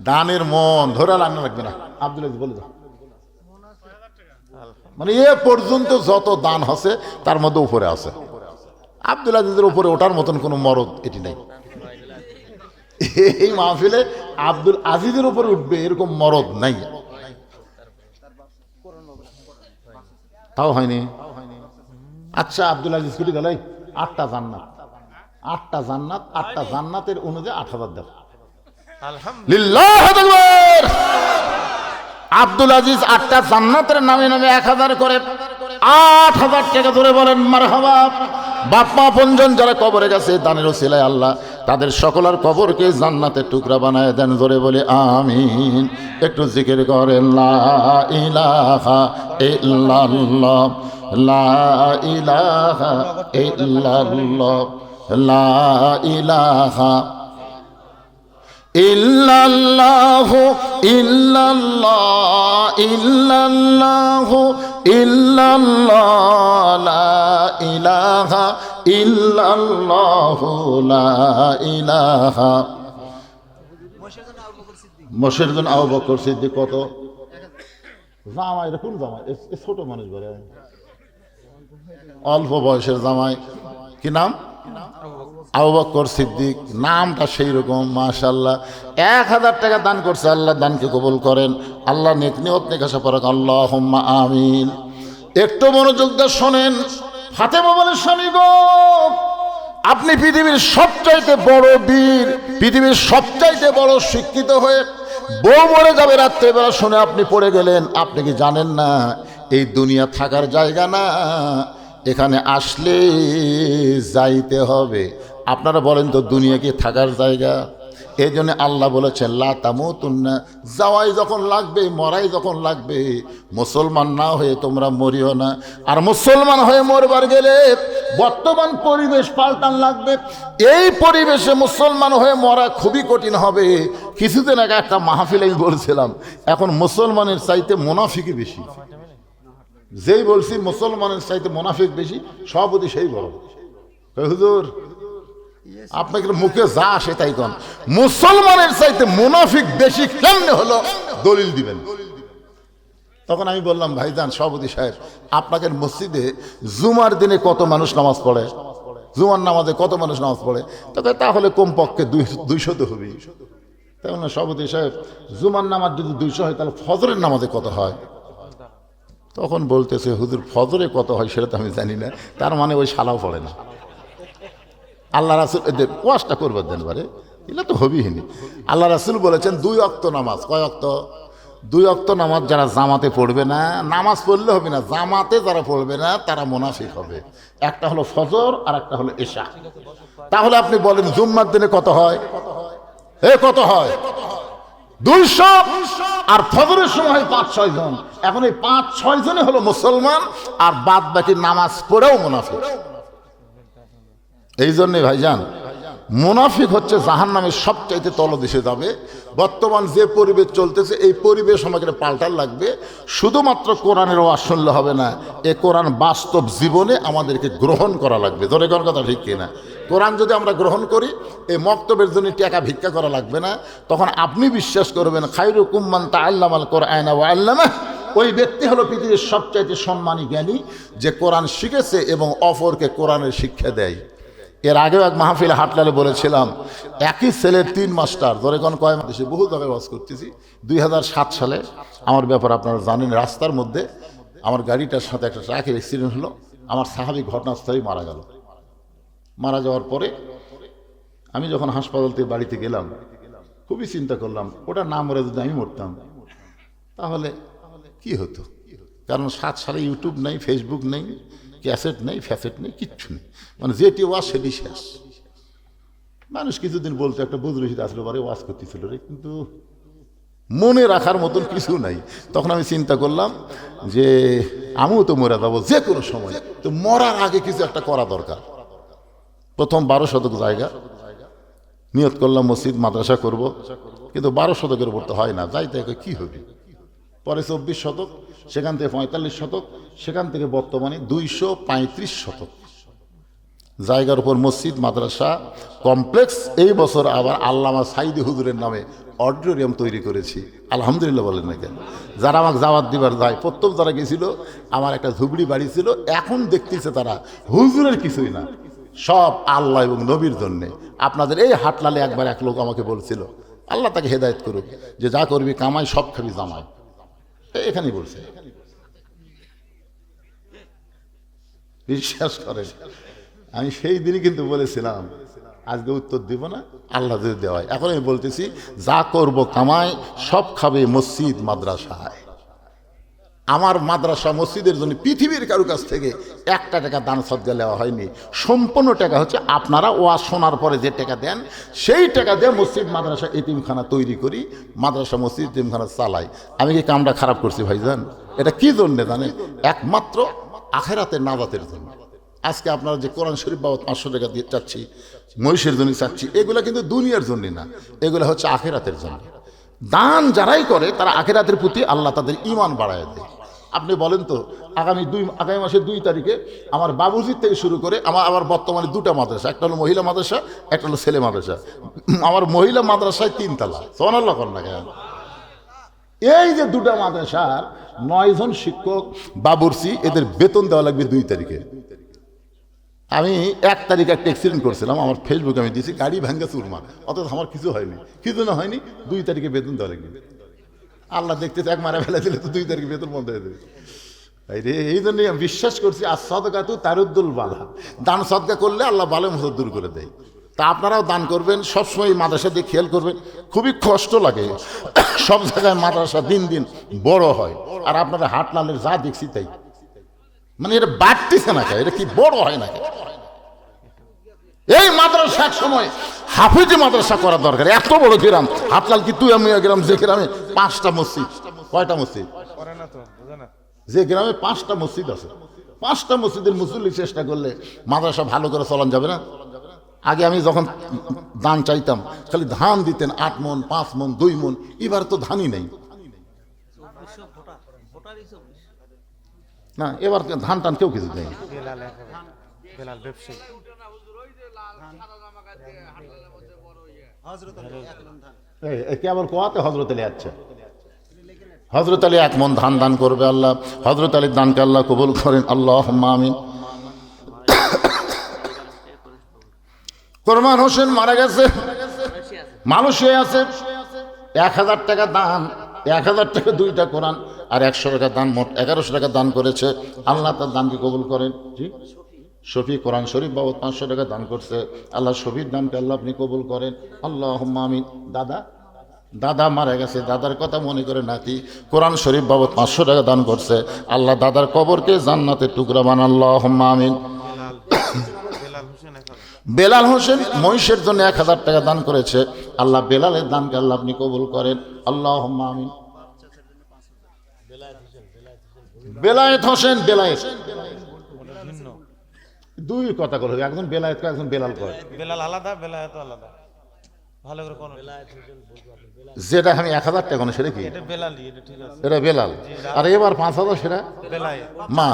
দানের মন ধরে রান্না লাগবে না। আব্দুল আজিজ বলে দাও, মানে এ পর্যন্ত যত দান আছে তার মধ্যে উপরে আছে। আব্দুল আজিজের উপরে ওঠার মতন কোনো মরদ এটি নাই। এই মাহফিলে আব্দুল আজিজের উপরে উঠবে এরকম মরদ নাই, তাও হয়নি। আচ্ছা আব্দুল আজিজ কোটি গেল 8টা জান্নাত, 8টা জান্নাত, 8টা জান্নাতের অনুযায়ী 8000 দেব। আলহামদুলিল্লাহ। আব্দুল আজিজ 8টা জান্নাতের নামে নামে 1000 করে 8000 টাকা ধরে বলেন মারহাবা। বাপ মা পঞ্জন যারা কবরে গেছে দানের ওসিলায় আল্লাহ তাদের সকলের কবরকে জান্নাতের টুকরা বানায় দেন, জোরে বলে আমিন। একটু জিকির করেন লা ইলাহা ইল্লাল্লাহ, লা ইলাহা ইল্লাল্লাহ, লা ইলাহা ইল্লাল্লাহু ইল্লাল্লাহ ইল্লাল্লাহু ইল্লাল্লাহ, লা ইলাহা ইল্লাল্লাহু, লা ইলাহা। মশের জন আবু বকর সিদ্দিক কত জামাই? এটা কোন জামাই? ছোট মানুষ বলে, অল্প বয়সের জামাই। কি নাম? আবু বকর সিদ্দিক। নামটা সেই রকম, মাশাআল্লাহ। 1000 টাকা দান করছে, আল্লাহ দানকে কবুল করেন, আল্লাহ নেক নিয়ত নেক আশা পরাক, আল্লাহুম্মা আমিন। একটু মনোযোগ দিয়ে শোনেন। ফাতেমা বলেন, স্বামী গো, আপনি পৃথিবীর সবচাইতে বড় বীর, পৃথিবীর সবচাইতে বড় শিক্ষিত হয়ে বউ মরে যাবে রাত্রেবেলা শুনে আপনি পড়ে গেলেন। আপনি কি জানেন না এই দুনিয়া থাকার জায়গা না, এখানে আসলে যাইতে হবে। আপনারা বলেন তো, দুনিয়া কি থাকার জায়গা? এই জন্য আল্লাহ বলেছেন লা তামুতুন্না, যাওয়াই যখন লাগবে, মরাই যখন লাগবে, মুসলমান না হয়ে তোমরা মরিও না। আর মুসলমান হয়ে মরবার গেলে বর্তমান পরিবেশ পাল্টান লাগবে। এই পরিবেশে মুসলমান হয়ে মরা খুবই কঠিন হবে। কিছুদিন আগে একটা মাহফিলে আমি বলছিলাম, এখন মুসলমানের চাইতে মুনাফিকই বেশি। যেই বলছি মুসলমানের চাইতে মুনাফিক বেশি, সভাপতি সেই বড়। হুজুর আপনাকে মুখে যা আসে তাই কন, মুসলমানের চাইতে মুনাফিক বেশি কেমনে হলো দলিল দিবেন। তখন আমি বললাম, ভাইজান সভাপতি সাহেব, আপনাদের মসজিদে জুমার দিনে কত মানুষ নামাজ পড়ে? জুমার নামাজে কত মানুষ নামাজ পড়ে? তাহলে কমপক্ষে 200 তো হবেই। তাই না সভাপতি সাহেব, জুমার নামাজ যদি 200 হয় তাহলে ফজরের নামাজে কত হয়? তখন বলতেছে, হুজুর ফজরে কত হয় সেটা তো আমি জানি না। তার মানে ওই শালাও পড়ে না। আল্লাহ রাসূল এদের ওয়াজটা করবার দেন পারে, এগুলো তো হবিহীন। আল্লাহ রাসূল বলেছেন 2 ওয়াক্ত নামাজ। কয় ওয়াক্ত? 2 ওয়াক্ত নামাজ যারা জামাতে পড়বে না, নামাজ পড়লে হবে না, জামাতে যারা পড়বে না তারা মুনাফিক হবে। একটা হলো ফজর আর একটা হলো এশা। তাহলে আপনি বলেন জুম্মার দিনে কত হয়? কত হয়? 200। আর ফজরের সময় 5-6 জন। এখন এই 5-6 জনে হলো মুসলমান, আর বাদ বাকি নামাজ পড়েও মুনাফিক। এই জন্যে ভাইজান, মুনাফিক হচ্ছে জাহান্নামের সবচাইতে তলদেশে যাবে। বর্তমান যে পরিবেশ চলতেছে, এই পরিবেশ আমাকে পাল্টার লাগবে। শুধুমাত্র কোরআনের ওয়াজ শুনলে হবে না, এ কোরআন বাস্তব জীবনে আমাদেরকে গ্রহণ করা লাগবে। ধরে কোন কথা ঠিক কিনা? কোরআন যদি আমরা গ্রহণ করি, এই মক্তবের জন্য টাকা ভিক্ষা করা লাগবে না। তখন আপনি বিশ্বাস করবেন, খায়রুকুম মান তাআল্লামাল কোরআনা ওয়া আল্লামাহ। ওই ব্যক্তি হলো পৃথিবীর সবচাইতে সম্মানী জ্ঞানী, যে কোরআন শিখেছে এবং অপরকে কোরআনের শিক্ষা দেয়। এর আগেও এক মাহফিলে হাটলালে বলেছিলাম, একই ছেলের 3 মাস্টার। ধরে কোন কয় দেশে বহু জায়গায় ওয়াজ করতেছি। 2007 সালে আমার ব্যাপার আপনারা জানেন, রাস্তার মধ্যে আমার গাড়িটার সাথে একটা ট্রাকের অ্যাক্সিডেন্ট হলো। আমার সাহাবী ঘটনাস্থলেই মারা গেল। মারা যাওয়ার পরে আমি যখন হাসপাতাল থেকে বাড়িতে গেলাম, খুবই চিন্তা করলাম, ওটা না মরে যদি আমি মরতাম তাহলে কি হতো। কারণ 7 সালে ইউটিউব নেই, ফেসবুক নেই, ক্যাসেট নেই, ফ্যাসেট নেই, কিচ্ছু নেই। মানে যেটি ওয়াজ সেটি শেষ। মানুষ কিছুদিন বলতো একটা বুজরুশিদ আসলো বারে ওয়াজ করতেছিল রে, কিন্তু মনে রাখার মতন কিছু নাই। তখন আমি চিন্তা করলাম যে আমিও তো মরে যাবো যে কোনো সময়, তো মরার আগে কিছু একটা করা দরকার। প্রথম 12 শতক জায়গা নিয়ত করলাম মসজিদ মাদ্রাসা করব, কিন্তু 12 শতকের উপর তো হয় না, যাই তাই কি হবে। পরে 24 শতক, সেখান থেকে 45 শতক, সেখান থেকে বর্তমানে 235 শতক জায়গার উপর মসজিদ মাদ্রাসা কমপ্লেক্স। এই বছর আবার আল্লামা সাইদি হুজুরের নামে অডিটোরিয়াম তৈরি করেছি। আলহামদুলিল্লাহ বলেন না কেন? যারা আমাকে জাওয়াত দিবার যায়, প্রথম যারা গেছিল, আমার একটা ঝুবড়ি বাড়ি ছিল, এখন দেখতেছে তারা হুজুরের কিছুই না, সব আল্লাহ এবং নবীর জন্যে। আপনাদের এই হাটলালে একবার এক লোক আমাকে বলছিল, আল্লাহ তাকে হেদায়েত করুক, যে যা করবি কামাই, সব খাবি জামাই। এখানেই বলছে, বিশ্বাস করেন। আমি সেই দিনই কিন্তু বলেছিলাম আজকে উত্তর দিব না, আল্লাহ যদি দেওয়ায়। এখন আমি বলতেছি, যা করব কামাই, সব খাবে মসজিদ মাদ্রাসায়। আমার মাদ্রাসা মসজিদের জন্য পৃথিবীর কারো কাছ থেকে 1 টাকা দান সদকা নেওয়া হয়নি। সম্পূর্ণ টাকা হচ্ছে আপনারা ওয়াজ শোনার পরে যে টাকা দেন, সেই টাকা দিয়ে মসজিদ মাদ্রাসা এতিমখানা তৈরি করি, মাদ্রাসা মসজিদ এতিমখানা চালাই। আমি কি কামটা খারাপ করছি ভাইজান? এটা কি জন্যে জানেন? একমাত্র আখেরাতের নাজাতের জন্য। আজকে আপনারা যে কোরআন শরীফ বাবদ 500 টাকা দিয়ে চাচ্ছি, মহিষের জন্য চাচ্ছি, এগুলো কিন্তু দুনিয়ার জন্য না, এগুলো হচ্ছে আখেরাতের জন্য। দান যারাই করে তারা আখেরাতের প্রতি আল্লাহ তাদের ঈমান বাড়ায় দেয়। আপনি বলেন তো, আগামী মাসের 2 তারিখে আমার বাবুজির থেকে শুরু করে আমার বর্তমানে 2টা মাদ্রাসা, একটা হলো মহিলা মাদ্রাসা, একটা হলো ছেলে মাদ্রাসা। আমার মহিলা মাদ্রাসায় 3 তলা, সুবহানাল্লাহ কর না কেন? এই যে 2টা মাদ্রাসার 9 জন শিক্ষক বাবুর্চি, এদের বেতন দেওয়া লাগবে 2 তারিখে। আমি 1 তারিখে একটা অ্যাক্সিডেন্ট করছিলাম, আমার ফেসবুকে আমি দিয়েছি, গাড়ি ভাঙ্গা চুরমার, অথচ আমার কিছু হয়নি। কিছু না হয়নি, 2 তারিখে বেতন দেওয়া লাগবে। আল্লাহ দেখতেছে, এক মারা ফেলা দিলে তো 2 তারিখে বেতন বন্ধ হয়ে যাবে। এই জন্যই আমি বিশ্বাস করছি, আর সদকাতু তারুদ্দুল বালা, দান সদকা করলে আল্লাহ বালা মুসিবত দূর করে দেয়। তা আপনারাও দান করবেন, সবসময় মাদ্রাসা দিয়ে খেয়াল করবেন। খুবই কষ্ট লাগে, সব জায়গায় মাদ্রাসা দিন দিন বড় হয়, আর আপনারা হাটলালের যা দেখছি তাই, মানে এটা বাড়তেছে না, এটা কি বড় হয় না? এই মাদ্রাসা এক সময় হাফিজি মাদ্রাসা করা দরকার। এত বড় গ্রাম, আপনার কি তুই আমি গ্রাম, যে গ্রামে 5টা মসজিদ, কয়টা মসজিদ, করে না তো, বুঝে না। যে গ্রামে 5টা মসজিদ আছে, 5টা মসজিদের মুসল্লি চেষ্টা করলে মাদ্রাসা ভালো করে চলান যাবে না? আগে আমি যখন দান চাইতাম খালি ধান দিতেন 8 মণ, 5 মণ, 2 মণ। এবার তো ধানই নেই না, এবার ধান টান কেউ কিছু নেই। বেলাল একেবারে, বেলাল ব্যবসায়ী। কেবল কোয়াতে হজরত আলী, আচ্ছা হজরত আলী 1 মণ ধান দান করবে আল্লাহ। হজরত আলীর দানকে আল্লাহ কবুল করেন, আল্লাহুম্মা আমিন। কোরমান হোসেন মারা গেছে, মালয়েশিয়ায় আছে। 1000 টাকা দান, 1000 টাকা 2টা কোরআন আর 100 টাকা দান, মোট 1100 টাকা দান করেছে। আল্লাহ তার দানকে কবুল করেন। জি, শফি কোরআন শরীফ বাবদ 500 টাকা দান করছে। আল্লাহ শফির দানকে আল্লাহ আপনি কবুল করেন, আল্লাহুম্মা আমিন। দাদা মারা গেছে, দাদার কথা মনে করে নাতি কোরআন শরীফ বাবদ 500 টাকা দান করছে। আল্লাহ দাদার কবরকে জান্নাতের টুকরা বানান, আল্লাহুম্মা আমিন। বেলাল হোসেন মহিষের জন্য 1000 টাকা দান করেছে। আল্লাহ বেলালের দানকে আল্লাহ আপনি কবুল করেন, আল্লাহুম্মা আমিন। বেলায়েত হোসেন, বেলায়েত দুই কথা করে, একজন বেলায়েত কয়, একজন বেলাল কয়। বেলাল আলাদা, বেলায়েত আলাদা, ভালো করে কোন। যেটা আমি 1000 টাকা, সেটা কি? এটা বেলালই, এটা ঠিক আছে, এটা বেলাল। আর এবার 5000 সেটা বেলায়েত। মা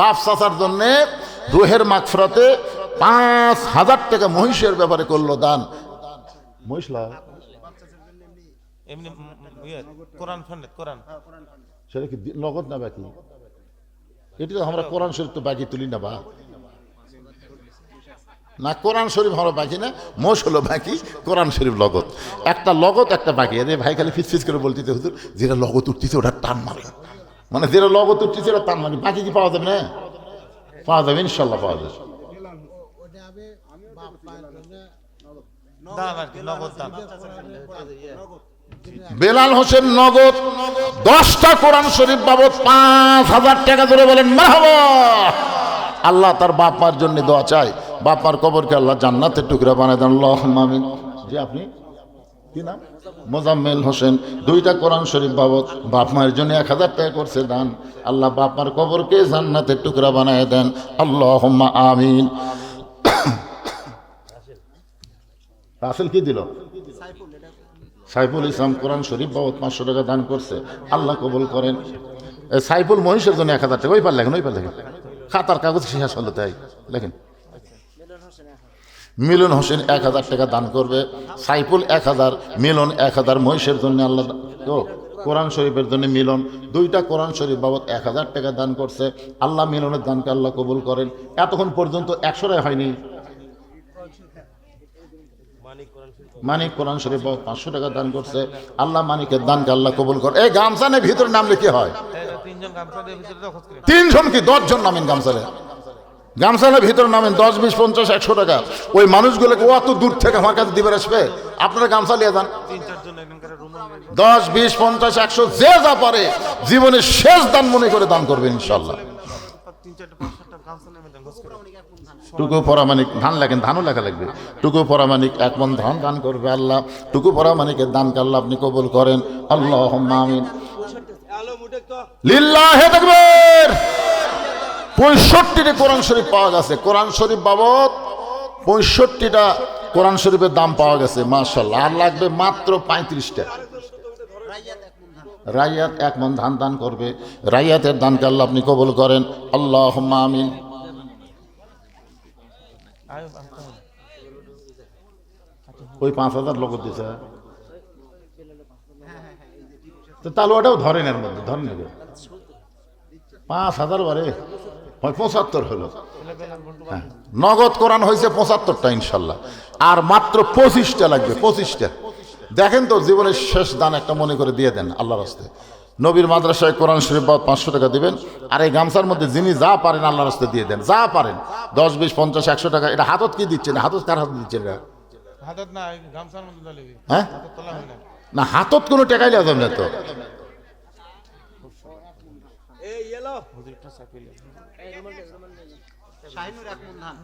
বাপ চাচার জন্য রুহের মাগফিরাতে 5000 টাকা মহিষের ব্যাপারে করলো দান। মহিষলা এমনি কোরআন ফান্ডে, কোরআন সেটা কি নগদ না বাকি? এটি তো আমরা কোরআন শরীফ তো বাকি তুলি না, বা না কোরআন শরীফ আমরা বাকি না, মোষ হলো বাকি, কোরআন শরীফ লগত। একটা লগত একটা বাকি। এদের ভাই খালি ফিস করে বলতেছে, হুজুর যেটা লগত উঠতেছে ওটা টান মারে, মানে যেটা লগত উঠতেছে ওটা টান মারে। বাকি কি পাওয়া যাবে না? পাওয়া যাবে, ইনশাল্লাহ পাওয়া যাবে। দান আর কি, নগদ দান। বেলাল হোসেন নগদ 10টা কোরআন শরীফ বাবদ 5000 টাকা ধরে বলেন মারহাবা। আল্লাহ তার বাপ মার জন্য দোয়া চাই, বাপ মার কবরকে আল্লাহ জান্নাতের টুকরা বানায় দেন, আল্লাহুম্মা আমিন। জি, আপনি কি নাম? মোজাম্মেল হোসেন 2টা কোরআন শরীফ বাবদ বাপ মায়ের জন্য 1000 টাকা করছে দান। আল্লাহ বাপ মার কবরকে জান্নাতের টুকরা বানায় দেন, আল্লাহুম্মা আমিন। রাসেল কি দিল? সাইফুল ইসলাম কোরআন শরীফ বাবদ 500 টাকা দান করছে, আল্লাহ কবুল করেন। সাইফুল মহিষের জন্য 1000 টাকা। ওই পার লেখেন, ওই পার লেখেন, খাতার কাগজ শেষ হলো তাই লেখেন। মিলন হোসেন 1000 টাকা দান করবে, সাইফুল 1000, মিলন 1000 মহিষের জন্য আল্লাহ। ও কোরআন শরীফের জন্য মিলন 2টা কোরআন শরীফ বাবদ 1000 টাকা দান করছে, আল্লাহ মিলনের দানকে আল্লাহ কবুল করেন। এতক্ষণ পর্যন্ত 100 টাকা হয়নি। মানিক কোরআন শরীফ 500 টাকা দান করছে, আল্লাহ মানিকের দানকে আল্লাহ কবুল করে। এই গামছানের ভিতরে নামলে কি হয়? 3জন কি 10 জন নামেন গামছানে, গামছানের ভিতরে নামেন 10, 20, 50, 100 টাকা। ওই মানুষগুলোকে অত দূর থেকে আমার কাছে দিবে আসবে, আপনারা গামছা নিয়ে যান। 10, 20, 50, 100 যে যা পারে জীবনের শেষ দান মনে করে দান করবেন ইনশাল্লাহ। টুকু পরামানিক ধান লেখেন, ধানও লেখা লাগবে। টুকু পরামানিক 1 মণ ধান দান করবে আল্লাহ। টুকু পরামানিকের দানকে আল্লাহ আপনি কবুল করেন, আল্লাহুম্মা আমিন। লিল্লাহি তাকবীর। 65টি কোরআন শরীফ পাওয়া গেছে, কোরআন শরীফ বাবদ 65টা কোরআন শরীফের দাম পাওয়া গেছে, মাশাআল্লাহ। আর লাগবে মাত্র 35টা। রাইয়াত 1 মণ ধান দান করবে, রাইয়াতের দানকে আল্লাহ আপনি কবুল করেন, আল্লাহুম্মা আমিন। ওই 5000 লোক দিছে, তাহলে ওটাও ধরেন, এর মধ্যে ধরেন 5000 বারে 75 হলো। নগদ কোরআন হয়েছে 75টা ইনশাল্লাহ, আর মাত্র 25টা লাগবে, 25টা। দেখেন তো জীবনের শেষ দান একটা মনে করে দিয়ে দেন আল্লাহর রাস্তায়। নবীর মাদ্রাসায় কোরআন শরীফ বাবদ 500 টাকা দিবেন, আর এই গামছার মধ্যে যিনি যা পারেন আল্লাহর রাস্তায় দিয়ে দেন, যা পারেন 10, 20, 50, 100 টাকা। এটা হাতত কি দিচ্ছেন? হাতত কার হাতে দিচ্ছেন? হাতত না, গামছার মধ্যে দিবি। হ্যাঁ হাতত তোলা হয় না, না হাতত কোনো টাকাই দেওয়া যাবে না তো। এই ইয়েলো হুজুরটা চাপিলে শাহিনুর 1 মণ ধান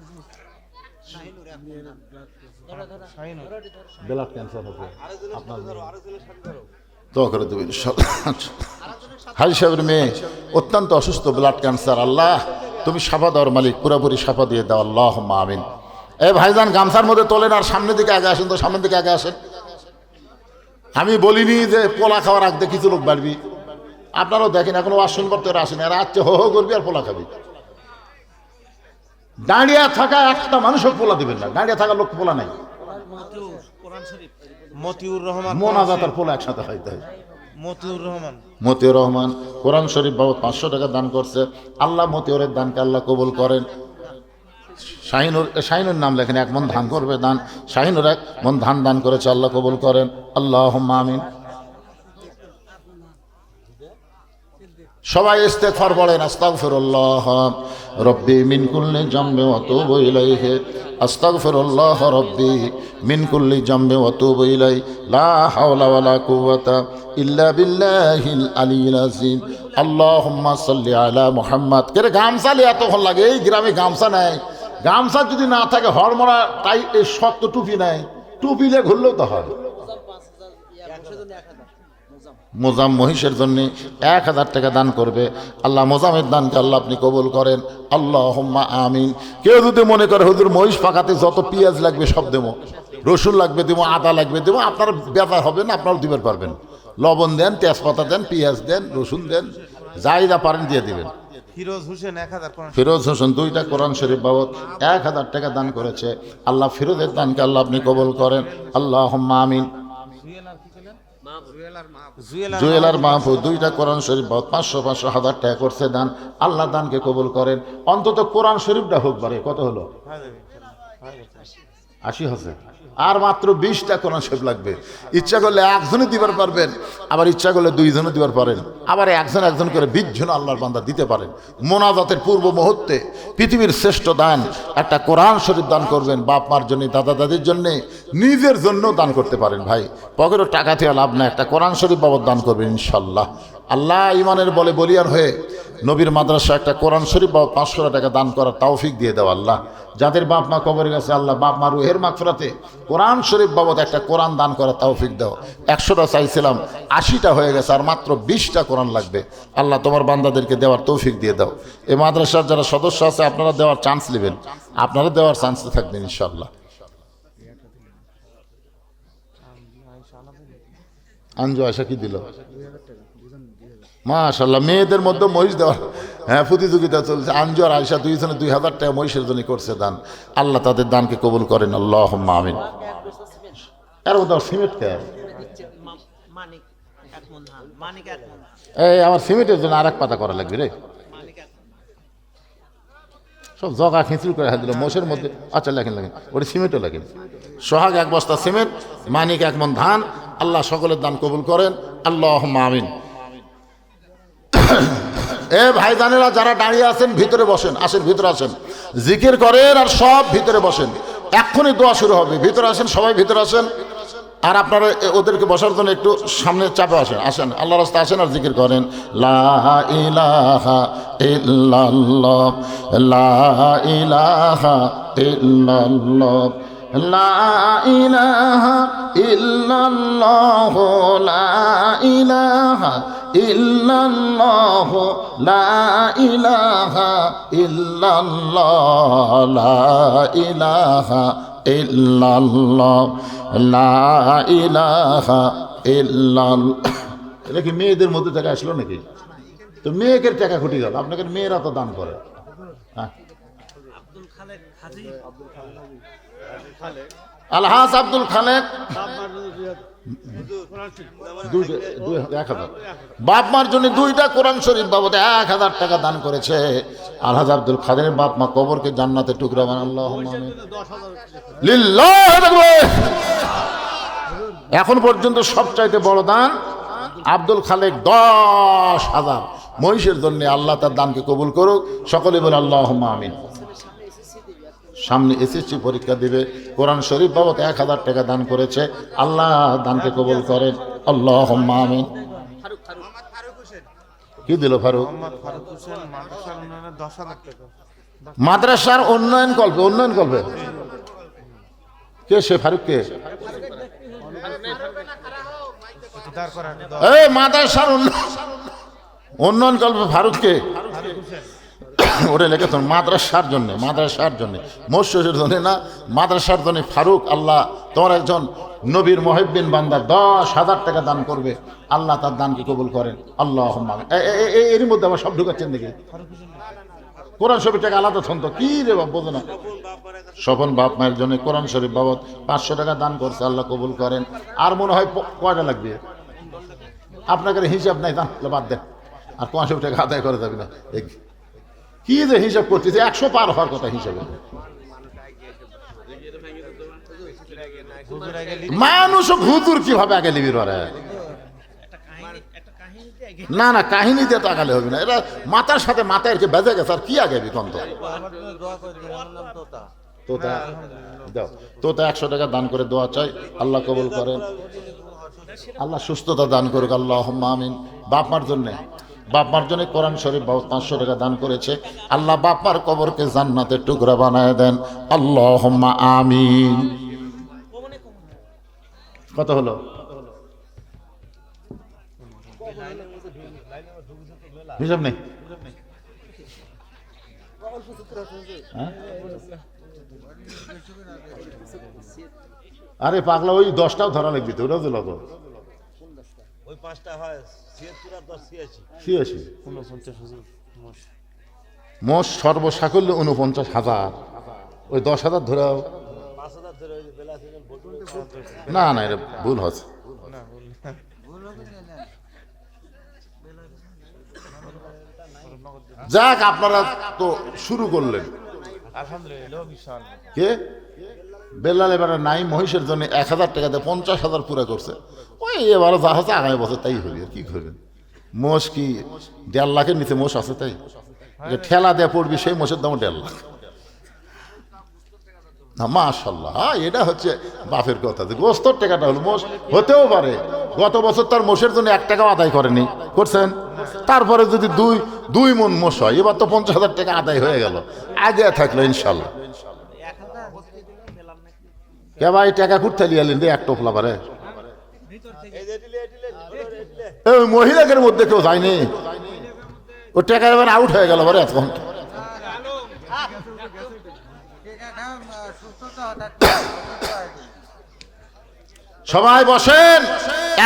ব্লাড ক্যান্সার হবে আপনার দোয়া করে দেবেন ইনশাআল্লাহ। হাজি সাহেবের মেয়ে অত্যন্ত অসুস্থ, ব্লাড ক্যান্সার। আল্লাহ তুমি সাফা দেওয়ার মালিক, পুরোপুরি সাফা দিয়ে দাও, আল্লাহ আমিন। এই ভাইজান গামছার মধ্যে তোলেন আর সামনের দিকে আগে আসেন তো, সামনের দিকে আগে আসেন। আমি বলিনি যে পোলা খাওয়ার আগে কিছু লোক বাড়বি, আপনারাও দেখেন এখনো ওয়াজ শুনবার তো এরা আসেন, এরা আসছে হো হো করবি আর পোলা খাবি। দাঁড়িয়ে থাকা একটা মানুষও পোলা দিবেন না, দাঁড়িয়ে থাকা লোক পোলা নাই। মতিউর রহমান মোনাজাত আর পোলা একসাথে খাইতে হয়। মতিউর রহমান মতিউর রহমান কোরআন শরীফ বাবদ 500 টাকা দান করছে। আল্লাহ মতিউরের দানকে আল্লাহ কবুল করেন। শাহিনুর নাম লেখেন, 1 মণ ধান করবে দান। শাহিনুর 1 মণ ধান দান করেছে, আল্লাহ কবুল করেন, আল্লাহুম্মা আমিন। সবাই ইস্তেগফার পড়েন, আস্তাগফিরুল্লাহ রব্বি মিন কুল্লি জামবি ওয়া আতুবু ইলাইহি, আস্তাগফিরুল্লাহ রব্বি মিন কুল্লি জামবি ওয়া আতুবু ইলাইহি, লা হাওলা ওয়ালা কুওয়াতা ইল্লা বিল্লাহিল আলিয়্যিল আযীম, আল্লাহুম্মা সাল্লি আলা মুহাম্মাদ। কে রে গামছা লিয়ে এতক্ষণ লাগে? এই গ্রামে গামছা নাই, গামছা যদি না থাকে হরমরা টাই এই শক্ত টুপি নাই, টুপি লিয়ে ঘুরলেও তো হয়। মোজাম মহিষের জন্য 1000 টাকা দান করবে। আল্লাহ মোজামের দানকে আল্লাহ আপনি কবুল করেন, আল্লাহুম্মা আমিন। কেউ যদি মনে করে হুজুর মহিষ পাকাতে যত পেঁয়াজ লাগবে সব দেবো, রসুন লাগবে দেবো, আদা লাগবে দেবো, আপনার বেজার হবে না, আপনারাও দিতে পারবেন। লবণ দেন, তেজপাতা দেন, পেঁয়াজ দেন, রসুন দেন, যাই যা পারেন দিয়ে দিবেন। ফিরোজ হোসেন 1000 ফিরোজ হোসেন 2টা কোরআন শরীফ বাবদ 1000 টাকা দান করেছে। আল্লাহ ফিরোজের দানকে আল্লাহ আপনি কবুল করেন, আল্লাহুম্মা আমিন। জুয়েলার মাহফুজ 2টা কোরআন শরীফ বাবদ 500 1000 টাকা করছে দান। আল্লাহ দানকে কবুল করেন। অন্তত কোরআন শরীফটা হোক বারে। কত হলো? 80 হচ্ছে। আর মাত্র 20টা কোরআন শরীফ লাগবে। ইচ্ছা করলে একজনই দিবার পারবেন, আবার ইচ্ছা করলে 2 জনও দিবার পারেন, আবার একজন করে 20 জন আল্লাহর বান্দা দিতে পারেন। মোনাজাতের পূর্ব মুহূর্তে পৃথিবীর শ্রেষ্ঠ দান একটা কোরআন শরীফ দান করবেন। বাপ মার জন্য, দাদা দাদির জন্য, নিজের জন্য দান করতে পারেন। ভাই পকেটও টাকা থেকে লাভ না, একটা কোরআন শরীফ বাবদ দান করবেন ইনশাল্লাহ। আল্লাহ ইমানের বলে বলিয়ান হয়ে নবীর মাদ্রাসা একটা কোরআন শরীফ বাবদ 500 টাকা দান করার তৌফিক দিয়ে দাও আল্লাহ। যাদের বাপ মা কবরে গেছে আল্লাহ বাপ মা রুহের মাগফিরাতে কোরআন শরীফ বাবদ একটা কোরআন দান করার তৌফিক দাও। 100টা চাইছিলাম, 80টা হয়ে গেছে, আর মাত্র 20টা কোরআন লাগবে। আল্লাহ তোমার বান্দাদেরকে দেওয়ার তৌফিক দিয়ে দাও। এই মাদ্রাসার যারা সদস্য আছে আপনারা দেওয়ার চান্স নেবেন, আপনারা দেওয়ার চান্সে থাকবেন ইনশাআল্লাহ। আঞ্জু আয়সা কি দিল? মাশাআল্লাহ, মেয়েদের মধ্যে মহিষ দেওয়ার প্রতিযোগিতা চলছে। আঞ্জু আর আয়সা 2 জনে 2000 টাকা মহিষের জন্য করছে দান। আল্লাহ তাদের দানকে কবুল করেন, আল্লাহুম্মা আমিন। এর মধ্যে সিমেন্ট কে? এই আমার সিমেন্টের জন্য আর 1 পাতা করা লাগবে রে। সব জগা খিঁচড়ি করে দিল মোষের মধ্যে। আচ্ছা লেখেন ওটা সিমেন্টও লেখেন। সোহাগ 1 বস্তা সিমেন্ট, মানিক 1 মণ ধান। আল্লাহ সকলের দান কবুল করেন, আল্লাহুম্মা আমিন। এ ভাইজানেরা যারা দাঁড়িয়ে আছেন ভিতরে বসেন, আসেন ভিতরে আসেন, জিকির করেন আর সব ভিতরে বসেন। এক্ষুনি দোয়া শুরু হবে, ভিতরে আসেন, সবাই ভিতরে আসেন। আর আপনারা ওদেরকে বসার জন্য একটু সামনে চাপে আসেন, আসেন আল্লাহ রাস্তা আসেন আর জিকির করেন। লা ইলাহা ইল্লাল্লাহ, লা ইলাহা ইল্লাল্লাহ, লা ইলাহা ইল্লাল্লাহ, লা ইলাহা ইল্লাল্লাহ, লা ইলাহা ইল্লাল্লাহ, লা ইলাহা ইল্লাল্লাহ, লা ইলাহা ইল্লাল্লাহ। এটা কি মেয়েদের মধ্যে টাকা আসলো নাকি? তো মেয়েকে টাকা খুঁটি গেল, আপনাকে মেয়েরা তো দান করে। আলহাজ আব্দুল খালেক 1000। বাপ মার জন্য 2টা কোরআন শরীফ বাবদ 1000 টাকা দান করেছে। আলহাজ আব্দুল খালের বাপ মা কবরকে জান্নাতে টুকরা বানান, আল্লাহুম্মা আমিন। লিল্লাহি তাকবীর। এখন পর্যন্ত সবচাইতে বড় দান আব্দুল খালেক 10,000 মহিষের জন্য। আল্লাহ তার দানকে কবুল করুক, সকলে বলে আল্লাহুম্মা আমিন। সামনে এসএসসি পরীক্ষা দিবে, কোরআন শরীফ বাবদ 1000 টাকা দান করেছে। আল্লাহ দানকে কবুল করেন, আল্লাহুম্মা আমিন। কি দিল ফারুক? মাদ্রাসার উন্নয়ন কল্পে কে সে ফারুক কে? দাঁড় করান এই মাদ্রাসার উন্নয়ন কল্পে ফারুককে ওটা লিখেছেন মাদ্রাসার জন্য, মাদ্রাসার জন্য, মসজিদের জন্য না, মাদ্রাসার জন্য। ফারুক, আল্লাহ তোমার একজন নবীর মুহিব্বিন বান্দা 10,000 টাকা দান করবে, আল্লাহ তার দানকে কবুল করেন। আল্লাহ এর মধ্যে আমার সব ঢুকাচ্ছেন দেখি। কোরআন শরীফ টাকা আলাদা ছন্দ কি রে বাপ, বোঝো না? স্বপন বাপ মায়ের জন্য কোরআন শরীফ বাবদ 500 টাকা দান করছে, আল্লাহ কবুল করেন। আর মনে হয় কয়টা লাগবে আপনাকে? হিসাব নাই, দান বাদ দেন। আর 500 টাকা আদায় করে যাবে না, কি যে হিসাব করতেছে, 100 পার হওয়ার কথা হিসাবে। মানুষ হুজুর কিভাবে আগে লিবির পারে? না না, কাহিনী দিয়ে তাকালে হবে না, এরা মাথার সাথে মাথায় বেজে গেছে। আর কি আগে বিকন্ত তোতা দাও, তোতা 100 টাকা দান করে দোয়া চাই, আল্লাহ কবুল করেন, আল্লাহ সুস্থতা দান করুক, আল্লাহুম্মা আমিন। বাপ মার জন্য, বাপ মার জন্য কোরআন শরীফ 500 টাকা দান করেছে, আল্লাহ বাপ মার কবরকে জান্নাতের টুকরা বানায় দেন, আল্লাহুম্মা আমিন। কত হলো? হিসাব নেই। আরে পাগলা, ওই 10টাও ধরা লাগবে তো, ওরা তো লাগো ওই 5টা হয় 76 আর 10 86 মোষ সর্বসাকল্য 49,000। ওই 10,000 ধরাও 5000 ধরে ওই বেলা সিজন বলতে না না, এটা ভুল হচ্ছে। যাক, আপনারা তো শুরু করলেন। আলহামদুলিল্লাহ বিশাল কে বেলাল এবারে নাই, মহিষের জন্য 1,000 টাকাতে 50,000 পুরা করছে। ওই এবারে যা হচ্ছে আগামী বছর তাই হবে, আর কি করবেন? মোষ কি 1.5 লাখের নিচে মোষ আছে? তাই যে ঠেলা দিয়ে পড়বি সেই মোষের দাম 1.5 লাখ। মাশাল্লাহ, এটা হচ্ছে বাপের কথা। যে গোস্তর টাকাটা হলো, মোষ হতেও পারে গত বছর তার মোষের জন্য 1 টাকাও আদায় করেনি, করছেন। তারপরে যদি দুই মন মোষ হয়, এবার তো 50,000 টাকা আদায় হয়ে গেল, আগে থাকলো ইনশাল্লাহ। কে ভাই টাকা কুঠতে লিয়ালেন রে, 1 টোপলা পারে? ওই মহিলাদের মধ্যে কেউ যায়নি, ও টাকা এবার আউট হয়ে গেল পরে এখন। সবাই বসেন,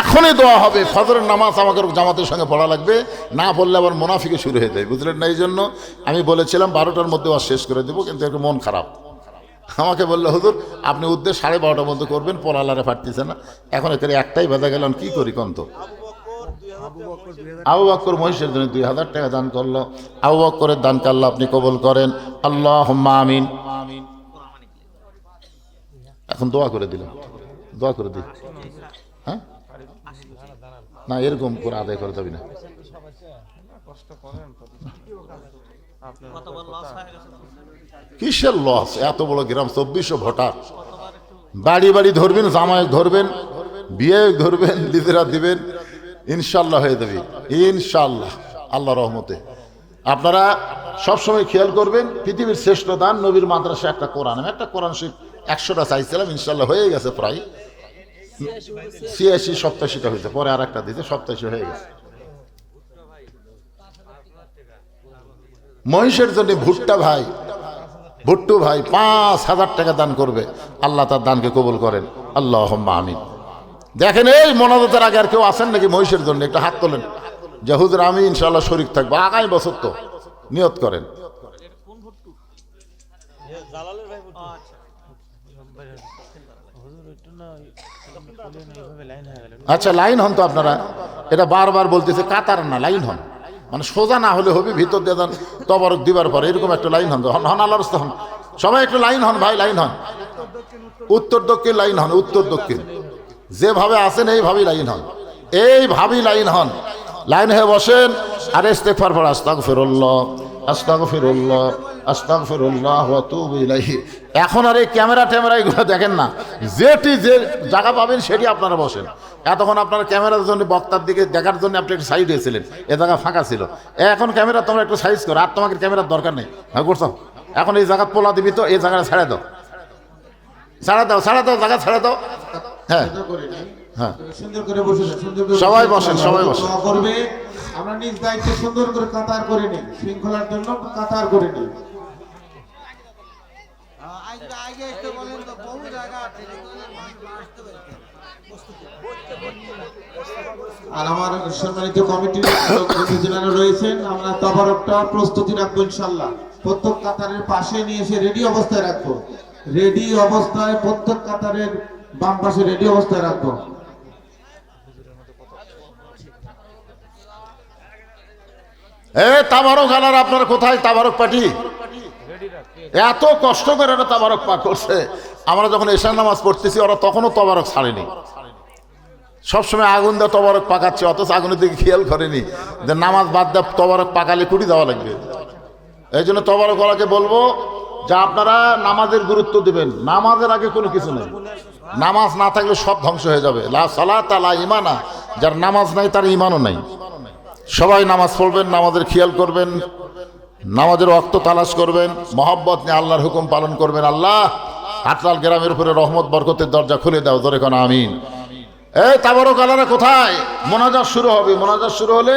এখনই দোয়া হবে। ফজরের নামাজ আমাকে জামাতের সঙ্গে পড়া লাগবে, না পড়লে আবার মুনাফিকে শুরু হয়ে যায়, বুঝলেন না? এই জন্য আমি বলেছিলাম 12টার মধ্যে আর শেষ করে দেবো, কিন্তু একটু মন খারাপ। আমাকে বললো হুজুর আপনি উদ্দেশ্য 12:30 মধ্যে করবেন, পড়ালারে ফাটতেছে না। এখন এখানে 1টাই বাজে গেল, কি করি কন্ত? আবু বকর মহিষের জন্য 2,000 টাকা দান করলো, আবু বকরের দানকে আল্লাহ আপনি কবুল করেন, আল্লাহুম্মা আমিন। এখন দোয়া করে দিলাম, দোয়া করে দিই। হ্যাঁ না, এরকম করে আদায় করে যাবি না। কিসের লস? এত বড় গ্রাম, 2400 ভোটার, বাড়ি বাড়ি ধরবেন, জামায়াত ধরবেন, বিয়ে ধরবেন, লিদেরা দিবেন, ইনশাল্লাহ হয়ে যাবে, ইনশাল্লাহ আল্লাহ রহমতে। আপনারা সবসময় খেয়াল করবেন, পৃথিবীর শ্রেষ্ঠ দান নবীর মাদ্রাসা একটা কোরআন। আমি একটা কোরআন শরীফ 100টা চাইছিলাম, ইনশাল্লাহ হয়ে গেছে, প্রায় 86-87টা হয়েছে, পরে আর একটা দিতে 87 হয়ে গেছে। মহিষের জন্য ভুট্টু ভাই 5,000 টাকা দান করবে, আল্লাহ তার দানকে কবুল করেন, আল্লাহুম্মা আমিন। দেখেন এই মোনাজাতের আগে আর কেউ আসেন নাকি মহিষের জন্য? একটা হাত তোলেন যে হুজুর আমি ইনশাআল্লাহ শরীক থাকবো আগামী বছর। তো নিয়ত করেন। জালালের ভাই আচ্ছা লাইন হন তো আপনারা, এটা বারবার বলতেছে, কাতার না, লাইন হন, মানে সোজা না হলে হবে, ভিতর দিয়ে দেন তবরক দিবার পরে এরকম একটা লাইন হন, হন আল্লাহর রাস্তা হন, সবাই একটু লাইন হন ভাই, লাইন হন, উত্তর দক্ষিণ লাইন হন, উত্তর দক্ষিণ যেভাবে আছেন এইভাবেই লাইন হন, এইভাবেই লাইন হন, লাইন হয়ে বসেন। আর ইস্তেগফার পড়া, আস্তাগফিরুল্লাহ আস্তাগফিরুল্লাহ আস্তাগফিরুল্লাহ ওয়া আতুবু ইলাইহি। এখন আর এই ক্যামেরা এগুলো দেখেন না, যেটি যে জায়গা পাবেন সেটি আপনারা বসেন। এতক্ষণ আপনারা ক্যামেরার জন্য বক্তার দিকে দেখার জন্য আপনি একটু সাইড হয়েছিলেন, এ জায়গা ফাঁকা ছিল, এখন ক্যামেরা তোমরা একটু সাইজ করো, আর তোমাকে ক্যামেরার দরকার নেই। হ্যাঁ করছো, এখন এই জায়গা পোলা দিবি তো এই জায়গাটা ছেড়ে দাও, ছাড়া দাও জায়গা ছাড়া দাও। হ্যাঁ হ্যাঁ সুন্দর করে বসে যান, সুন্দর করে সবাই বসেন, সবাই বসেন। দোয়া করবে। আমরা নিজ দায়িত্বে সুন্দর করে কাতার করে নিই, শৃঙ্খলার জন্য কাতার করে নিই। আর আমার সম্মানিত কমিটির লোকজন যারা রয়েছেন, আমরা তবারকটা প্রস্তুতি রাখবো ইনশাল্লাহ। প্রত্যেক কাতারের পাশে নিয়ে এসে রেডি অবস্থায় রাখবো, রেডি অবস্থায় প্রত্যেক কাতারের বাম পাশে রেডি অবস্থায় রাখবো। তাবারক আলার আপনারা কোথায়? তাবারক পার্টি এত কষ্ট করে একটা তাবারক পাক করছে। আমরা যখন এশার নামাজ পড়তেছি ওরা তখনও তবারক ছাড়েনি, সবসময় আগুন দিয়ে তবারক পাকাচ্ছে, অথচ আগুনের দিকে খেয়াল করেনি যে নামাজ বাদ দিয়ে তবারক পাকালে কুড়ি দেওয়া লাগবে। এই জন্য তবারক ওলাকে বলবো যে আপনারা নামাজের গুরুত্ব দিবেন। নামাজের আগে কোনো কিছু নেই, নামাজ না থাকলে সব ধ্বংস হয়ে যাবে। লা সালাতা লা ঈমানা, যার নামাজ নাই তার ঈমানও নাই। সবাই নামাজ পড়বেন, নামাজের খেয়াল করবেন, নামাজের ওয়াক্ত তালাশ করবেন, মহব্বত নিয়ে আল্লাহর হুকুম পালন করবেন। আল্লাহ হাটলাল গ্রামের উপরে রহমত বরকতের দরজা খুলে দাও, ধরে কোন আমিন। এই তাবারক আলারা কোথায়? মোনাজাত শুরু হবে, মোনাজাত শুরু হলে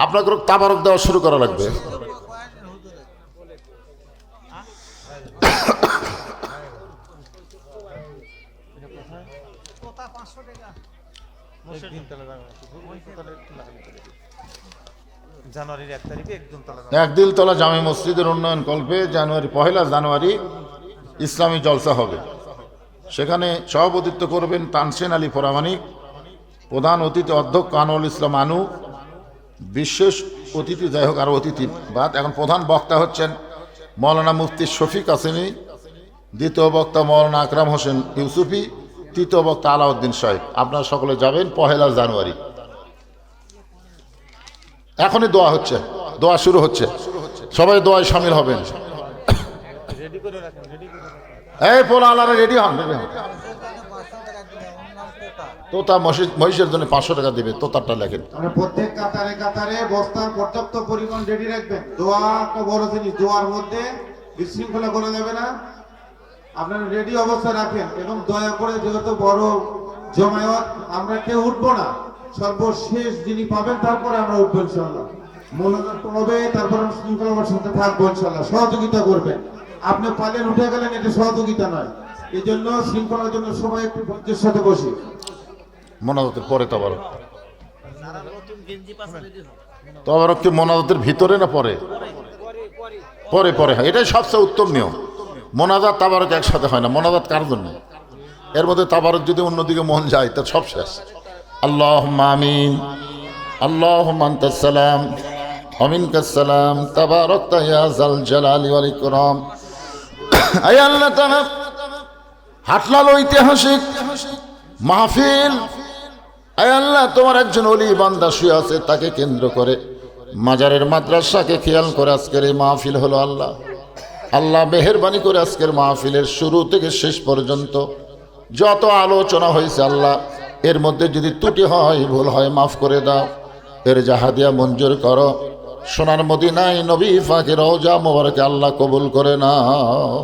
আপনাকে তাবারক দেওয়া শুরু করা লাগবে। জানুয়ারির 1 তারিখে একদিন তলা একদিলতলা জামে মসজিদের উন্নয়ন কল্পে পহেলা জানুয়ারি ইসলামী জলসা হবে। সেখানে সভাপতিত্ব করবেন তানসেন আলী ফরামানিক, প্রধান অতিথি অধ্যক্ষ আনোয়ারুল ইসলাম আনু, বিশেষ অতিথি যাই হোক আরও অতিথি বাদ। এখন প্রধান বক্তা হচ্ছেন মৌলানা মুফতি শফিক কাসেমি, দ্বিতীয় বক্তা মৌলানা আকরাম হোসেন ইউসুফি, তৃতীয় বক্তা আলাউদ্দিন সাহেব। আপনারা সকলে যাবেন পহেলা জানুয়ারি। এখনই দোয়া হচ্ছে, দোয়া শুরু হচ্ছে, সবাই দোয়ায় শামিল হবেন। রেডি করে রাখেন, রেডি করে রাখেন। এই পোলা আলারা রেডি হন, রেডি হন। তোতা মহিষের জন্য 500 টাকা দিবে, তোতারটা লেখেন। আমরা প্রত্যেক কাতারে কাতারে বস্তার পর্যাপ্ত পরিমাণ রেডি রাখবেন। দোয়া একটা বড় জিনিস, দোয়ার মধ্যে বিশৃঙ্খলা করা যাবে না। আপনারা রেডি অবস্থা রাখেন এবং দয়া করে যেহেতু বড় জমায়েত, আমরা কেউ উঠবো না, সর্বশেষ যিনি পাবেন তারপরে আমরা উঠবো ইনশাআল্লাহ। মোনাজাত হবে, তারপর আমরা শৃঙ্খলার সাথে থাকবো ইনশাআল্লাহ। সহযোগিতা করবেন, আপনি পালেন উঠে গেলেন, এটা সহযোগিতা নয়। এই জন্য শৃঙ্খলার জন্য সবাই একটু ধৈর্যের সাথে বসি। মোনাজাতের পরে তাবারক, তাবারক কি মোনাজাতের ভিতরে না পরে? পরে পরে হয়, এটাই সবচেয়ে উত্তম নিয়ম। মোনাজাত তাবারক একসাথে হয় না। মোনাজাত কার জন্য? এর মধ্যে তাবারক যদি অন্যদিকে মন যায় তা সব শেষ। আল্লাহুম্মা আমিন, আল্লাহুম্মা আনতাস সালাম ওয়া মিনকাস সালাম, তাবারাকতা ইয়া যাল জালালি ওয়াল ইকরাম। আয় আল্লাহ তাআলা, হাটলাল ঐতিহাসিক মাহফিল, আয় আল্লাহ তোমার একজন ওলি বান্দা শুয়ে আছে, তাকে কেন্দ্র করে মাজারের মাদ্রাসাকে খেয়াল করে আজকের এই মাহফিল হলো। আল্লাহ আল্লাহ মেহেরবানি করে আজকের মাহফিলের শুরু থেকে শেষ পর্যন্ত যত আলোচনা হয়েছে আল্লাহ, এর মধ্যে যদি ত্রুটি হয়, ভুল হয়, মাফ করে দাও। এর জাহাদিয়া মঞ্জুর করো। সোনার মদিনায় নবী পাকের রওজা মোবারকে আল্লাহ কবুল করে নাও।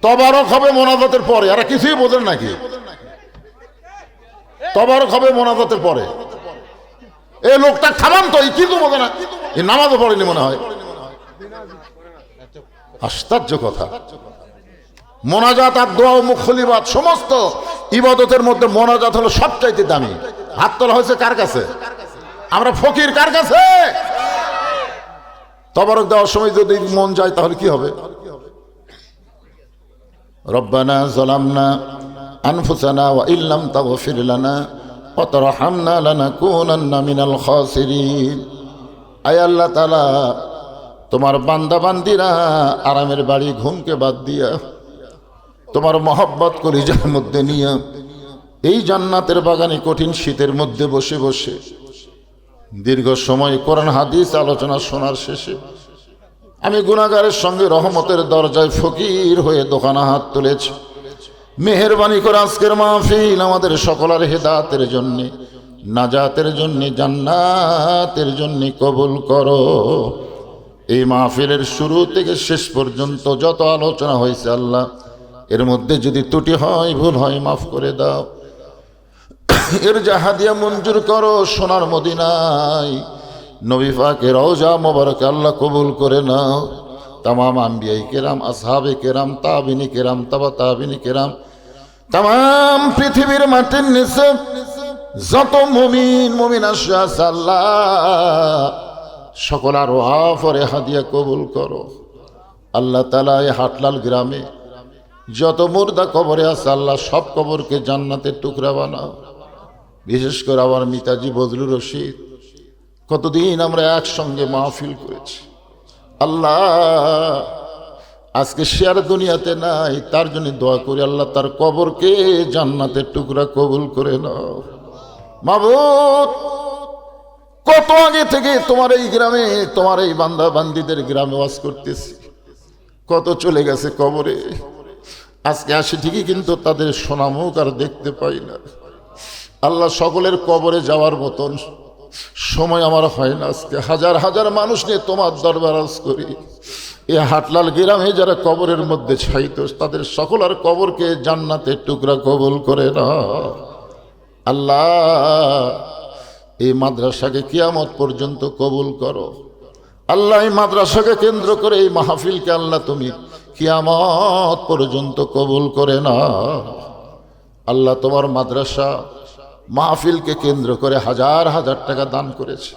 তবারক হবে মোনাজাতের পরে। আর কিছুই বোঝেন নাকি? তবারক হবে মোনাজাতের পরে। এই লোকটা খামান তো, কিন্তু বোঝে না, এই নামাজও পড়েনি মনে হয়। আশ্চর্য কথা। মোনাজাত আর দোয়া ও মুখলিবাত সমস্ত ইবাদতের মধ্যে মোনাজাত হলো সবচাইতে দামি। হাত তোলা হয়েছে কার কাছে? আমরা ফকির কার কাছে? তবারক দেওয়ার সময় যদি মন যায় তাহলে কি হবে? রব্বানা যালামনা আনফুসানা ওয়া ইল্লাম তাগফির লানা ওয়া তারহামনা লানাকুনান্না মিনাল খাসিরিন। আয় আল্লাহ তাআলা, তোমার বান্দা বান্দিরা আরামের বাড়ি ঘুমকে বাদ দিয়া তোমার মহব্বত কলিজার মধ্যে নিয়ে এই জান্নাতের বাগানে কঠিন শীতের মধ্যে বসে বসে দীর্ঘ সময় কোরআন হাদিস আলোচনা শোনার শেষে আমি গুনাহগারের সঙ্গে রহমতের দরজায় ফকির হয়ে দোকানা হাত তুলেছি। মেহেরবানি করে আজকের মাহফিল আমাদের সকলের হেদায়েতের জন্য, নাজাতের জন্য, জান্নাতের জন্য কবুল করো। এই মাহফিলের শুরু থেকে শেষ পর্যন্ত যত আলোচনা হয়েছে আল্লাহ, এর মধ্যে যদি ত্রুটি হয়, ভুল হয়, মাফ করে দাও। এর জাহাদিয়া মঞ্জুর করো সোনার মদিনায়, নবী পাকের রওজা মোবারক আল্লাহ কবুল করে নাও। তামাম আম্বিয়াই কেরাম, আসহাবে কেরাম, তাবিনী কেরাম, তাবা তাবিনী কেরাম, তামাম পৃথিবীর মাটির নিচে যত মুমিন মুমিনা আছে আল্লাহ সকল আর পরে হাদিয়া কবুল করো। আল্লাহ তাআলা এই হাটলাল গ্রামে যত মুর্দা কবরে আছে আল্লাহ সব কবরকে জান্নাতের টুকরা বানাও। বিশেষ করে আমার মিতাজি বজলুর রশিদ, কতদিন আমরা একসঙ্গে মাহফিল করেছি আল্লাহ, আজকে সে আর দুনিয়াতে নাই, তার জন্য দোয়া করি আল্লাহ তার কবরকে জান্নাতের টুকরা কবুল করে নাও। মাবুদ, কত আগে থেকে তোমার এই গ্রামে, তোমার এই বান্দা বান্দিদের গ্রামে ওয়াজ করতেছি, কত চলে গেছে কবরে। আজকে আসি ঠিকই, কিন্তু তাদের সোনামুখ আর দেখতে পাই না। আল্লাহ, সকলের কবরে যাওয়ার মতন সময় আমার হয় না। আজকে হাজার হাজার মানুষ নিয়ে তোমার দরবার আজ করি। এ হাটলাল গ্রামে যারা কবরের মধ্যে ছাইত, তাদের সকল আর কবরকে জান্নাতের টুকরা কবুল করে না। আল্লাহ, এই মাদ্রাসাকে কিয়ামত পর্যন্ত কবুল করো। আল্লাহ, এই মাদ্রাসাকে কেন্দ্র করে এই মাহফিলকে আল্লাহ তুমি কিয়ামত পর্যন্ত কবুল করে না। আল্লাহ, তোমার মাদ্রাসা মাহফিলকে কেন্দ্র করে হাজার হাজার টাকা দান করেছে,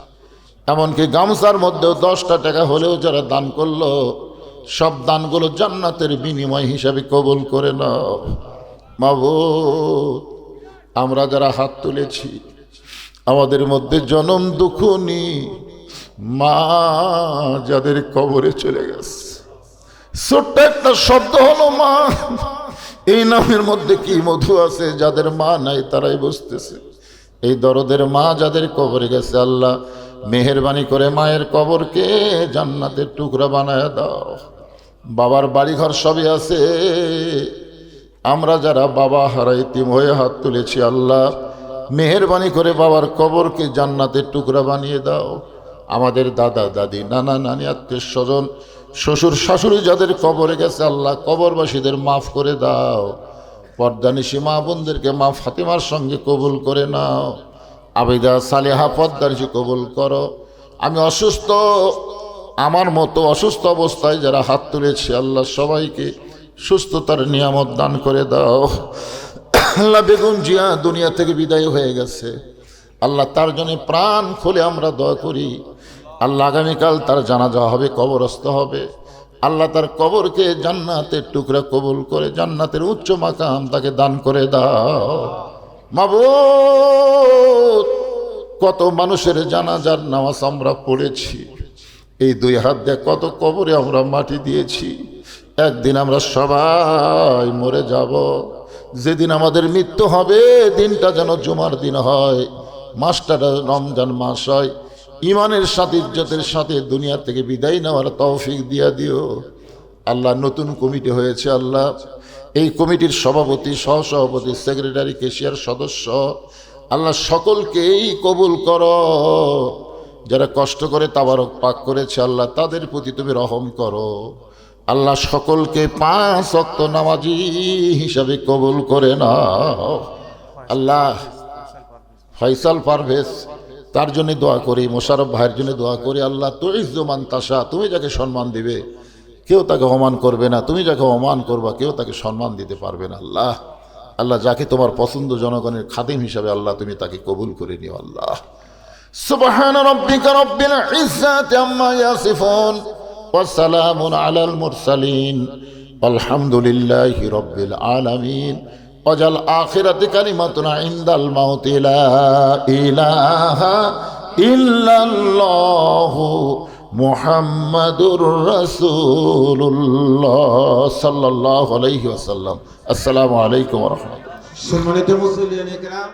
এমনকি গামছার মধ্যেও 10টা টাকা হলেও যারা দান করলো, সব দানগুলো জান্নাতের বিনিময় হিসাবে কবুল করে নাও। মাবুদ, আমরা যারা হাত তুলেছি, আমাদের মধ্যে জনম দুঃখনি মা যাদের কবরে চলে গেছে, ছোট্ট একটা শব্দ হলো মা, এই নামের মধ্যে কি মধু আছে। যাদের মা নাই তারাই বুঝতেছে। এই দরদের মা যাদের কবরে গেছে, আল্লাহ মেহেরবানি করে মায়ের কবরকে জান্নাতের টুকরা বানায় দাও। বাবার বাড়িঘর সবই আছে, আমরা যারা বাবা হারা ইতিম হয়ে হাত তুলেছি, আল্লাহ মেহেরবানি করে বাবার কবরকে জান্নাতের টুকরা বানিয়ে দাও। আমাদের দাদা দাদি, নানা নানি, আত্মীয় স্বজন, শ্বশুর শাশুড়ি যাদের কবরে গেছে, আল্লাহ কবরবাসীদের মাফ করে দাও। পর্দানিশী মা বোনদেরকে মা ফাতিমার সঙ্গে কবুল করে নাও। আবেদা সালেহা পর্দানিশী কবুল করো। আমি অসুস্থ, আমার মতো অসুস্থ অবস্থায় যারা হাত তুলেছে, আল্লাহ সবাইকে সুস্থতার নিয়ামত দান করে দাও। আল্লাহ, বেগুন জিয়া দুনিয়া থেকে বিদায় হয়ে গেছে, আল্লাহ তার জন্য প্রাণ খুলে আমরা দোয়া করি। আল্লাহ, আগামীকাল তার জানাজা হবে, কবরস্থ হবে। আল্লাহ তার কবরকে জান্নাতের টুকরা কবুল করে জান্নাতের উচ্চ মাকাম তাকে দান করে দাও। মাবুদ, কত মানুষের জানাজার নামাজ আমরা পড়েছি, এই 2 হাত দিয়ে কত কবরে আমরা মাটি দিয়েছি। একদিন আমরা সবাই মরে যাব। যেদিন আমাদের মৃত্যু হবে, দিনটা যেন জুমার দিন হয়, মাসটা রমজান মাস হয়। ইমানের সাথে, ইজ্জতের সাথে দুনিয়া থেকে বিদায় নেওয়ার তৌফিক দিয়া দিও। আল্লাহ, নতুন কমিটি হয়েছে, আল্লাহ এই কমিটির সভাপতি, সহসভাপতি, সেক্রেটারি, কেশিয়ার সদস্য, আল্লাহ সকলকেই কবুল করো। যারা কষ্ট করে তাবারক পাক করেছে, আল্লাহ তাদের প্রতি তুমি রহম করো। আল্লাহ সকলকে 5 ওয়াক্ত নামাজি হিসাবে কবুল করে নাও। আল্লাহ, ফয়সাল পারভেজ তার জন্য দোয়া করি, মোশারফ ভাইয়ের জন্য দোয়া করি। আল্লাহ, তুইজ্জু মান তাশা, তুমি যাকে সম্মান দিবে কেউ তাকে অমান করবে না, তুমি যাকে অমান করবা কেউ তাকে সম্মান দিতে পারবে না। আল্লাহ, আল্লাহ যাকে তোমার পছন্দ জনগণের খাদিম হিসাবে আল্লাহ তুমি তাকে কবুল করে নিও। আল্লাহ, সুবহানা রাব্বিকা রাব্বিল ইজ্জাতি আম্মা ইয়াসিফুন ওয়া সালামুন আলাল মুরসালিন আলহামদুলিল্লাহি রাব্বিল আলামিন। ওয়াজাল আখিরাতি কালিমাতুনা ইনদাল মাউতি লা ইলাহা ইল্লাল্লাহু মুহাম্মাদুর রাসূলুল্লাহ সাল্লাল্লাহু আলাইহি ওয়াসাল্লাম। আসসালামু আলাইকুম ওয়া রাহমাতুল্লাহ। সম্মানিত মুসল্লিয়ান ইকরাম।